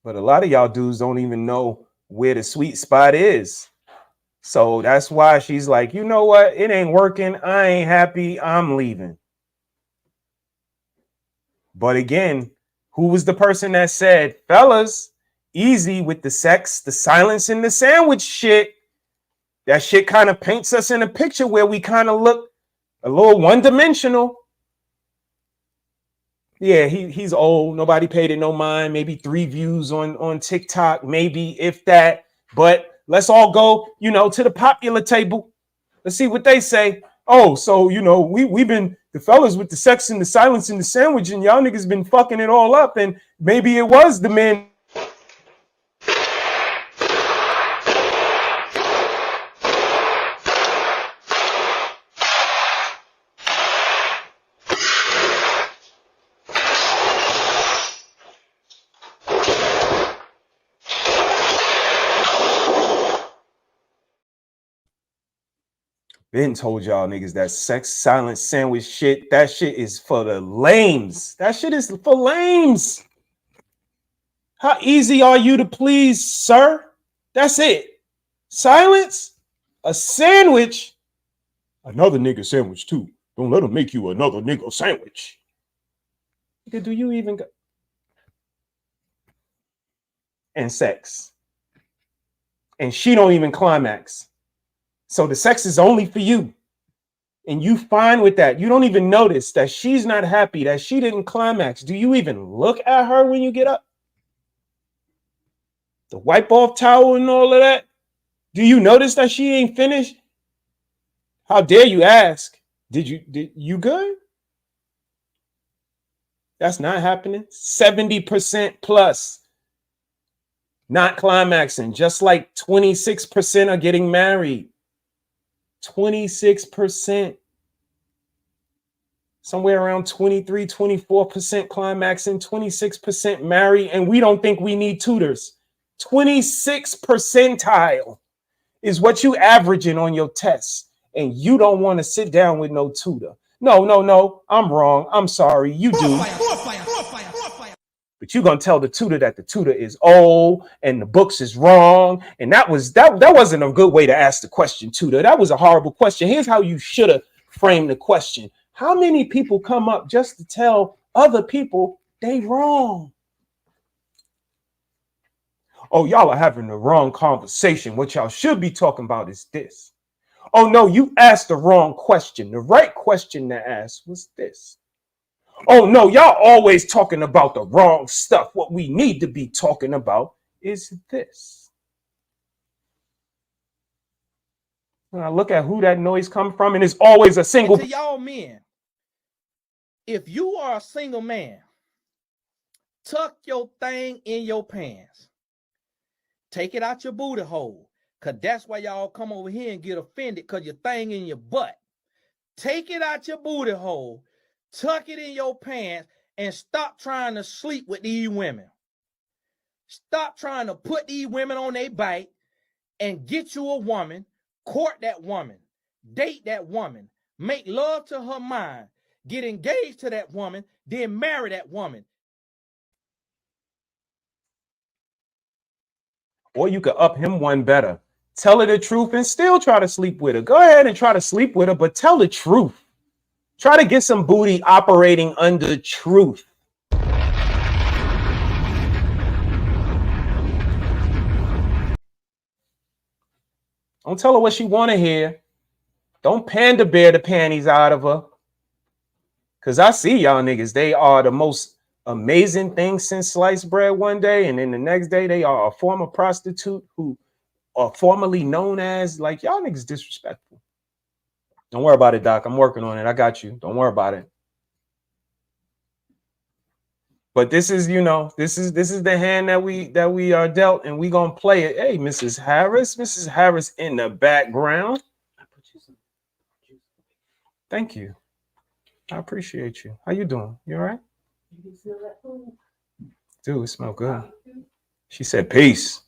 But a lot of y'all dudes don't even know where the sweet spot is. So that's why she's like, you know what? It ain't working. I ain't happy. I'm leaving. But again, who was the person that said, fellas, easy with the sex, the silence, and the sandwich shit? That shit kind of paints us in a picture where we kind of look a little one-dimensional. Yeah, he's old. Nobody paid it no mind. Maybe 3 views on TikTok, maybe if that. But let's all go, to the popular table. Let's see what they say. Oh, so we've been the fellas with the sex and the silence and the sandwich, and y'all niggas been fucking it all up, and maybe it was the man. Ben told y'all niggas that sex, silence, sandwich shit, that shit is for the lames. That shit is for lames. How easy are you to please, sir? That's it. Silence, a sandwich, another nigga sandwich too. Don't let them make you another nigga sandwich. Do you even go? And sex. And she don't even climax. So the sex is only for you. And you fine with that. You don't even notice that she's not happy, that she didn't climax. Do you even look at her when you get up? The wipe off towel and all of that? Do you notice that she ain't finished? How dare you ask? Did you good? That's not happening. 70% plus not climaxing, just like 26% are getting married. 26%. Somewhere around 23, 24% climaxing, 26% married, and we don't think we need tutors. 26 percentile is what you averaging on your tests, and you don't want to sit down with no tutor. No, I'm wrong. I'm sorry. You do. But you're gonna tell the tutor that the tutor is old and the books is wrong. And that wasn't a good way to ask the question, tutor. That was a horrible question. Here's how you should have framed the question. How many people come up just to tell other people they wrong? Oh, y'all are having the wrong conversation. What y'all should be talking about is this. Oh no, you asked the wrong question. The right question to ask was this. Oh no, y'all always talking about the wrong stuff. What we need to be talking about is this. When I look at who that noise comes from, and it's always a single. And to y'all men, if you are a single man, tuck your thing in your pants. Take it out your booty hole, because that's why y'all come over here and get offended because your thing in your butt. Take it out your booty hole, tuck it in your pants, and stop trying to sleep with these women. Stop trying to put these women on their bite and get you a woman, court that woman, date that woman, make love to her mind, get engaged to that woman, then marry that woman. Or you could up him one better. Tell her the truth and still try to sleep with her. Go ahead and try to sleep with her, but tell the truth. Try to get some booty operating under truth. Don't tell her what she want to hear. Don't panda bear the panties out of her. Because I see y'all niggas. They are the most amazing thing since sliced bread one day. And then the next day, they are a former prostitute who are formerly known as, like, y'all niggas disrespectful. Don't worry about it, Doc. I'm working on it. I got you. Don't worry about it. But this is, you know, this is the hand that we are dealt, and we gonna play it. Hey, Mrs. Harris in the background. Thank you. I appreciate you. How you doing? You all right? Dude, it smells good. She said peace.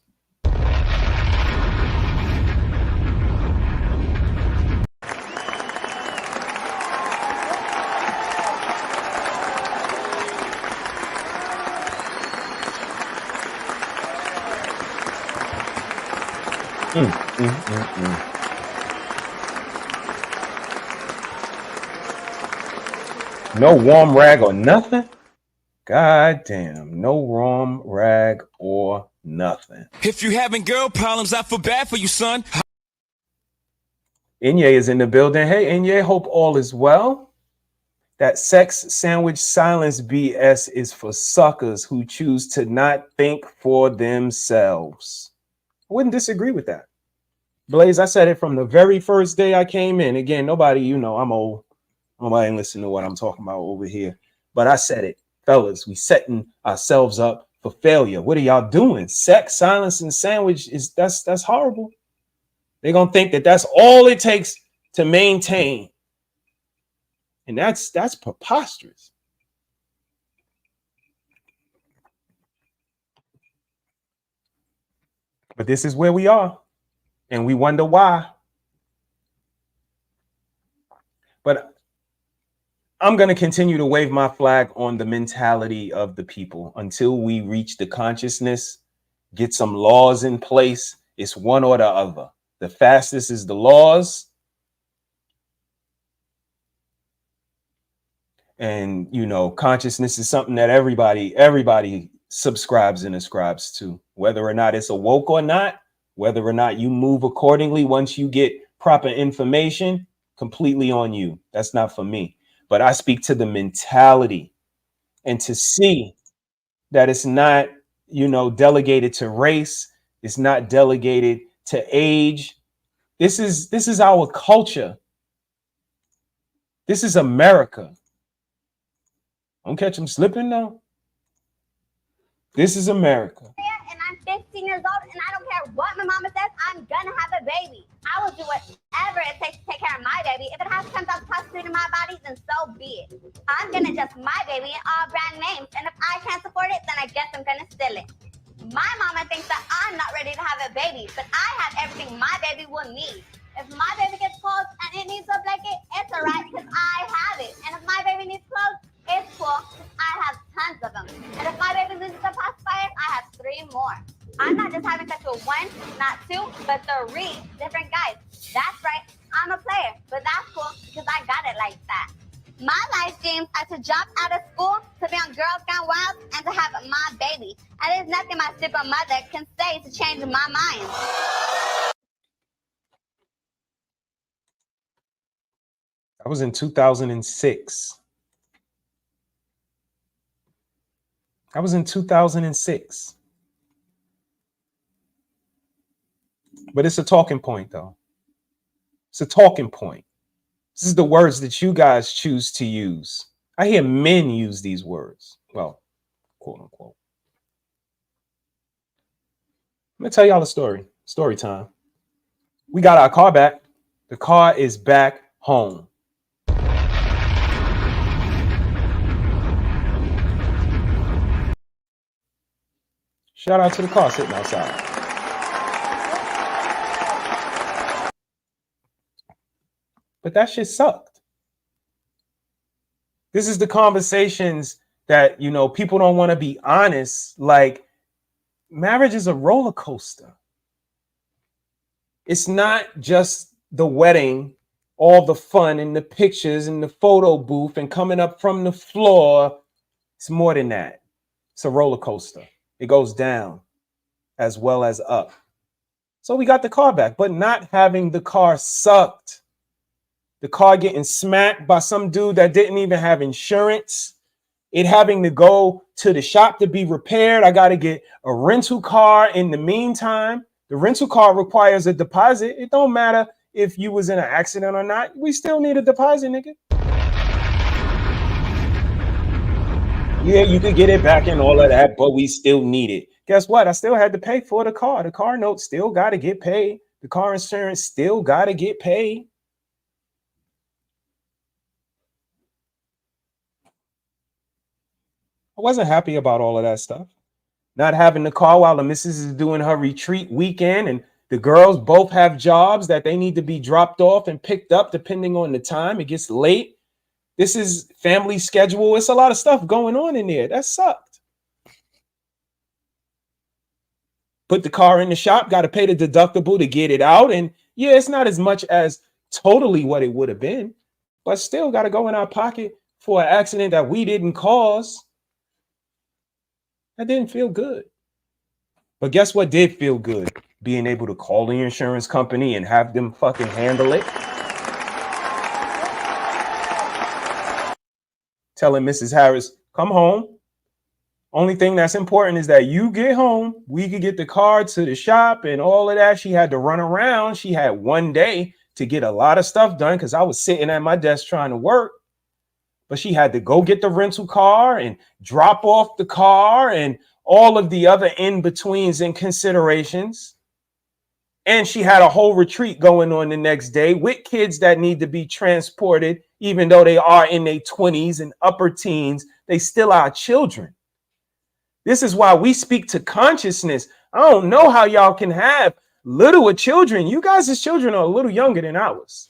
No warm rag or nothing? God damn, no warm rag or nothing. If you having girl problems, I feel bad for you, son. Inye is in the building. Hey, Inye, hope all is well. That sex sandwich silence BS is for suckers who choose to not think for themselves. I wouldn't disagree with that. Blaze, I said it from the very first day I came in. Again, nobody, you know, I'm old. Nobody ain't listening to what I'm talking about over here. But I said it. Fellas, we setting ourselves up for failure. What are y'all doing? Sex, silence, and sandwich that's horrible. They're gonna think that that's all it takes to maintain. And that's preposterous. But this is where we are. And we wonder why. But I'm going to continue to wave my flag on the mentality of the people until we reach the consciousness, get some laws in place. It's one or the other. The fastest is the laws. And, you know, consciousness is something that everybody subscribes and ascribes to, whether or not it's awoke or not, whether or not you move accordingly once you get proper information, completely on you. That's not for me. But I speak to the mentality and to see that it's not, you know, delegated to race. It's not delegated to age. This is our culture. This is America. Don't catch them slipping now. This is America. And I'm 15 years old, and I don't care what my mama says, I'm gonna have a baby. I will do whatever it takes to take care of my baby. If it has to come out prostitute in my body, then so be it. I'm gonna adjust my baby in all brand names, and if I can't support it, then I guess I'm gonna steal it. My mama thinks that I'm not ready to have a baby, but I have everything my baby will need. If my baby gets cold and it needs a blanket, it's all right, because I have it. read different guys. That's right, I'm a player, but that's cool because I got it like that. My life dreams are to drop out of school, to be on Girls Gone Wild, and to have my baby. And there's nothing my super mother can say to change my mind. That was in 2006. That was in 2006. But it's a talking point, though. It's a talking point. This is the words that you guys choose to use. I hear men use these words. Well, quote unquote. Let me tell y'all a story. Story time. We got our car back. The car is back home. Shout out to the car sitting outside. But that shit sucked. This is the conversations that, you know, people don't want to be honest. Like, marriage is a roller coaster. It's not just the wedding, all the fun and the pictures and the photo booth and coming up from the floor. It's more than that. It's a roller coaster. It goes down as well as up. So we got the car back, but not having the car sucked. The car getting smacked by some dude that didn't even have insurance. It having to go to the shop to be repaired. I got to get a rental car in the meantime. The rental car requires a deposit. It don't matter if you was in an accident or not. We still need a deposit, nigga. Yeah, you could get it back and all of that, but we still need it. Guess what? I still had to pay for the car. The car note still got to get paid. The car insurance still got to get paid. I wasn't happy about all of that stuff. Not having the car while the missus is doing her retreat weekend and the girls both have jobs that they need to be dropped off and picked up depending on the time. It gets late. This is family schedule. It's a lot of stuff going on in there. That sucked. Put the car in the shop, got to pay the deductible to get it out. And yeah, it's not as much as totally what it would have been, but still got to go in our pocket for an accident that we didn't cause. That didn't feel good. But guess what did feel good? Being able to call the insurance company and have them fucking handle it. Telling Mrs. Harris, come home. Only thing that's important is that you get home. We could get the car to the shop and all of that. She had to run around. She had one day to get a lot of stuff done because I was sitting at my desk trying to work. But she had to go get the rental car and drop off the car and all of the other in-betweens and considerations. And she had a whole retreat going on the next day with kids that need to be transported, even though they are in their 20s and upper teens, they still are children. This is why we speak to consciousness. I don't know how y'all can have littler children. You guys' children are a little younger than ours.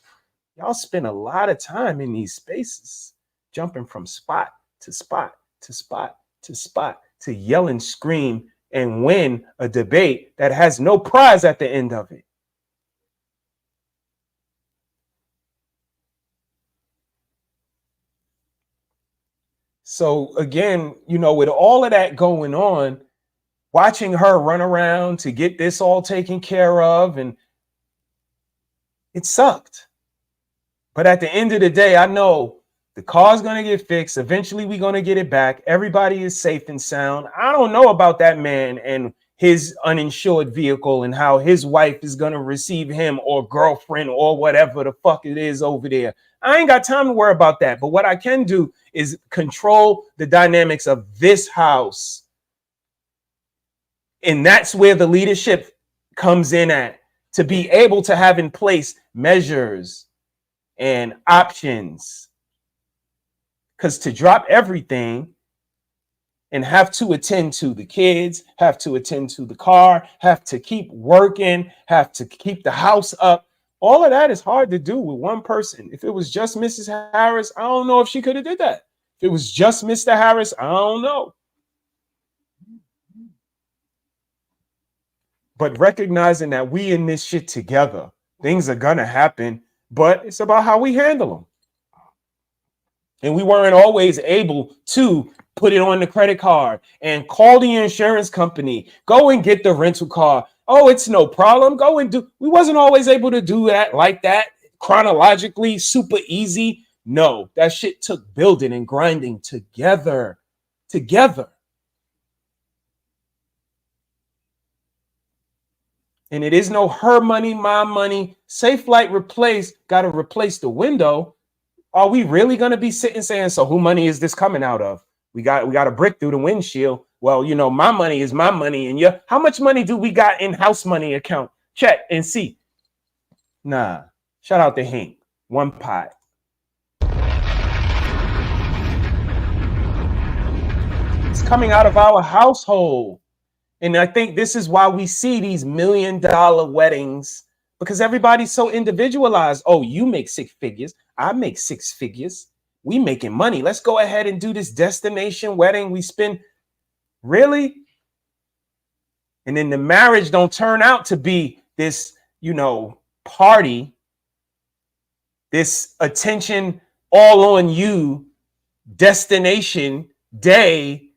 Y'all spend a lot of time in these spaces, jumping from spot to spot to spot to spot to yell and scream and win a debate that has no prize at the end of it. So again, you know, with all of that going on, watching her run around to get this all taken care of, and it sucked. But at the end of the day, I know the car's going to get fixed. Eventually, we're going to get it back. Everybody is safe and sound. I don't know about that man and his uninsured vehicle and how his wife is going to receive him or girlfriend or whatever the fuck it is over there. I ain't got time to worry about that. But what I can do is control the dynamics of this house. And that's where the leadership comes in at, to be able to have in place measures and options. Because to drop everything and have to attend to the kids, have to attend to the car, have to keep working, have to keep the house up, all of that is hard to do with one person. If it was just Mrs. Harris, I don't know if she could have did that. If it was just Mr. Harris, I don't know. but recognizing that we in this shit together, things are gonna happen, but it's about how we handle them. And we weren't always able to put it on the credit card and call the insurance company, go and get the rental car. Oh, it's no problem. Go and do. We wasn't always able to do that like that chronologically, super easy. No, that shit took building and grinding together. And it is no her money, my money. Safe Flight got to replace the window. Are we really going to be sitting saying, so who money is this coming out of? We got a brick through the windshield. Well, you know, my money is my money. And how much money do we got in house money account? Check and see. Nah. Shout out to Hank. One pot. It's coming out of our household. And I think this is why we see these $1 million weddings, because everybody's so individualized. Oh, you make 6 figures. I make 6 figures. We making money. Let's go ahead and do this destination wedding. We spend really. And then the marriage don't turn out to be this, party, this attention all on you, destination, day,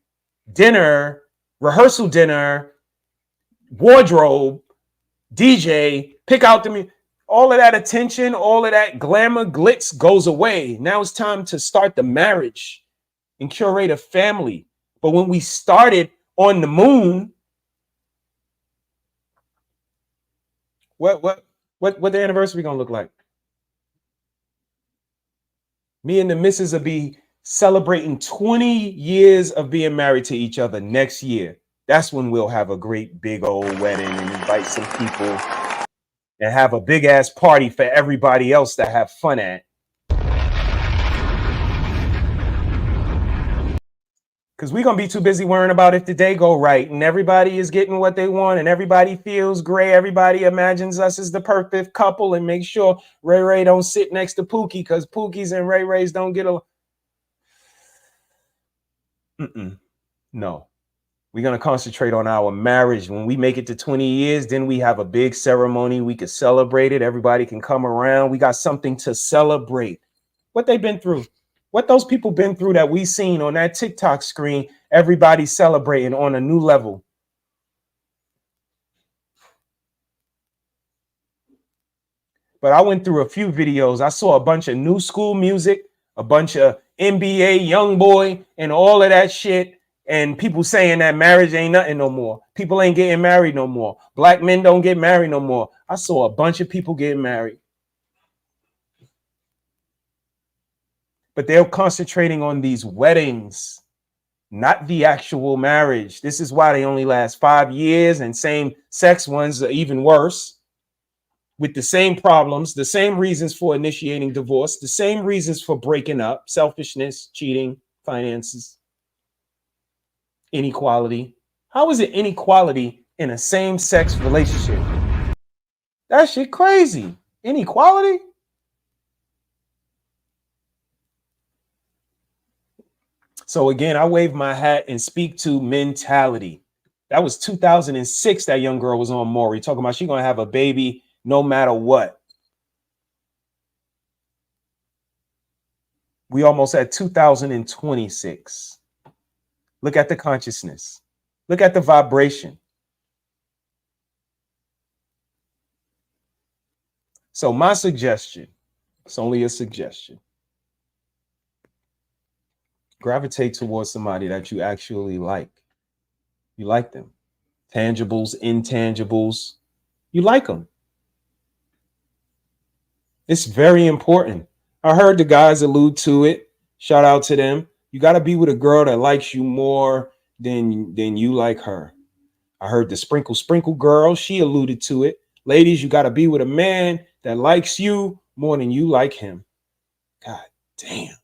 dinner, rehearsal dinner, wardrobe, DJ, pick out the music. All of that attention, all of that glamour, glitz goes away. Now it's time to start the marriage and curate a family. But when we started on the moon, what the anniversary gonna look like? Me and the missus will be celebrating 20 years of being married to each other next year. That's when we'll have a great big old wedding and invite some people and have a big ass party for everybody else to have fun at. Because we're going to be too busy worrying about if the day go right and everybody is getting what they want and everybody feels great. Everybody imagines us as the perfect couple and make sure Ray Ray don't sit next to Pookie because Pookies and Ray Rays don't get along. No. We're going to concentrate on our marriage. When we make it to 20 years, then we have a big ceremony. We can celebrate it. Everybody can come around. We got something to celebrate. What they've been through. What those people been through that we seen on that TikTok screen. Everybody celebrating on a new level. But I went through a few videos. I saw a bunch of new school music, a bunch of NBA YoungBoy and all of that shit. And people saying that marriage ain't nothing no more. People ain't getting married no more. Black men don't get married no more. I saw a bunch of people getting married. But they're concentrating on these weddings, not the actual marriage. This is why they only last 5 years, and same-sex ones are even worse, with the same problems, the same reasons for initiating divorce, the same reasons for breaking up: selfishness, cheating, finances. Inequality. How is it inequality in a same-sex relationship? That shit crazy. Inequality? So again, I wave my hat and speak to mentality. That was 2006 that young girl was on Maury talking about she gonna have a baby no matter what. We almost at 2026. Look at the consciousness. Look at the vibration. So my suggestion, it's only a suggestion. Gravitate towards somebody that you actually like. You like them. Tangibles, intangibles. You like them. It's very important. I heard the guys allude to it. Shout out to them. You got to be with a girl that likes you more than you like her. I heard the sprinkle girl. She alluded to it. Ladies, you got to be with a man that likes you more than you like him. God damn.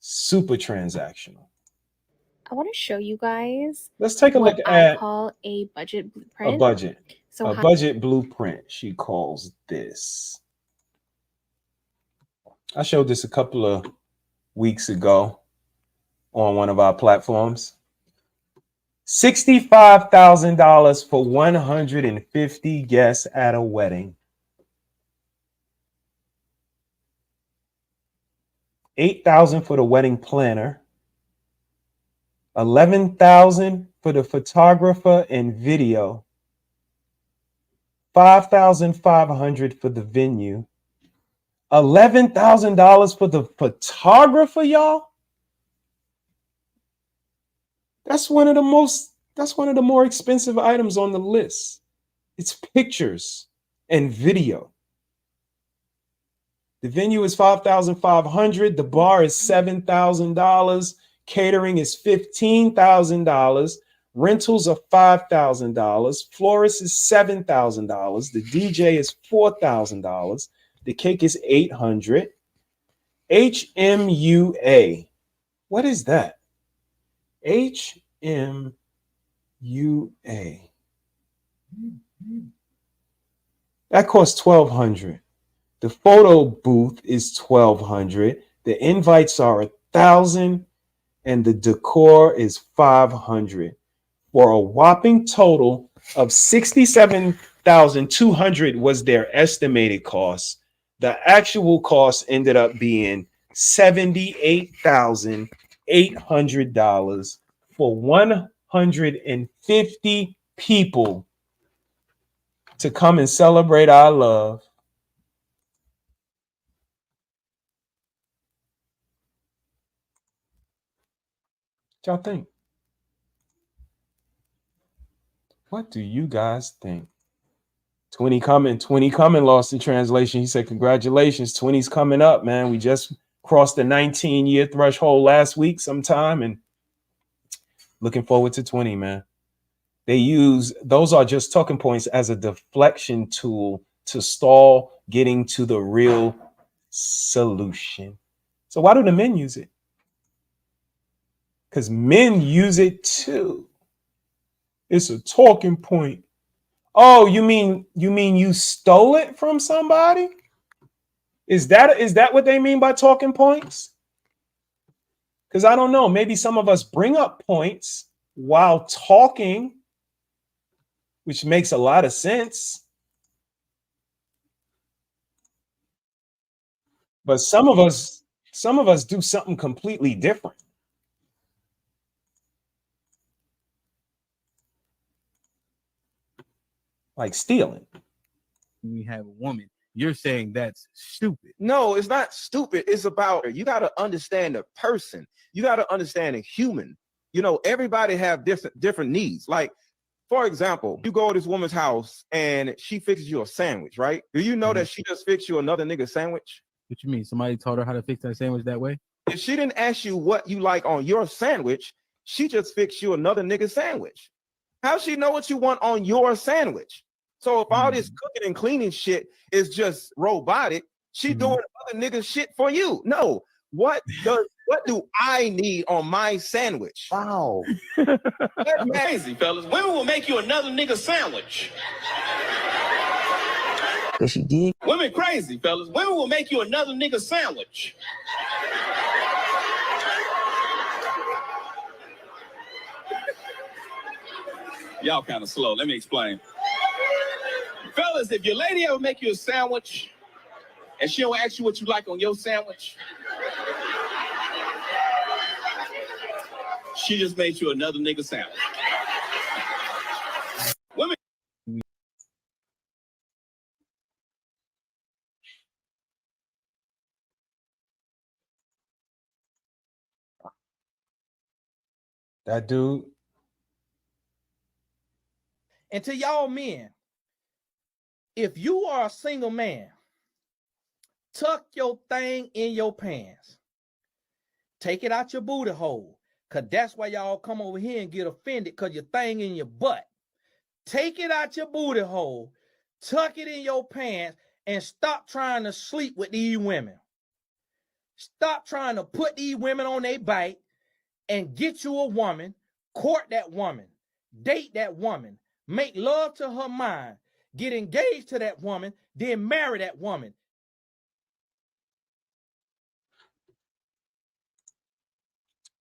Super transactional. I want to show you guys. Let's take a look at I call a budget blueprint. A budget. So a budget blueprint, she calls this. I showed this a couple of weeks ago on one of our platforms. $65,000 for 150 guests at a wedding. $8,000 for the wedding planner. $11,000 for the photographer and video. $5,500 for the venue. $11,000 for the photographer, y'all. That's one of the more expensive items on the list. It's pictures and video. The venue is $5,500. The bar is $7,000. Catering is $15,000. Rentals are $5,000. Florist is $7,000. The DJ is $4,000. The cake is $800. HMUA. What is that? HMUA. That costs $1,200. The photo booth is $1,200. The invites are $1,000, and the decor is $500 for a whopping total of $67,200 was their estimated cost. The actual cost ended up being $78,800 for 150 people to come and celebrate our love. What y'all think? What do you guys think? 20 coming lost in translation. He said, congratulations, 20's coming up, man. We just crossed the 19-year threshold last week sometime, and looking forward to 20, man. Those are just talking points as a deflection tool to stall getting to the real solution. So why do the men use it? Because men use it too. It's a talking point. Oh, you mean you stole it from somebody? Is that what they mean by talking points? Because I don't know. Maybe some of us bring up points while talking, which makes a lot of sense. But some of us do something completely different. Like stealing. We have a woman. You're saying that's stupid. No, it's not stupid. It's about, you got to understand the person. You got to understand a human. You know, everybody have different needs. Like, for example, you go to this woman's house and she fixes you a sandwich, right? Do you know that she just fixed you another nigga sandwich? What you mean? Somebody taught her how to fix that sandwich that way? If she didn't ask you what you like on your sandwich, she just fixed you another nigga sandwich. How she know what you want on your sandwich? So if all this cooking and cleaning shit is just robotic, she doing other nigga shit for you. No, what do I need on my sandwich? Wow. That's crazy, fellas. Women will make you another nigga sandwich. Cause she did. Women crazy, fellas. Women will make you another nigga sandwich. Y'all kind of slow. Let me explain. Fellas, if your lady ever make you a sandwich and she don't ask you what you like on your sandwich, she just made you another nigga sandwich. Women. That dude. And to y'all men, if you are a single man, tuck your thing in your pants. Take it out your booty hole, because that's why y'all come over here and get offended because your thing in your butt. Take it out your booty hole, tuck it in your pants, and stop trying to sleep with these women. Stop trying to put these women on their bite and get you a woman, court that woman, date that woman, make love to her mind, get engaged to that woman, then marry that woman.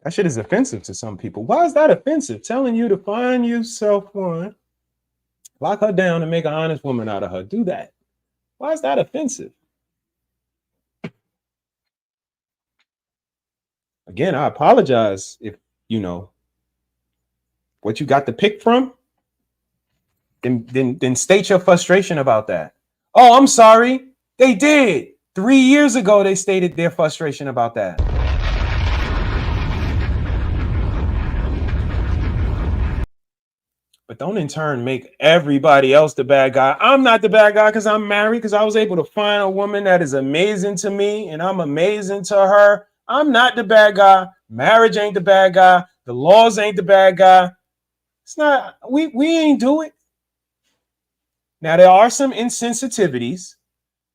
That shit is offensive to some people. Why is that offensive? Telling you to find yourself one, lock her down and make an honest woman out of her. Do that. Why is that offensive? Again, I apologize if, what you got to pick from, then state your frustration about that. Oh, I'm sorry. They did. 3 years ago, they stated their frustration about that. But don't in turn make everybody else the bad guy. I'm not the bad guy because I'm married, because I was able to find a woman that is amazing to me and I'm amazing to her. I'm not the bad guy. Marriage ain't the bad guy. The laws ain't the bad guy. It's not, we ain't do it. Now, there are some insensitivities,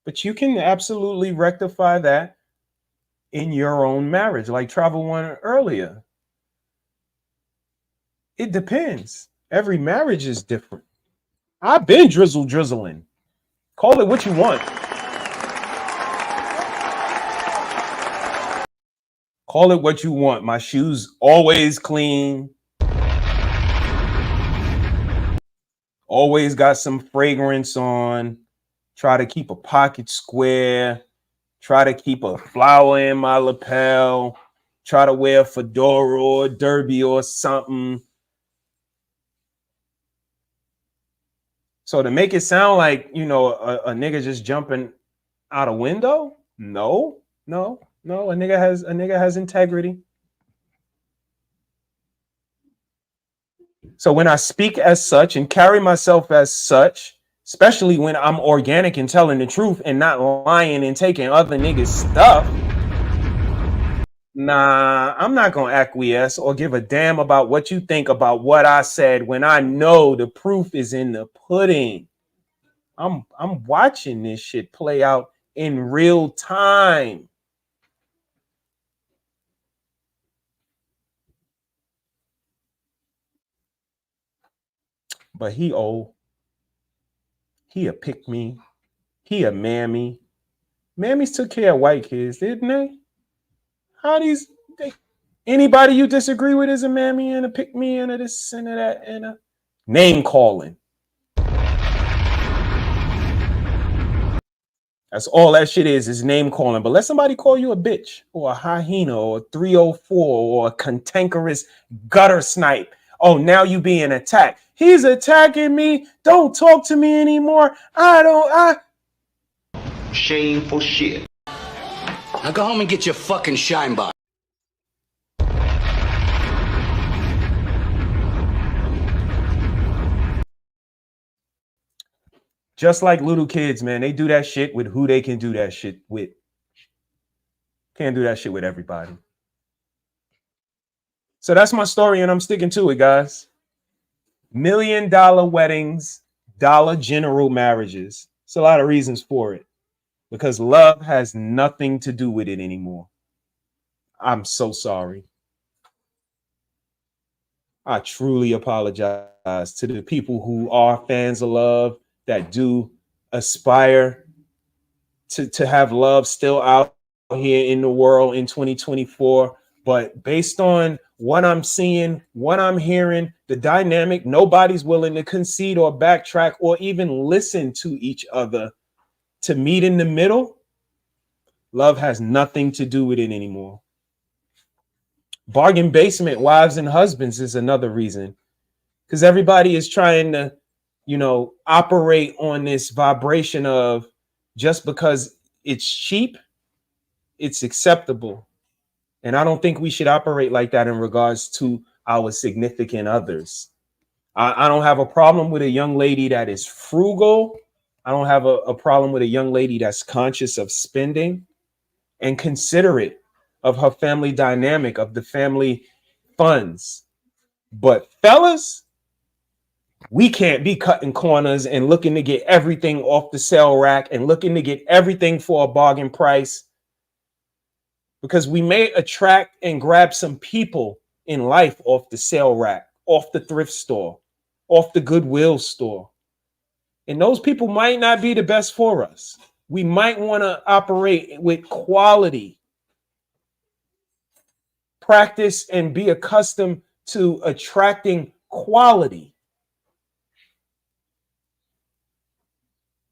but you can absolutely rectify that in your own marriage, like Travel One earlier. It depends. Every marriage is different. I've been drizzling. Call it what you want. Call it what you want. My shoes always clean. Always got some fragrance on. Try to keep a pocket square. Try to keep a flower in my lapel. Try to wear a fedora or a derby or something. So to make it sound like, a nigga just jumping out a window? No. A nigga has integrity. So when I speak as such and carry myself as such, especially when I'm organic and telling the truth and not lying and taking other niggas' stuff, nah, I'm not going to acquiesce or give a damn about what you think about what I said when I know the proof is in the pudding. I'm watching this shit play out in real time. But he old. He a pick me. He a mammy. Mammies took care of white kids, didn't they? Anybody you disagree with is a mammy and a pick me and a this and a that and a name calling. That's all that shit is name calling. But let somebody call you a bitch or a hyena or a 304 or a cantankerous gutter snipe. Oh, now you being attacked. He's attacking me. Don't talk to me anymore. Shameful shit. Now go home and get your fucking shine box. Just like little kids, man, they do that shit with who they can do that shit with. Can't do that shit with everybody. So that's my story, and I'm sticking to it, guys. $1 million weddings, Dollar General marriages. It's a lot of reasons for it. Because love has nothing to do with it anymore. I'm so sorry. I truly apologize to the people who are fans of love, that do aspire to have love still out here in the world in 2024. But based on what I'm seeing, what I'm hearing, the dynamic, nobody's willing to concede or backtrack or even listen to each other to meet in the middle. Love has nothing to do with it anymore. Bargain basement wives and husbands is another reason, because everybody is trying to, operate on this vibration of just because it's cheap, it's acceptable. And I don't think we should operate like that in regards to our significant others. I don't have a problem with a young lady that is frugal. I don't have a problem with a young lady that's conscious of spending and considerate of her family dynamic, of the family funds. But fellas, we can't be cutting corners and looking to get everything off the sale rack and looking to get everything for a bargain price, because we may attract and grab some people in life off the sale rack, off the thrift store, off the Goodwill store. And those people might not be the best for us. We might want to operate with quality practice and be accustomed to attracting quality.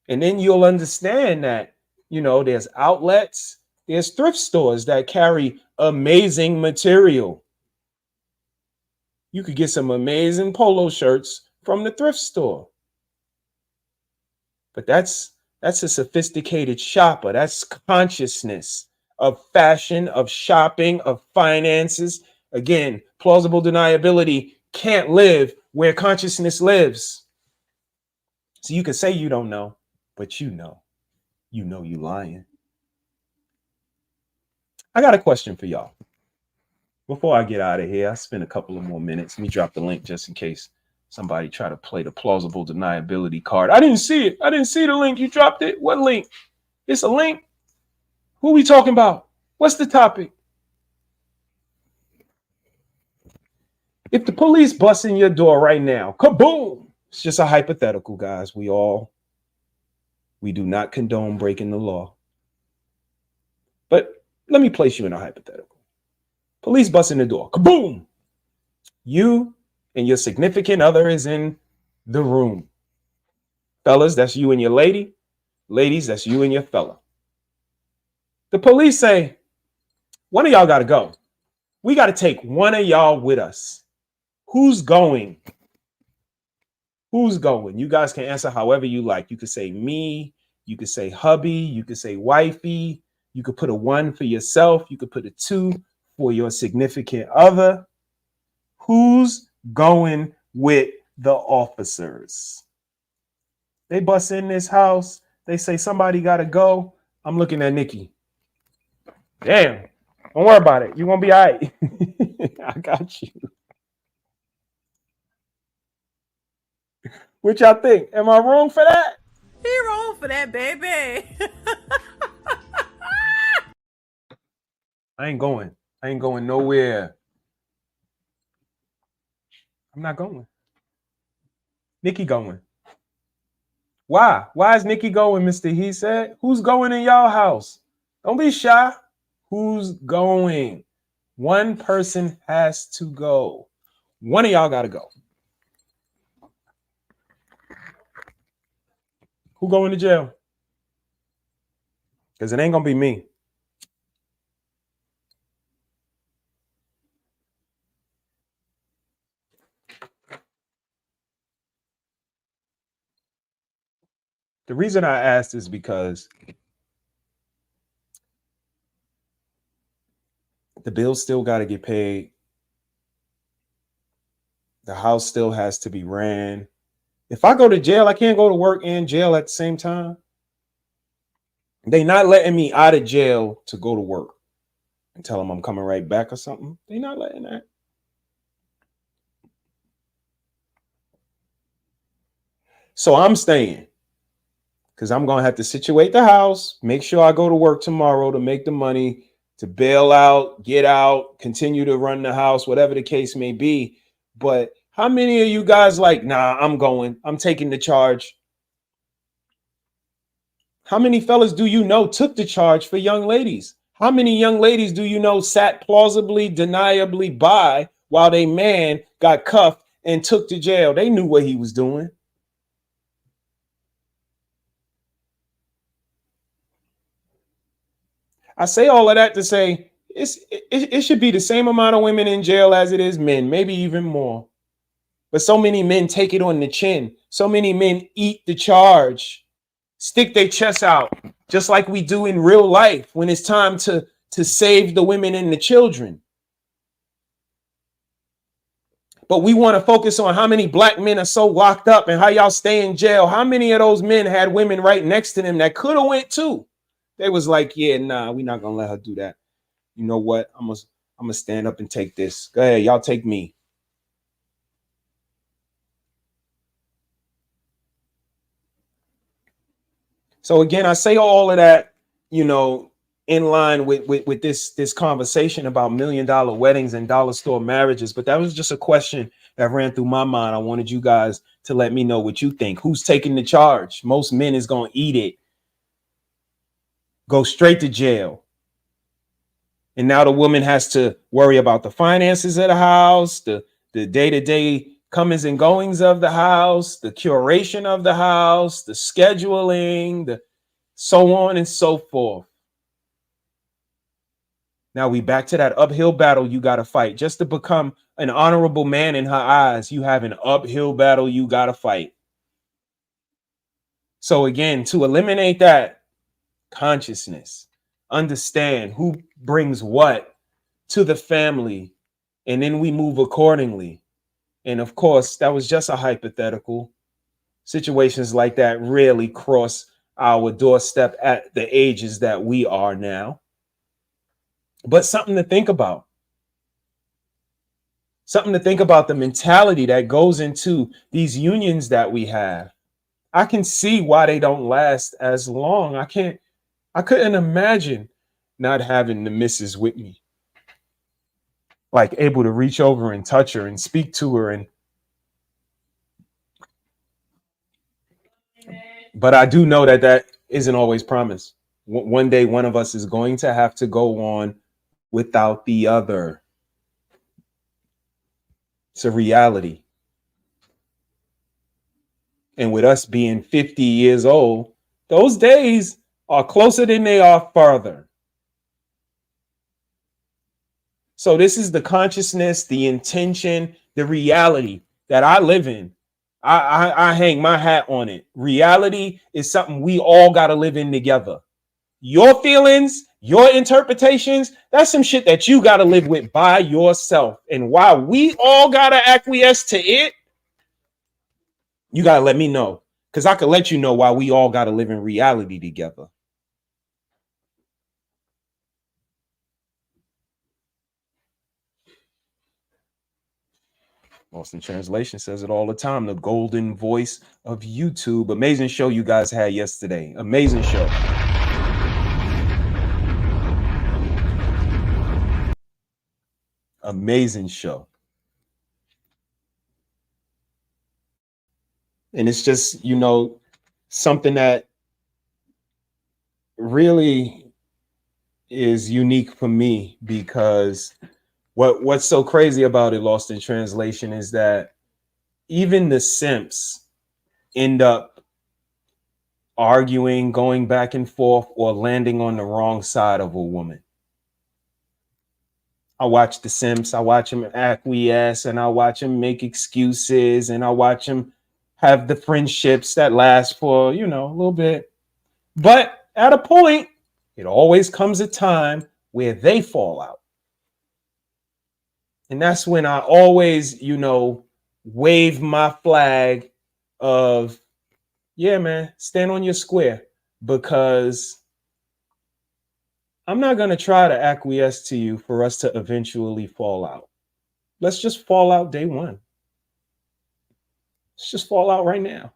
And then you'll understand that, you know, there's outlets, there's thrift stores that carry amazing material. You could get some amazing polo shirts from the thrift store. But that's a sophisticated shopper. That's consciousness of fashion, of shopping, of finances. Again, plausible deniability can't live where consciousness lives. So you can say you don't know, but you know you lying. I got a question for y'all. Before I get out of here, I spend a couple of more minutes. Let me drop the link just in case somebody try to play the plausible deniability card. I didn't see it. I didn't see the link. You dropped it. What link? It's a link. Who we talking about? What's the topic? If the police bust in your door right now, kaboom! It's just a hypothetical, guys. We do not condone breaking the law. But let me place you in a hypothetical. Police bust in the door, kaboom! You and your significant other is in the room. Fellas, that's you and your lady. Ladies, that's you and your fella. The police say, one of y'all got to go. We got to take one of y'all with us. Who's going? Who's going? You guys can answer however you like. You could say me. You could say hubby. You could say wifey. You could put a 1 for yourself. You could put a 2 for your significant other. Who's going with the officers? They bust in this house. They say somebody got to go. I'm looking at Nikki. Damn. Don't worry about it. You're going to be all right. I got you. What y'all think? Am I wrong for that? He wrong for that, baby. I ain't going. I ain't going nowhere. I'm not going. Nikki going. Why? Why is Nikki going, Mr.HeSaiD? Who's going in y'all house? Don't be shy. Who's going? One person has to go. One of y'all got to go. Who going to jail? Because it ain't going to be me. The reason I asked is because the bills still got to get paid. The house still has to be ran. If I go to jail, I can't go to work and jail at the same time. They not letting me out of jail to go to work and tell them I'm coming right back or something. They not letting that. So I'm staying because I'm going to have to situate the house, make sure I go to work tomorrow to make the money to bail out, get out, continue to run the house, whatever the case may be. But how many of you guys like, nah, I'm going, I'm taking the charge? How many fellas do you know took the charge for young ladies? How many young ladies do you know sat plausibly, deniably by while they man got cuffed and took to jail? They knew what he was doing. I say all of that to say it should be the same amount of women in jail as it is men, maybe even more. But so many men take it on the chin. So many men eat the charge, stick their chests out, just like we do in real life when it's time to save the women and the children. But we want to focus on how many black men are so locked up and how y'all stay in jail. How many of those men had women right next to them that could have went too? They was like, yeah, nah, we're not gonna let her do that. You know what? I'm gonna stand up and take this. Go ahead, y'all take me. So again, I say all of that, you know, in line with this conversation about $1 million weddings and dollar store marriages. But that was just a question that ran through my mind. I wanted you guys to let me know what you think. Who's taking the charge? Most men is gonna eat it. Go straight to jail. And now the woman has to worry about the finances of the house, the day-to-day comings and goings of the house, the curation of the house, the scheduling, the so on and so forth. Now we back to that uphill battle you got to fight. Just to become an honorable man in her eyes, you have an uphill battle you got to fight. So again, to eliminate that consciousness, understand who brings what to the family, and then we move accordingly. And of course, that was just a hypothetical. Situations like that rarely cross our doorstep at the ages that we are now. But something to think about. Something to think about, the mentality that goes into these unions that we have. I can see why they don't last as long. I couldn't imagine not having the missus with me. Like able to reach over and touch her and speak to her. But I do know that that isn't always promised. One day, one of us is going to have to go on without the other. It's a reality. And with us being 50 years old, those days are closer than they are farther. So this is the consciousness, the intention, the reality that I live in. I hang my hat on it. Reality is something we all got to live in together. Your feelings, your interpretations, that's some shit that you got to live with by yourself. And while we all got to acquiesce to it, you got to let me know. Because I could let you know why we all got to live in reality together. Lost in Translation says it all the time. The golden voice of YouTube. Amazing show you guys had yesterday. Amazing show. Amazing show. And it's just, you know, something that really is unique for me, because what's so crazy about it, Lost in Translation, is that even the simps end up arguing, going back and forth, or landing on the wrong side of a woman. I watch the simps, I watch them acquiesce, and I watch them make excuses, and I watch them have the friendships that last for, you know, a little bit. But at a point, it always comes a time where they fall out. And that's when I always, you know, wave my flag of, yeah, man, stand on your square, because I'm not going to try to acquiesce to you for us to eventually fall out. Let's just fall out day one. Let's just fall out right now.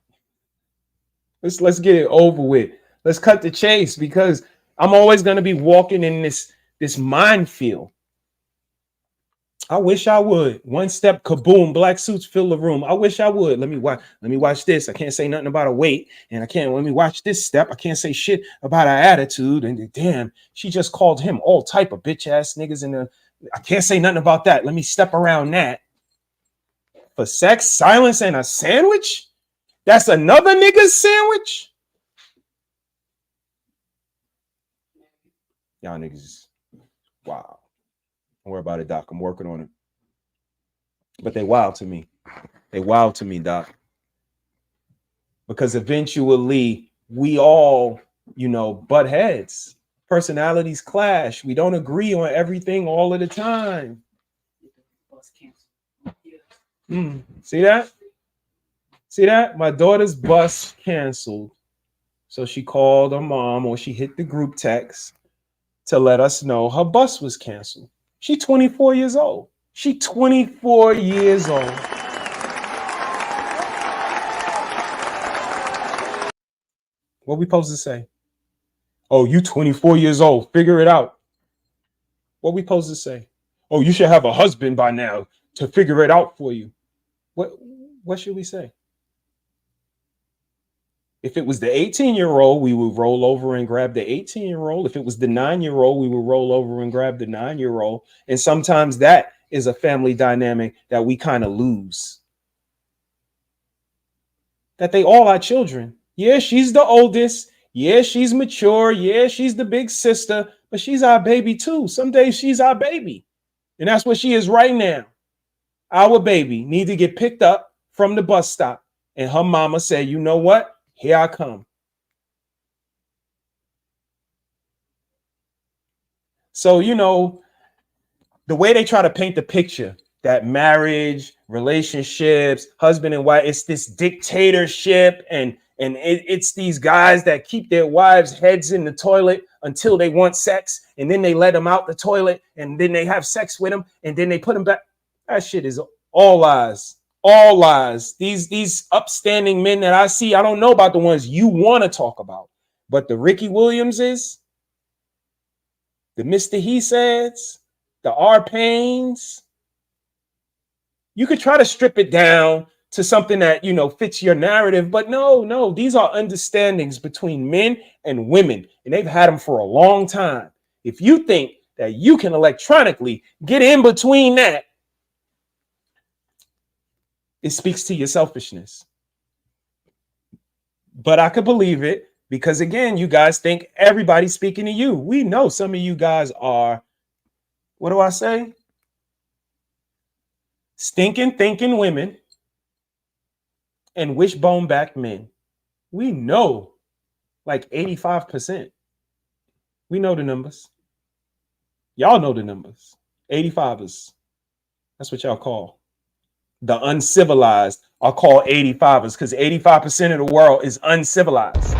Let's get it over with. Let's cut the chase, because I'm always going to be walking in this minefield. I wish I would. One step, kaboom, black suits fill the room. I wish I would. Let me watch this. I can't say nothing about her weight. And let me watch this step. I can't say shit about her attitude. And damn, she just called him all type of bitch ass niggas. I can't say nothing about that. Let me step around that. For sex, silence, and a sandwich? That's another nigga's sandwich? Y'all niggas, wow. Don't worry about it, Doc. I'm working on it. But they wild to me. They wild to me, Doc. Because eventually we all, you know, butt heads. Personalities clash. We don't agree on everything all of the time. See that? See that? My daughter's bus canceled. So she called her mom, or she hit the group text to let us know her bus was canceled. She's 24 years old. She's 24 years old. What we supposed to say? Oh, you 24 years old. Figure it out. What we supposed to say? Oh, you should have a husband by now to figure it out for you. What should we say? If it was the 18-year-old, we would roll over and grab the 18-year-old. If it was the 9-year-old, we would roll over and grab the 9-year-old. And sometimes that is a family dynamic that we kind of lose. That they all are children. Yeah, she's the oldest. Yeah, she's mature. Yeah, she's the big sister, but she's our baby too. Some days she's our baby. And that's what she is right now. Our baby need to get picked up from the bus stop. And her mama said, you know what? Here I come. So, you know, the way they try to paint the picture that marriage, relationships, husband and wife, it's this dictatorship and it's these guys that keep their wives' heads in the toilet until they want sex, and then they let them out the toilet, and then they have sex with them, and then they put them back. That shit is all lies. All lies. These upstanding men that I see, I don't know about the ones you want to talk about, but the Ricky Williamses, the Mr.HeSaids, the R. Paynes, you could try to strip it down to something that, you know, fits your narrative, but no, these are understandings between men and women, and they've had them for a long time. If you think that you can electronically get in between that, it speaks to your selfishness. But I could believe it because, again, you guys think everybody's speaking to you. We know some of you guys are, what do I say? Stinking thinking women and wishbone back men. We know like 85%. We know the numbers. Y'all know the numbers. 85ers. That's what y'all call. The uncivilized are called 85ers because 85% of the world is uncivilized.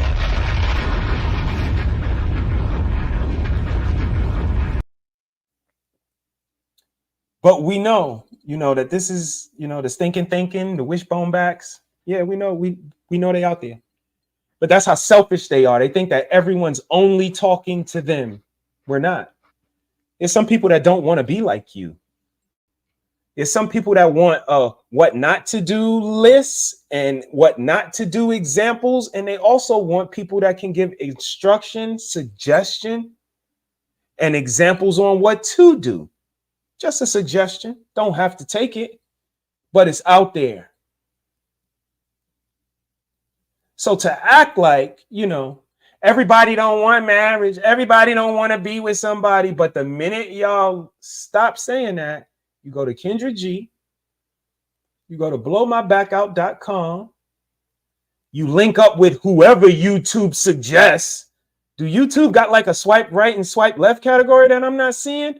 But we know, you know, that this is, you know, the stinking thinking, the wishbone backs. Yeah, we know they out there. But that's how selfish they are. They think that everyone's only talking to them. We're not. There's some people that don't want to be like you. There's some people that want what not to do lists and what not to do examples. And they also want people that can give instruction, suggestion, and examples on what to do. Just a suggestion. Don't have to take it, but it's out there. So to act like, you know, everybody don't want marriage, everybody don't want to be with somebody, but the minute y'all stop saying that, you go to Kendra G, you go to blowmybackout.com, you link up with whoever YouTube suggests. Do YouTube got like a swipe right and swipe left category that I'm not seeing?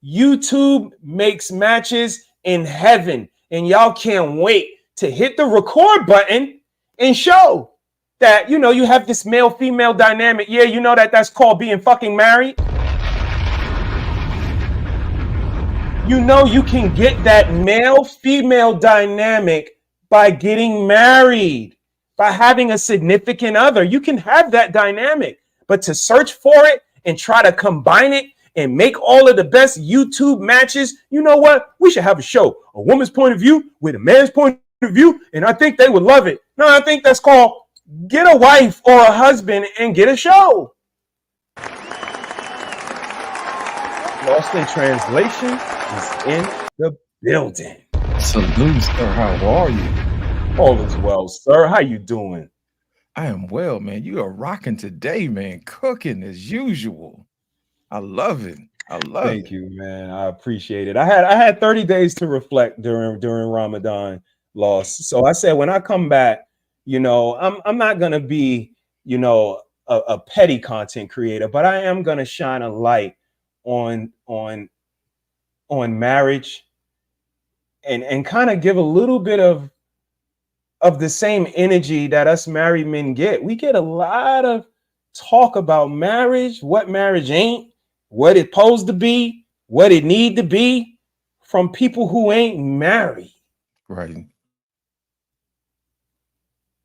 YouTube makes matches in heaven, and y'all can't wait to hit the record button and show that, you know, you have this male-female dynamic. Yeah, you know that's called being fucking married. You know you can get that male-female dynamic by getting married, by having a significant other. You can have that dynamic, but to search for it and try to combine it and make all of the best YouTube matches, you know what? We should have a show, a woman's point of view with a man's point of view, and I think they would love it. No, I think that's called get a wife or a husband and get a show. Lost in Translation is in the building. Salute, sir. How are you? All is well, sir. How you doing? I am well, man. You are rocking today, man. Cooking as usual. I love it. I love it. Thank you, man. I appreciate it. I had 30 days to reflect during Ramadan, loss. So I said when I come back, you know, I'm not gonna be, you know, a petty content creator, but I am gonna shine a light on marriage and kind of give a little bit of the same energy that us married men get. We get a lot of talk about marriage, what marriage ain't, what it supposed to be, what it need to be from people who ain't married. Right.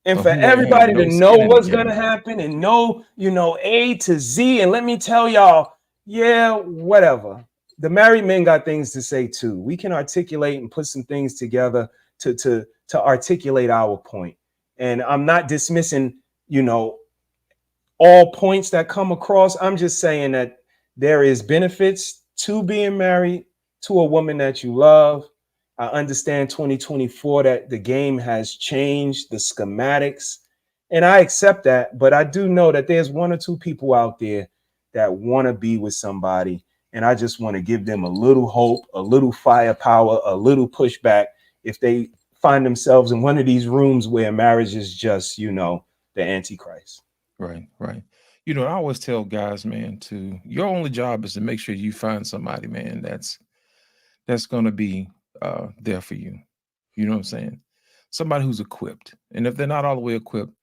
And for everybody to know what's going to happen and know, you know, A to Z. And let me tell y'all, yeah, whatever. The married men got things to say too. We can articulate and put some things together to articulate our point. And I'm not dismissing you know, all points that come across. I'm just saying that there is benefits to being married to a woman that you love. I understand 2024 that the game has changed, the schematics, and I accept that. But I do know that there's one or two people out there that want to be with somebody. And I just want to give them a little hope, a little firepower, a little pushback if they find themselves in one of these rooms where marriage is just, you know, the Antichrist. Right, right. You know, I always tell guys, man, to your only job is to make sure you find somebody, man, that's gonna be there for you. You know what I'm saying? Somebody who's equipped. And if they're not all the way equipped,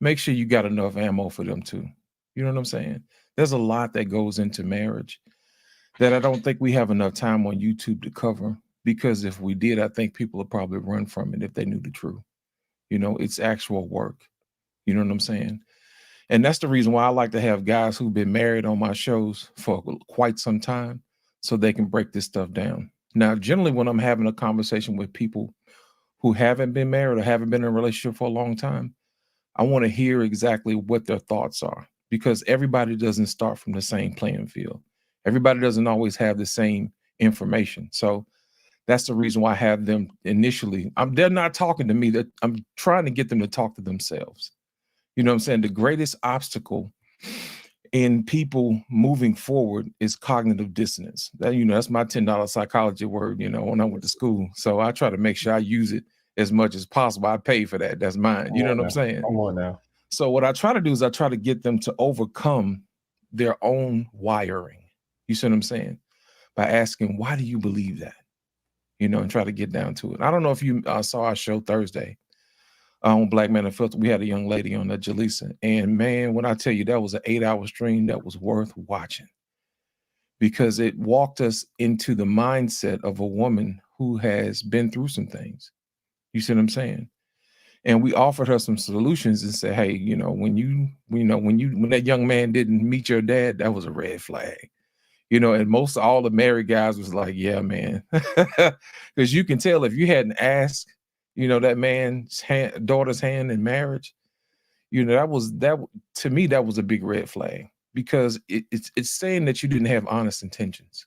make sure you got enough ammo for them too. You know what I'm saying? There's a lot that goes into marriage that I don't think we have enough time on YouTube to cover, because if we did, I think people would probably run from it if they knew the truth. You know, it's actual work. You know what I'm saying? And that's the reason why I like to have guys who've been married on my shows for quite some time so they can break this stuff down. Now, generally, when I'm having a conversation with people who haven't been married or haven't been in a relationship for a long time, I want to hear exactly what their thoughts are, because everybody doesn't start from the same playing field. Everybody doesn't always have the same information. So that's the reason why I have them initially. They're not talking to me. That I'm trying to get them to talk to themselves. You know what I'm saying? The greatest obstacle in people moving forward is cognitive dissonance. That, you know, that's my $10 psychology word, you know, when I went to school. So I try to make sure I use it as much as possible. I pay for that. That's mine. You know what I'm saying? Come on now. So what I try to do is I try to get them to overcome their own wiring. You see what I'm saying? By asking, why do you believe that? You know, and try to get down to it. I don't know if you saw our show Thursday on Black Man and Filter. We had a young lady on that, Jaleesa. And man, when I tell you, that was an 8-hour stream that was worth watching, because it walked us into the mindset of a woman who has been through some things. You see what I'm saying? And we offered her some solutions and said, hey, you know, when that young man didn't meet your dad, that was a red flag. You know, and most all the married guys was like, yeah, man. Because you can tell if you hadn't asked, you know, that man's daughter's hand in marriage, you know, that to me, that was a big red flag, because it's saying that you didn't have honest intentions.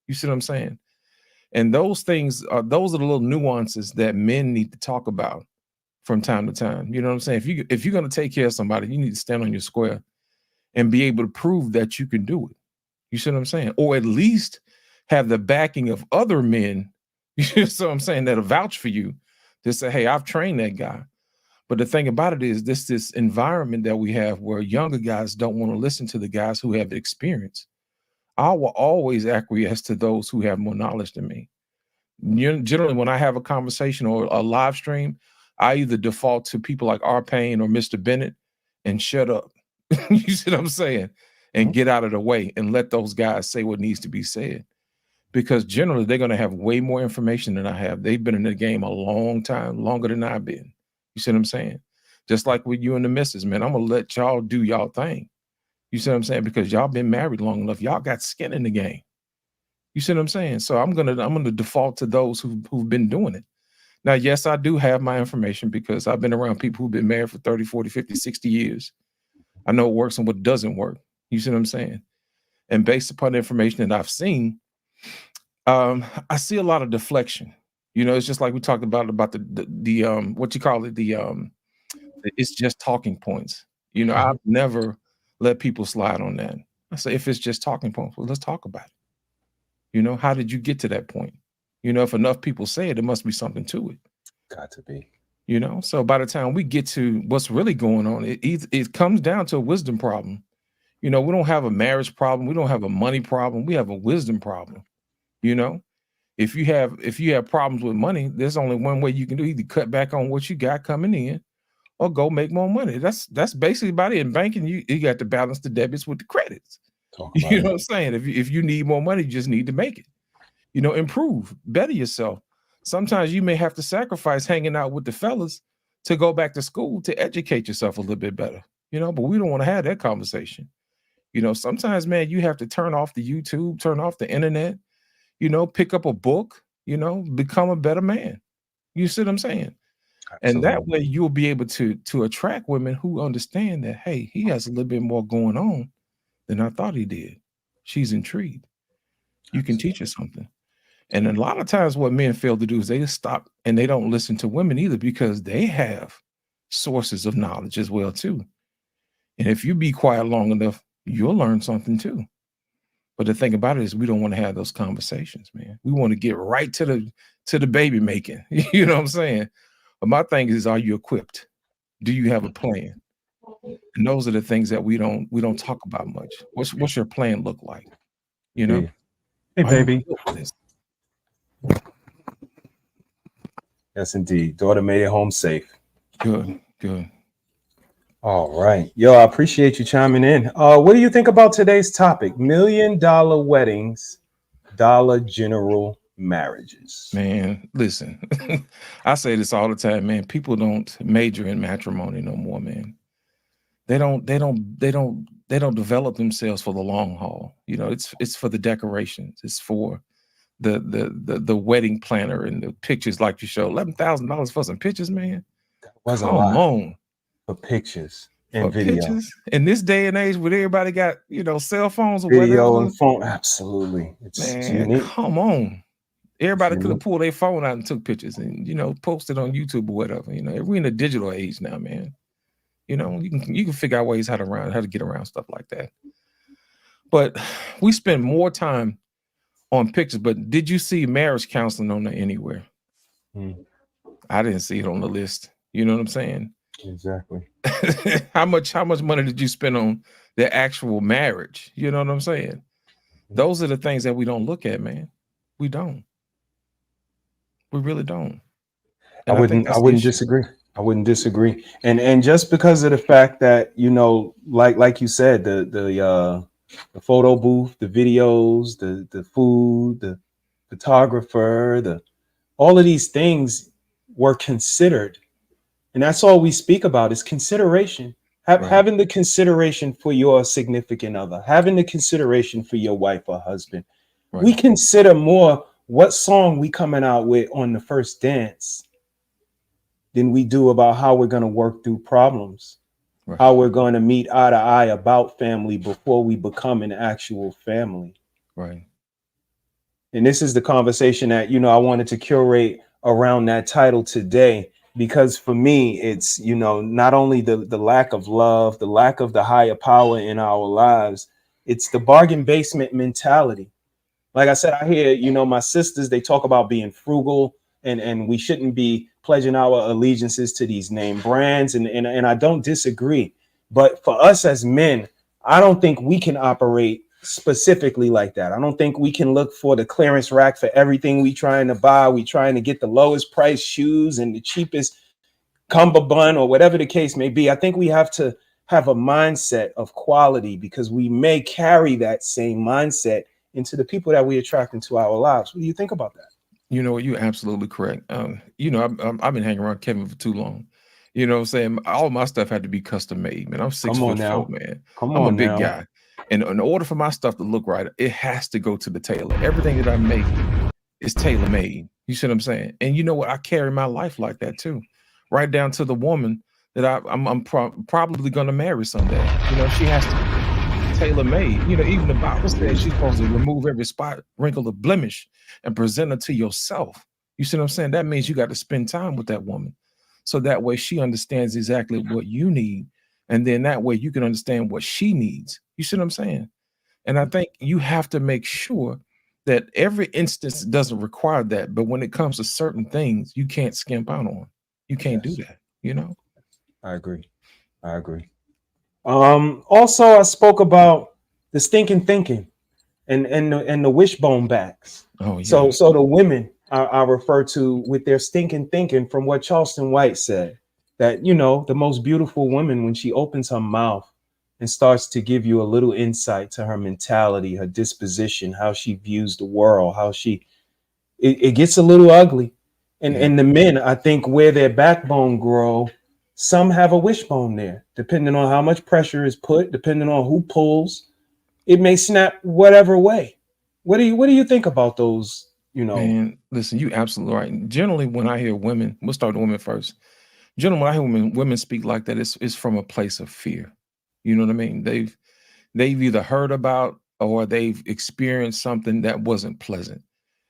You see what I'm saying? And those things are the little nuances that men need to talk about from time to time. You know what I'm saying? If you're going to take care of somebody, you need to stand on your square and be able to prove that you can do it. You see what I'm saying? Or at least have the backing of other men, you see what I'm saying, that'll vouch for you to say, hey, I've trained that guy. But the thing about it is this environment that we have where younger guys don't want to listen to the guys who have experience. I will always acquiesce to those who have more knowledge than me. Generally, when I have a conversation or a live stream, I either default to people like R. Payne or Mr. Bennett and shut up. You see what I'm saying? And get out of the way and let those guys say what needs to be said. Because generally, they're going to have way more information than I have. They've been in the game a long time, longer than I've been. You see what I'm saying? Just like with you and the missus, man, I'm going to let y'all do y'all thing. You see what I'm saying? Because y'all been married long enough. Y'all got skin in the game. You see what I'm saying? So I'm gonna default to those who've been doing it. Now, yes, I do have my information because I've been around people who've been married for 30, 40, 50, 60 years. I know what works and what doesn't work. You see what I'm saying? And based upon the information that I've seen, I see a lot of deflection. You know, it's just like we talked about the what you call it, it's just talking points. You know, I've never let people slide on that. I say, if it's just talking points, well, let's talk about it. You know, how did you get to that point? You know, if enough people say it, there must be something to it. Got to be. You know, so by the time we get to what's really going on, it comes down to a wisdom problem. You know, we don't have a marriage problem. We don't have a money problem. We have a wisdom problem. You know, if you have problems with money, there's only one way you can do: either cut back on what you got coming in or go make more money. That's basically about it. In banking, you got to balance the debits with the credits. You know what I'm saying? If you need more money, you just need to make it. You know, improve, better yourself. Sometimes you may have to sacrifice hanging out with the fellas to go back to school to educate yourself a little bit better. You know, but we don't want to have that conversation. You know, sometimes, man, you have to turn off the YouTube, turn off the internet, you know, pick up a book, you know, become a better man. You see what I'm saying? And that Absolutely. way you'll be able to attract women who understand that, hey, he has a little bit more going on than I thought he did. She's intrigued. You can teach her something. And a lot of times what men fail to do is they just stop and they don't listen to women either because they have sources of knowledge as well too. And if you be quiet long enough, you'll learn something too. But the thing about it is we don't want to have those conversations, man. We want to get right to the baby making. You know what I'm saying? But my thing is, are you equipped? Do you have a plan? And those are the things that we don't talk about much. What's your plan look like? You know? Yeah. Hey, Are you baby. built for this? Yes, indeed. Daughter made it home safe. Good, good. All right. Yo, I appreciate you chiming in. What do you think about today's topic? $1 million weddings, Dollar General marriages. Man, listen, I say this all the time, man. People don't major in matrimony no more, man. They don't develop themselves for the long haul. You know, it's for the decorations. It's for the wedding planner and the pictures like you show. $11,000 for some pictures, man. Was a Come lot on. for pictures For and video. pictures. In this day and age where everybody got, cell phones or Video whatever. and phone. Absolutely. It's Man, unique. come on. Everybody could have unique. pulled their phone out and took pictures and posted on YouTube or whatever. We're in a digital age now, man. You can figure out ways how to get around stuff like that. But we spend more time on pictures. But did you see marriage counseling on there anywhere? I didn't see it on the list. You know what I'm saying? Exactly. How much money did you spend on the actual marriage? You know what I'm saying? Those are the things that we don't look at, man. We don't. We really don't. I And I think that's the wouldn't issue. disagree. I wouldn't disagree. And just because of the fact that, like you said, the photo booth, the videos, the food, the photographer, all of these things were considered. And that's all we speak about is consideration. Having the consideration for your significant other, having the consideration for your wife or husband. Right. We consider more what song we coming out with on the first dance than we do about how we're going to work through problems, how we're going to meet eye to eye about family before we become an actual family. Right. And this is the conversation that, I wanted to curate around that title today, because for me, it's, not only the lack of love, the lack of the higher power in our lives, it's the bargain basement mentality. Like I said, I hear, my sisters, they talk about being frugal and we shouldn't be pledging our allegiances to these name brands. And I don't disagree. But for us as men, I don't think we can operate specifically like that. I don't think we can look for the clearance rack for everything we trying to buy. We trying to get the lowest price shoes and the cheapest cummerbund or whatever the case may be. I think we have to have a mindset of quality, because we may carry that same mindset into the people that we attract into our lives. What do you think about that? You're absolutely correct. I've been hanging around Kevin for too long. You know what I'm saying? All my stuff had to be custom made, man. I'm 6'4", man. I'm a big guy. And in order for my stuff to look right, it has to go to the tailor. Everything that I make is tailor made. You see what I'm saying? And you know what? I carry my life like that too, right down to the woman that I'm probably going to marry someday. She has to be tailor made. Even the Bible says she's supposed to remove every spot, wrinkle, or blemish, and present her to yourself. You see what I'm saying? That means you got to spend time with that woman, so that way she understands exactly what you need, and then that way you can understand what she needs. You see what I'm saying? And I think you have to make sure that every instance doesn't require that, but when it comes to certain things, you can't skimp out on. You can't do that. I agree. Also, I spoke about the stinking thinking and the wishbone backs. Oh yeah. So the women I refer to with their stinking thinking, from what Charleston White said, that the most beautiful woman, when she opens her mouth and starts to give you a little insight to her mentality, her disposition, how she views the world, how it gets a little ugly. And the men, I think, where their backbone grow, some have a wishbone there, depending on how much pressure is put, depending on who pulls, it may snap whatever way. What do you think about those? Man, listen, you absolutely right. Generally, when I hear women, we'll start with women first. Gentlemen, I hear women speak like that. It's from a place of fear. You know what I mean? They've either heard about or they've experienced something that wasn't pleasant.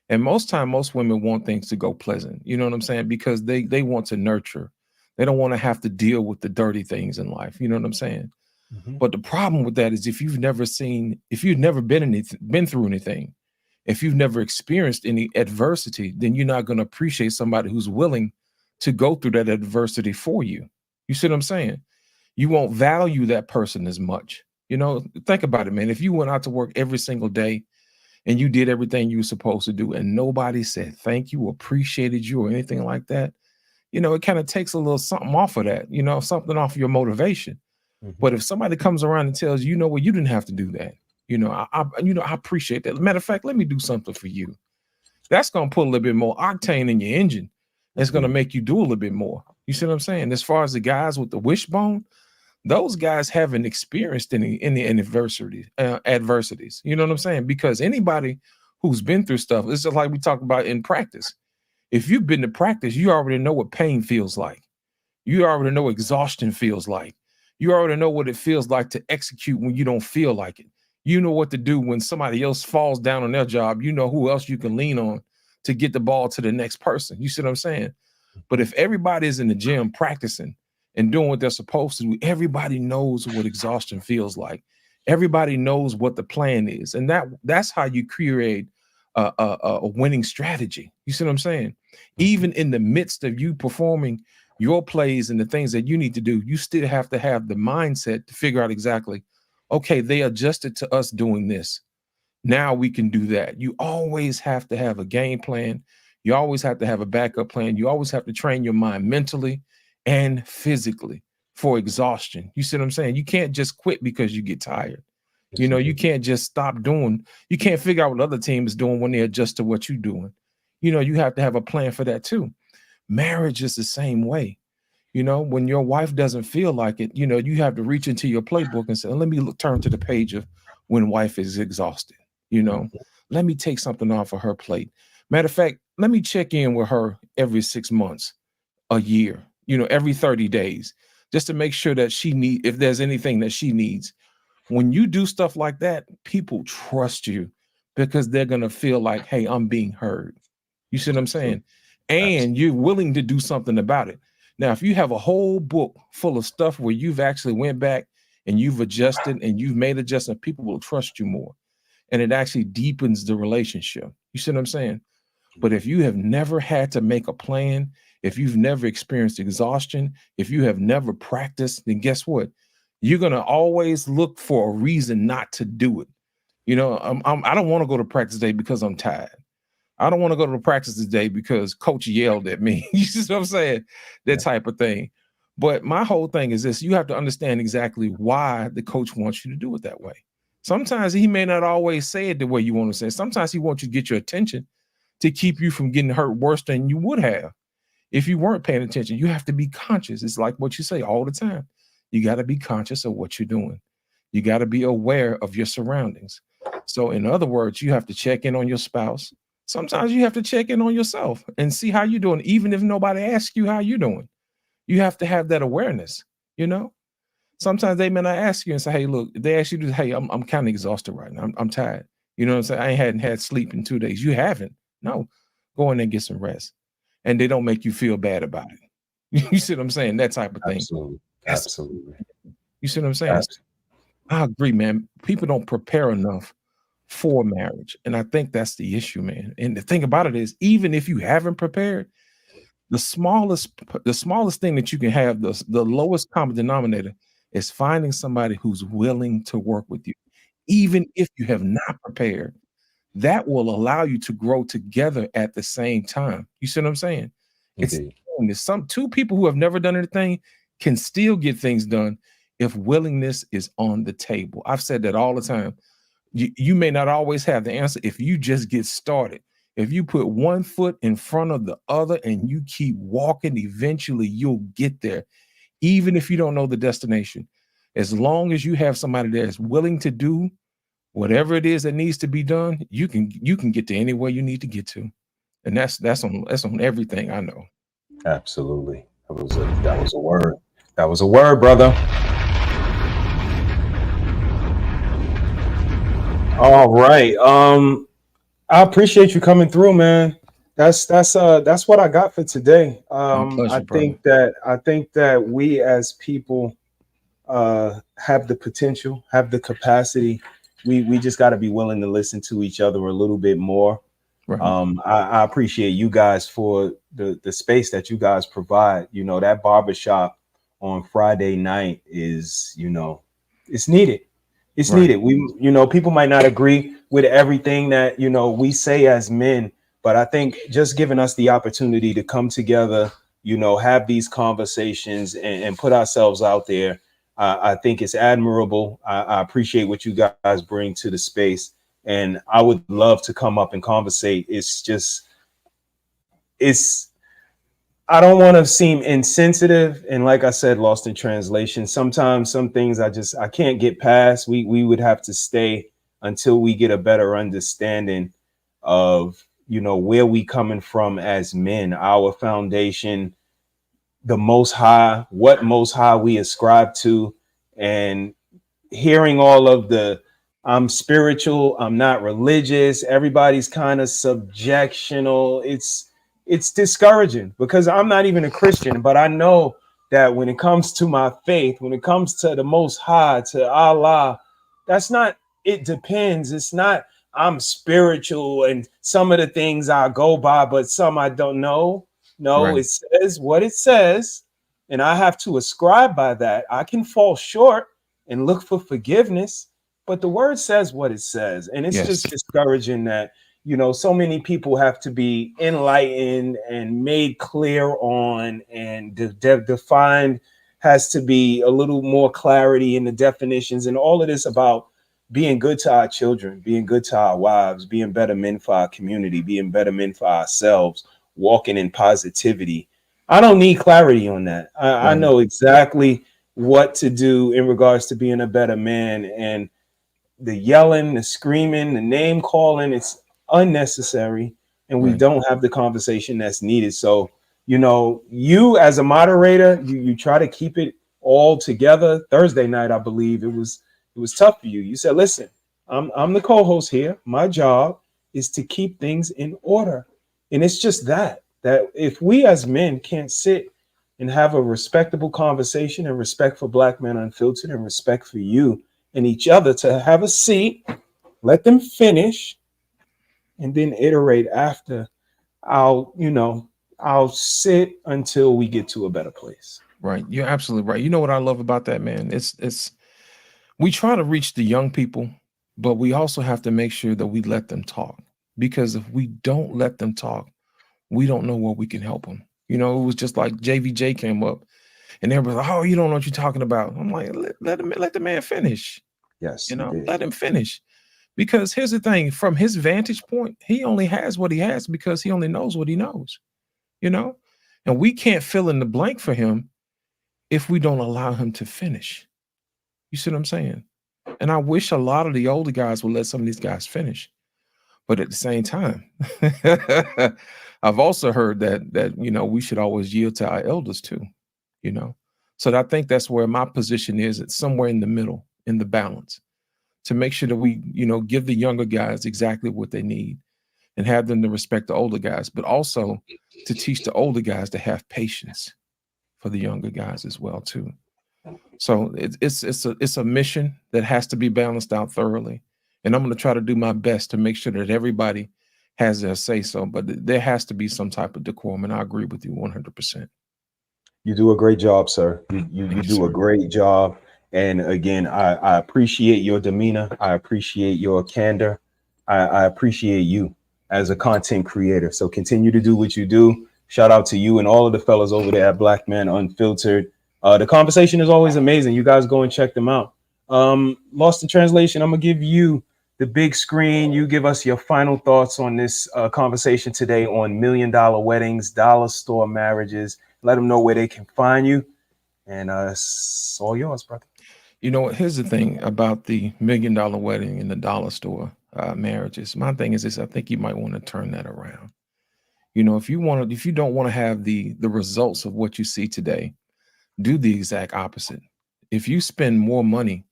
And most women want things to go pleasant. You know what I'm saying? Because they want to nurture. They don't want to have to deal with the dirty things in life. You know what I'm saying? But the problem with that is if you've never been through anything, if you've never experienced any adversity, then you're not going to appreciate somebody who's willing to go through that adversity for you. You see what I'm saying? You won't value that person as much. You know, think about it, man. If you went out to work every single day and you did everything you were supposed to do and nobody said thank you, appreciated you or anything like that, you know, it kind of takes a little something off of that, you know, something off your motivation. But if somebody comes around and tells you, you know what, you didn't have to do that. You know, I appreciate that. Matter of fact, let me do something for you. That's going to put a little bit more octane in your engine. It's going to make you do a little bit more. You see what I'm saying? As far as the guys with the wishbone, those guys haven't experienced any adversities. You know what I'm saying? Because anybody who's been through stuff, it's just like we talk about in practice. If you've been to practice, you already know what pain feels like. You already know what exhaustion feels like. You already know what it feels like to execute when you don't feel like it. You know what to do when somebody else falls down on their job. You know who else you can lean on to get the ball to the next person. You see what I'm saying? But if everybody is in the gym practicing and doing what they're supposed to do, everybody knows what exhaustion feels like. Everybody knows what the plan is. And that's how you create a winning strategy. You see what I'm saying? Even in the midst of you performing your plays and the things that you need to do, you still have to have the mindset to figure out exactly, okay, they adjusted to us doing this. Now we can do that. You always have to have a game plan. You always have to have a backup plan. You always have to train your mind mentally and physically for exhaustion. You see what I'm saying? You can't just quit because you get tired. You know, you can't just stop doing. You can't figure out what other team is doing when they adjust to what you're doing. You know, you have to have a plan for that too. Marriage is the same way. You know, when your wife doesn't feel like it, you know, you have to reach into your playbook and say, let me turn to the page of when wife is exhausted. You know, let me take something off of her plate. Matter of fact, let me check in with her every 6 months, a year, you know, every 30 days, just to make sure that if there's anything that she needs. When you do stuff like that, people trust you because they're going to feel like, hey, I'm being heard. You see what I'm saying? And you're willing to do something about it. Now, if you have a whole book full of stuff where you've actually went back and you've adjusted and you've made adjustments, people will trust you more. And it actually deepens the relationship. You see what I'm saying? But if you have never had to make a plan, if you've never experienced exhaustion, if you have never practiced, then guess what? You're going to always look for a reason not to do it. You know, I don't want to go to practice today because I'm tired. I don't want to go to practice today because coach yelled at me. You see what I'm saying? That type of thing. But my whole thing is this: you have to understand exactly why the coach wants you to do it that way. Sometimes he may not always say it the way you want to say it. Sometimes he wants you to get your attention to keep you from getting hurt worse than you would have if you weren't paying attention. You have to be conscious. It's like what you say all the time. You got to be conscious of what you're doing. You got to be aware of your surroundings. So in other words, you have to check in on your spouse. Sometimes you have to check in on yourself and see how you're doing, even if nobody asks you how you're doing. You have to have that awareness, you know? Sometimes they may not ask you and say, hey, look, they ask you to, hey, I'm kind of exhausted right now. I'm tired. You know what I'm saying? I hadn't had sleep in 2 days. You haven't. No, go in there and get some rest. And they don't make you feel bad about it. You see what I'm saying? That type of thing. Absolutely. You see what I'm saying? I agree, man. People don't prepare enough for marriage. And I think that's the issue, man. And the thing about it is, even if you haven't prepared, the smallest thing that you can have, the lowest common denominator, is finding somebody who's willing to work with you. Even if you have not prepared, that will allow you to grow together at the same time. You see what I'm saying? It's two people who have never done anything can still get things done if willingness is on the table. I've said that all the time. You may not always have the answer if you just get started. If you put one foot in front of the other and you keep walking, eventually you'll get there, even if you don't know the destination. As long as you have somebody that is willing to do whatever it is that needs to be done, you can get to anywhere you need to get to. And that's on everything I know. Absolutely. That was a word. That was a word, brother. All right. I appreciate you coming through, man. That's what I got for today. My pleasure, brother. I think that we as people have the potential, have the capacity. We just got to be willing to listen to each other a little bit more. Right. I appreciate you guys for the space that you guys provide. You know, that barbershop on Friday night is, you know, it's needed. It's Right. needed. We, you know, people might not agree with everything that, you know, we say as men, but I think just giving us the opportunity to come together, you know, have these conversations and put ourselves out there, I think it's admirable. I appreciate what you guys bring to the space, and I would love to come up and conversate. It's just, it's, I don't want to seem insensitive, and like I said, lost in translation. Sometimes some things I can't get past. We would have to stay until we get a better understanding of, you know, where we coming from as men, our foundation, the Most High, what Most High we ascribe to, and hearing all of the I'm spiritual, I'm not religious, everybody's kind of subjectional. It's discouraging because I'm not even a Christian, but I know that when it comes to my faith, when it comes to the Most High, to Allah, that's not, it depends. It's not I'm spiritual and some of the things I go by, but some I don't know. No, Right. it says what it says, and I have to ascribe by that. I can fall short and look for forgiveness, but the word says what it says. And it's Yes. just discouraging that, you know, so many people have to be enlightened and made clear on, and defined, has to be a little more clarity in the definitions, and all of this about being good to our children, being good to our wives, being better men for our community, being better men for ourselves, walking in positivity. I don't need clarity on that. I Right. know exactly what to do in regards to being a better man, and the yelling, the screaming, the name calling, it's unnecessary, and we Right. don't have the conversation that's needed. So, you know, you as a moderator, you try to keep it all together. Thursday night, I believe it was tough for you. You said, listen, I'm the co-host here. My job is to keep things in order. And it's just that if we as men can't sit and have a respectable conversation, and respect for Black Men Unfiltered, and respect for you and each other, to have a seat, let them finish, and then iterate after, I'll sit until we get to a better place. Right. You're absolutely right. You know what I love about that, man? It's we try to reach the young people, but we also have to make sure that we let them talk. Because if we don't let them talk, we don't know where we can help them. You know, it was just like JVJ came up and everybody was like, oh, you don't know what you're talking about. I'm like, let the man finish. Yes, You you know, did. let him finish. Because here's the thing, from his vantage point, he only has what he has because he only knows what he knows, you know? And we can't fill in the blank for him if we don't allow him to finish. You see what I'm saying? And I wish a lot of the older guys would let some of these guys finish. But at the same time, I've also heard that you know, we should always yield to our elders too, you know. So I think that's where my position is. It's somewhere in the middle, in the balance, to make sure that we, you know, give the younger guys exactly what they need and have them to respect the older guys, but also to teach the older guys to have patience for the younger guys as well too. So it's a mission that has to be balanced out thoroughly, and I'm going to try to do my best to make sure that everybody has their say so. But there has to be some type of decorum, and I agree with you 100%. You do a great job, sir. You Thank you, do a sir. great job. And again, I appreciate your demeanor. I appreciate your candor. I appreciate you as a content creator. So continue to do what you do. Shout out to you and all of the fellas over there at Black Men Unfiltered. The conversation is always amazing. You guys go and check them out. Lost in translation, I'm gonna give you the big screen. You give us your final thoughts on this conversation today on $1 Million Weddings, dollar store marriages. Let them know where they can find you, and it's all yours, brother. You know, here's the thing about the $1 Million Wedding and the dollar store marriages. My thing is this: I think you might want to turn that around. You know, if you don't want to have the results of what you see today, do the exact opposite. If you spend more money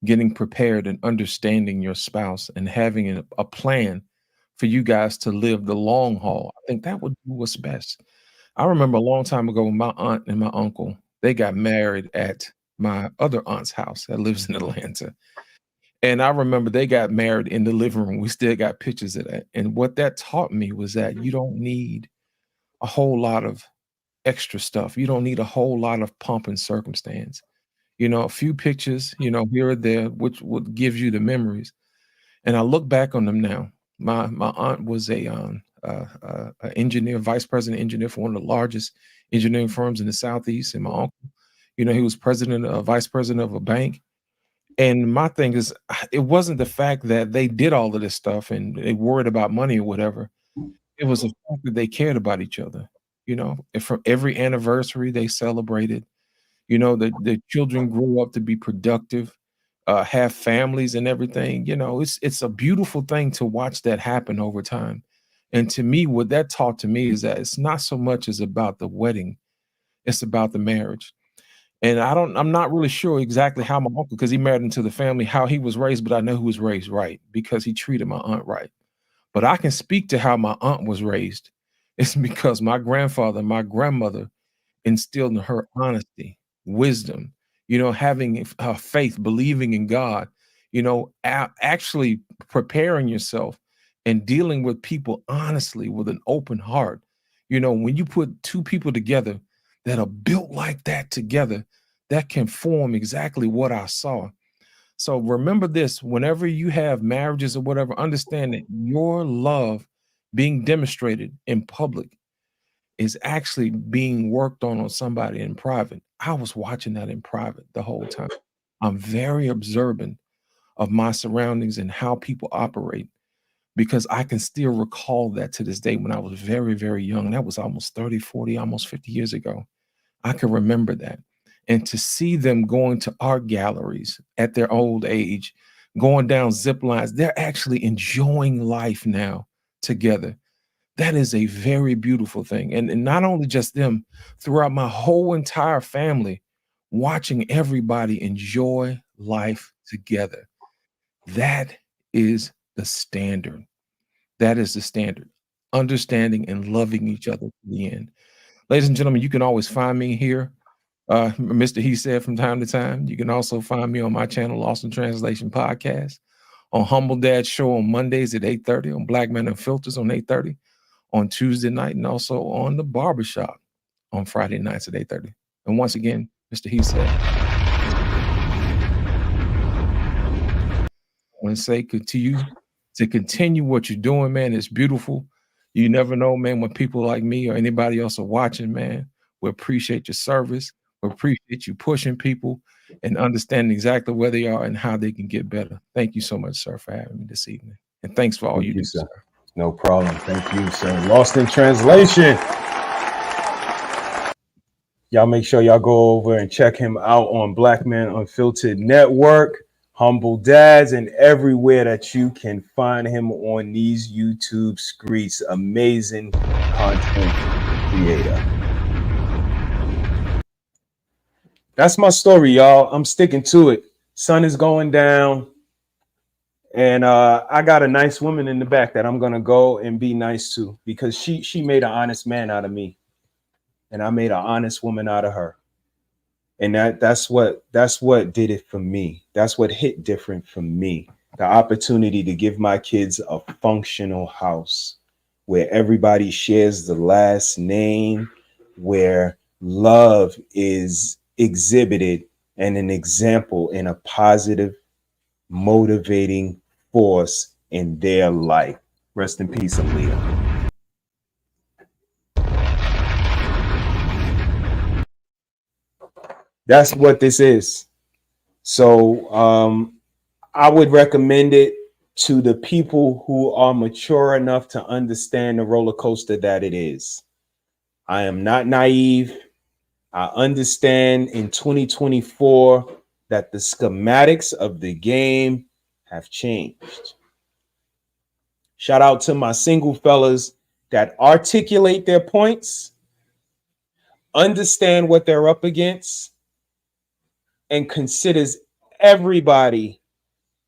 getting prepared and understanding your spouse and having a plan for you guys to live the long haul, I think that would be what's best. I remember a long time ago, my aunt and my uncle, they got married at my other aunt's house that lives in Atlanta. And I remember they got married in the living room. We still got pictures of that. And what that taught me was that you don't need a whole lot of extra stuff. You don't need a whole lot of pomp and circumstance. You know, a few pictures, you know, here or there, which would give you the memories. And I look back on them now. My aunt was a engineer, vice president engineer for one of the largest engineering firms in the Southeast. And my uncle, you know, he was vice president of a bank. And my thing is, it wasn't the fact that they did all of this stuff and they worried about money or whatever. It was the fact that they cared about each other. You know, and from every anniversary they celebrated, you know, the children grew up to be productive, have families and everything. You know, it's a beautiful thing to watch that happen over time. And to me, what that taught to me is that it's not so much as about the wedding, it's about the marriage. And I'm not really sure exactly how my uncle, because he married into the family, how he was raised, but I know he was raised right because he treated my aunt right. But I can speak to how my aunt was raised. It's because my grandfather, my grandmother instilled in her honesty, wisdom, you know, having faith, believing in God, you know, actually preparing yourself and dealing with people honestly with an open heart. You know, when you put two people together that are built like that together, that can form exactly what I saw. So remember this, whenever you have marriages or whatever, understand that your love being demonstrated in public is actually being worked on somebody in private. I was watching that in private the whole time. I'm very observant of my surroundings and how people operate because I can still recall that to this day when I was very, very young. That was almost 30, 40, almost 50 years ago. I can remember that. And to see them going to art galleries at their old age, going down zip lines, they're actually enjoying life now together. That is a very beautiful thing. And not only just them, throughout my whole entire family, watching everybody enjoy life together. That is the standard. That is the standard. Understanding and loving each other to the end. Ladies and gentlemen, you can always find me here, Mr.HeSaiD from time to time. You can also find me on my channel, Lost in Translation Podcast, on Humble Dad Show on Mondays at 8:30, on Black Men and Filters on 8:30, on Tuesday night, and also on the barbershop on Friday nights at 8:30. And once again, Mr.HeSaiD. I want to say to continue what you're doing, man. It's beautiful. You never know, man, when people like me or anybody else are watching, man. We appreciate your service. We appreciate you pushing people and understanding exactly where they are and how they can get better. Thank you so much, sir, for having me this evening. And thanks for all Thank you do, sir. sir. No problem. Thank you, sir. Lost in Translation. Y'all make sure y'all go over and check him out on Black Man Unfiltered Network, Humble Dads, and everywhere that you can find him on these YouTube streets. Amazing content creator. That's my story, y'all. I'm sticking to it. Sun is going down. And I got a nice woman in the back that I'm gonna go and be nice to because she made an honest man out of me, and I made an honest woman out of her. And that's what did it for me. That's what hit different for me. The opportunity to give my kids a functional house where everybody shares the last name, where love is exhibited and an example in a positive, motivating force in their life. Rest in peace, L.I.A. That's what this is. So I would recommend it to the people who are mature enough to understand the roller coaster that it is. I am not naive. I understand in 2024 that the schematics of the game have changed. Shout out to my single fellas that articulate their points, understand what they're up against, and considers everybody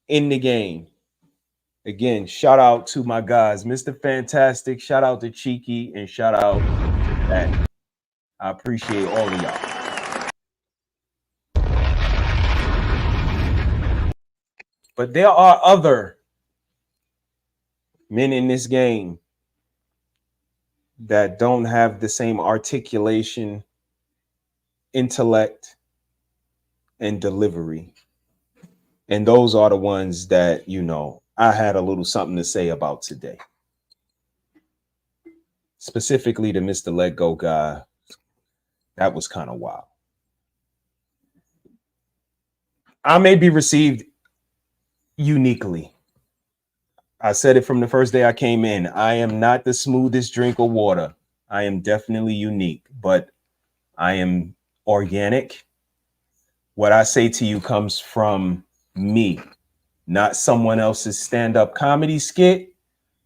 in the game. Again, shout out to my guys, Mr. Fantastic, shout out to Cheeky, and shout out to Pat. I appreciate all of y'all. But there are other men in this game that don't have the same articulation, intellect, and delivery. And those are the ones that, you know, I had a little something to say about today. Specifically to Mr. Let Go guy. That was kind of wild. I may be received uniquely. I said it from the first day I came in. I am not the smoothest drink of water. I am definitely unique, but I am organic. What I say to you comes from me, not someone else's stand-up comedy skit,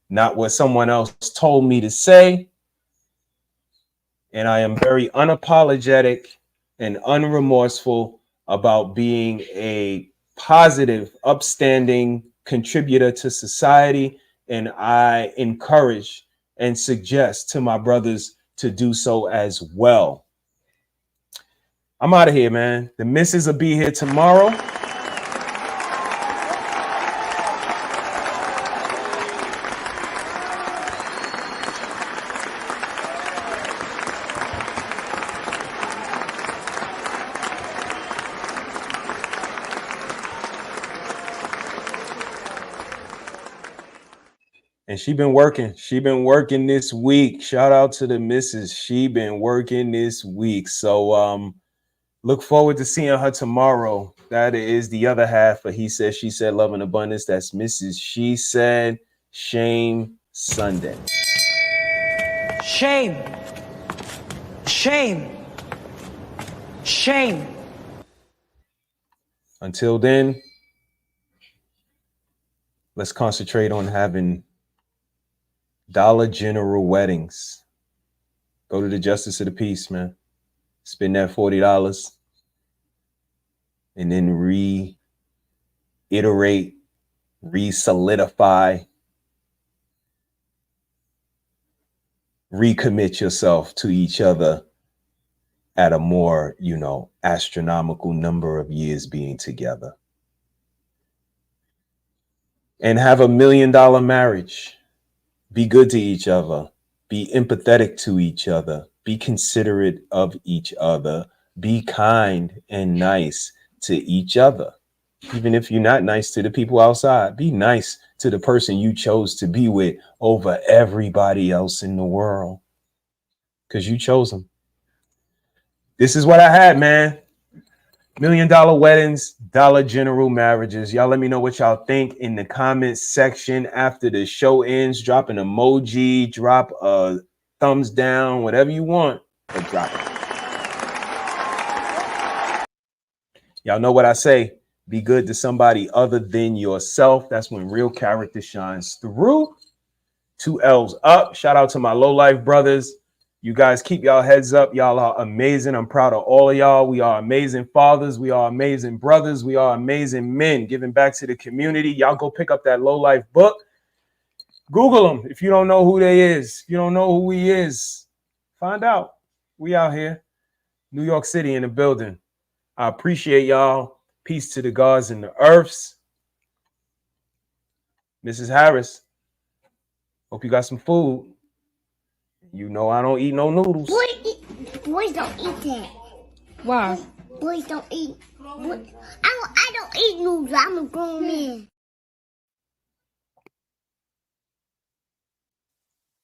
not what someone else told me to say. And I am very unapologetic and unremorseful about being a positive, upstanding contributor to society. And I encourage and suggest to my brothers to do so as well. I'm out of here, man. The missus will be here tomorrow. And she been working. She been working this week. Shout out to the missus. She been working this week. So look forward to seeing her tomorrow. That is the other half of He Said, She Said, Love and Abundance. That's Mrs. She Said, Shame Sunday. Shame. Shame. Shame. Until then, let's concentrate on having Dollar General weddings. Go to the Justice of the Peace, man. Spend that $40 and then reiterate, re-solidify, recommit yourself to each other at a more, you know, astronomical number of years being together. And have $1 million marriage. Be good to each other. Be empathetic to each other. Be considerate of each other. Be kind and nice to each other. Even if you're not nice to the people outside, be nice to the person you chose to be with over everybody else in the world. Because you chose them. This is what I had, man. $1 million weddings, Dollar General marriages. Y'all let me know what y'all think in the comments section after the show ends. Drop an emoji, drop a thumbs down, whatever you want, but drop it. Y'all know what I say. Be good to somebody other than yourself. That's when real character shines through. 2 L's up. Shout out to my low life brothers. You guys keep y'all heads up. Y'all are amazing. I'm proud of all of y'all. We are amazing fathers. We are amazing brothers. We are amazing men giving back to the community. Y'all go pick up that low life book. Google them. If you don't know who they is, if you don't know who he is, find out. We out here. New York City in the building. I appreciate y'all. Peace to the gods and the earths. Mrs. Harris, hope you got some food. You know I don't eat no noodles. Boys don't eat that. Why? Boys don't eat. I don't eat noodles. I'm a grown man.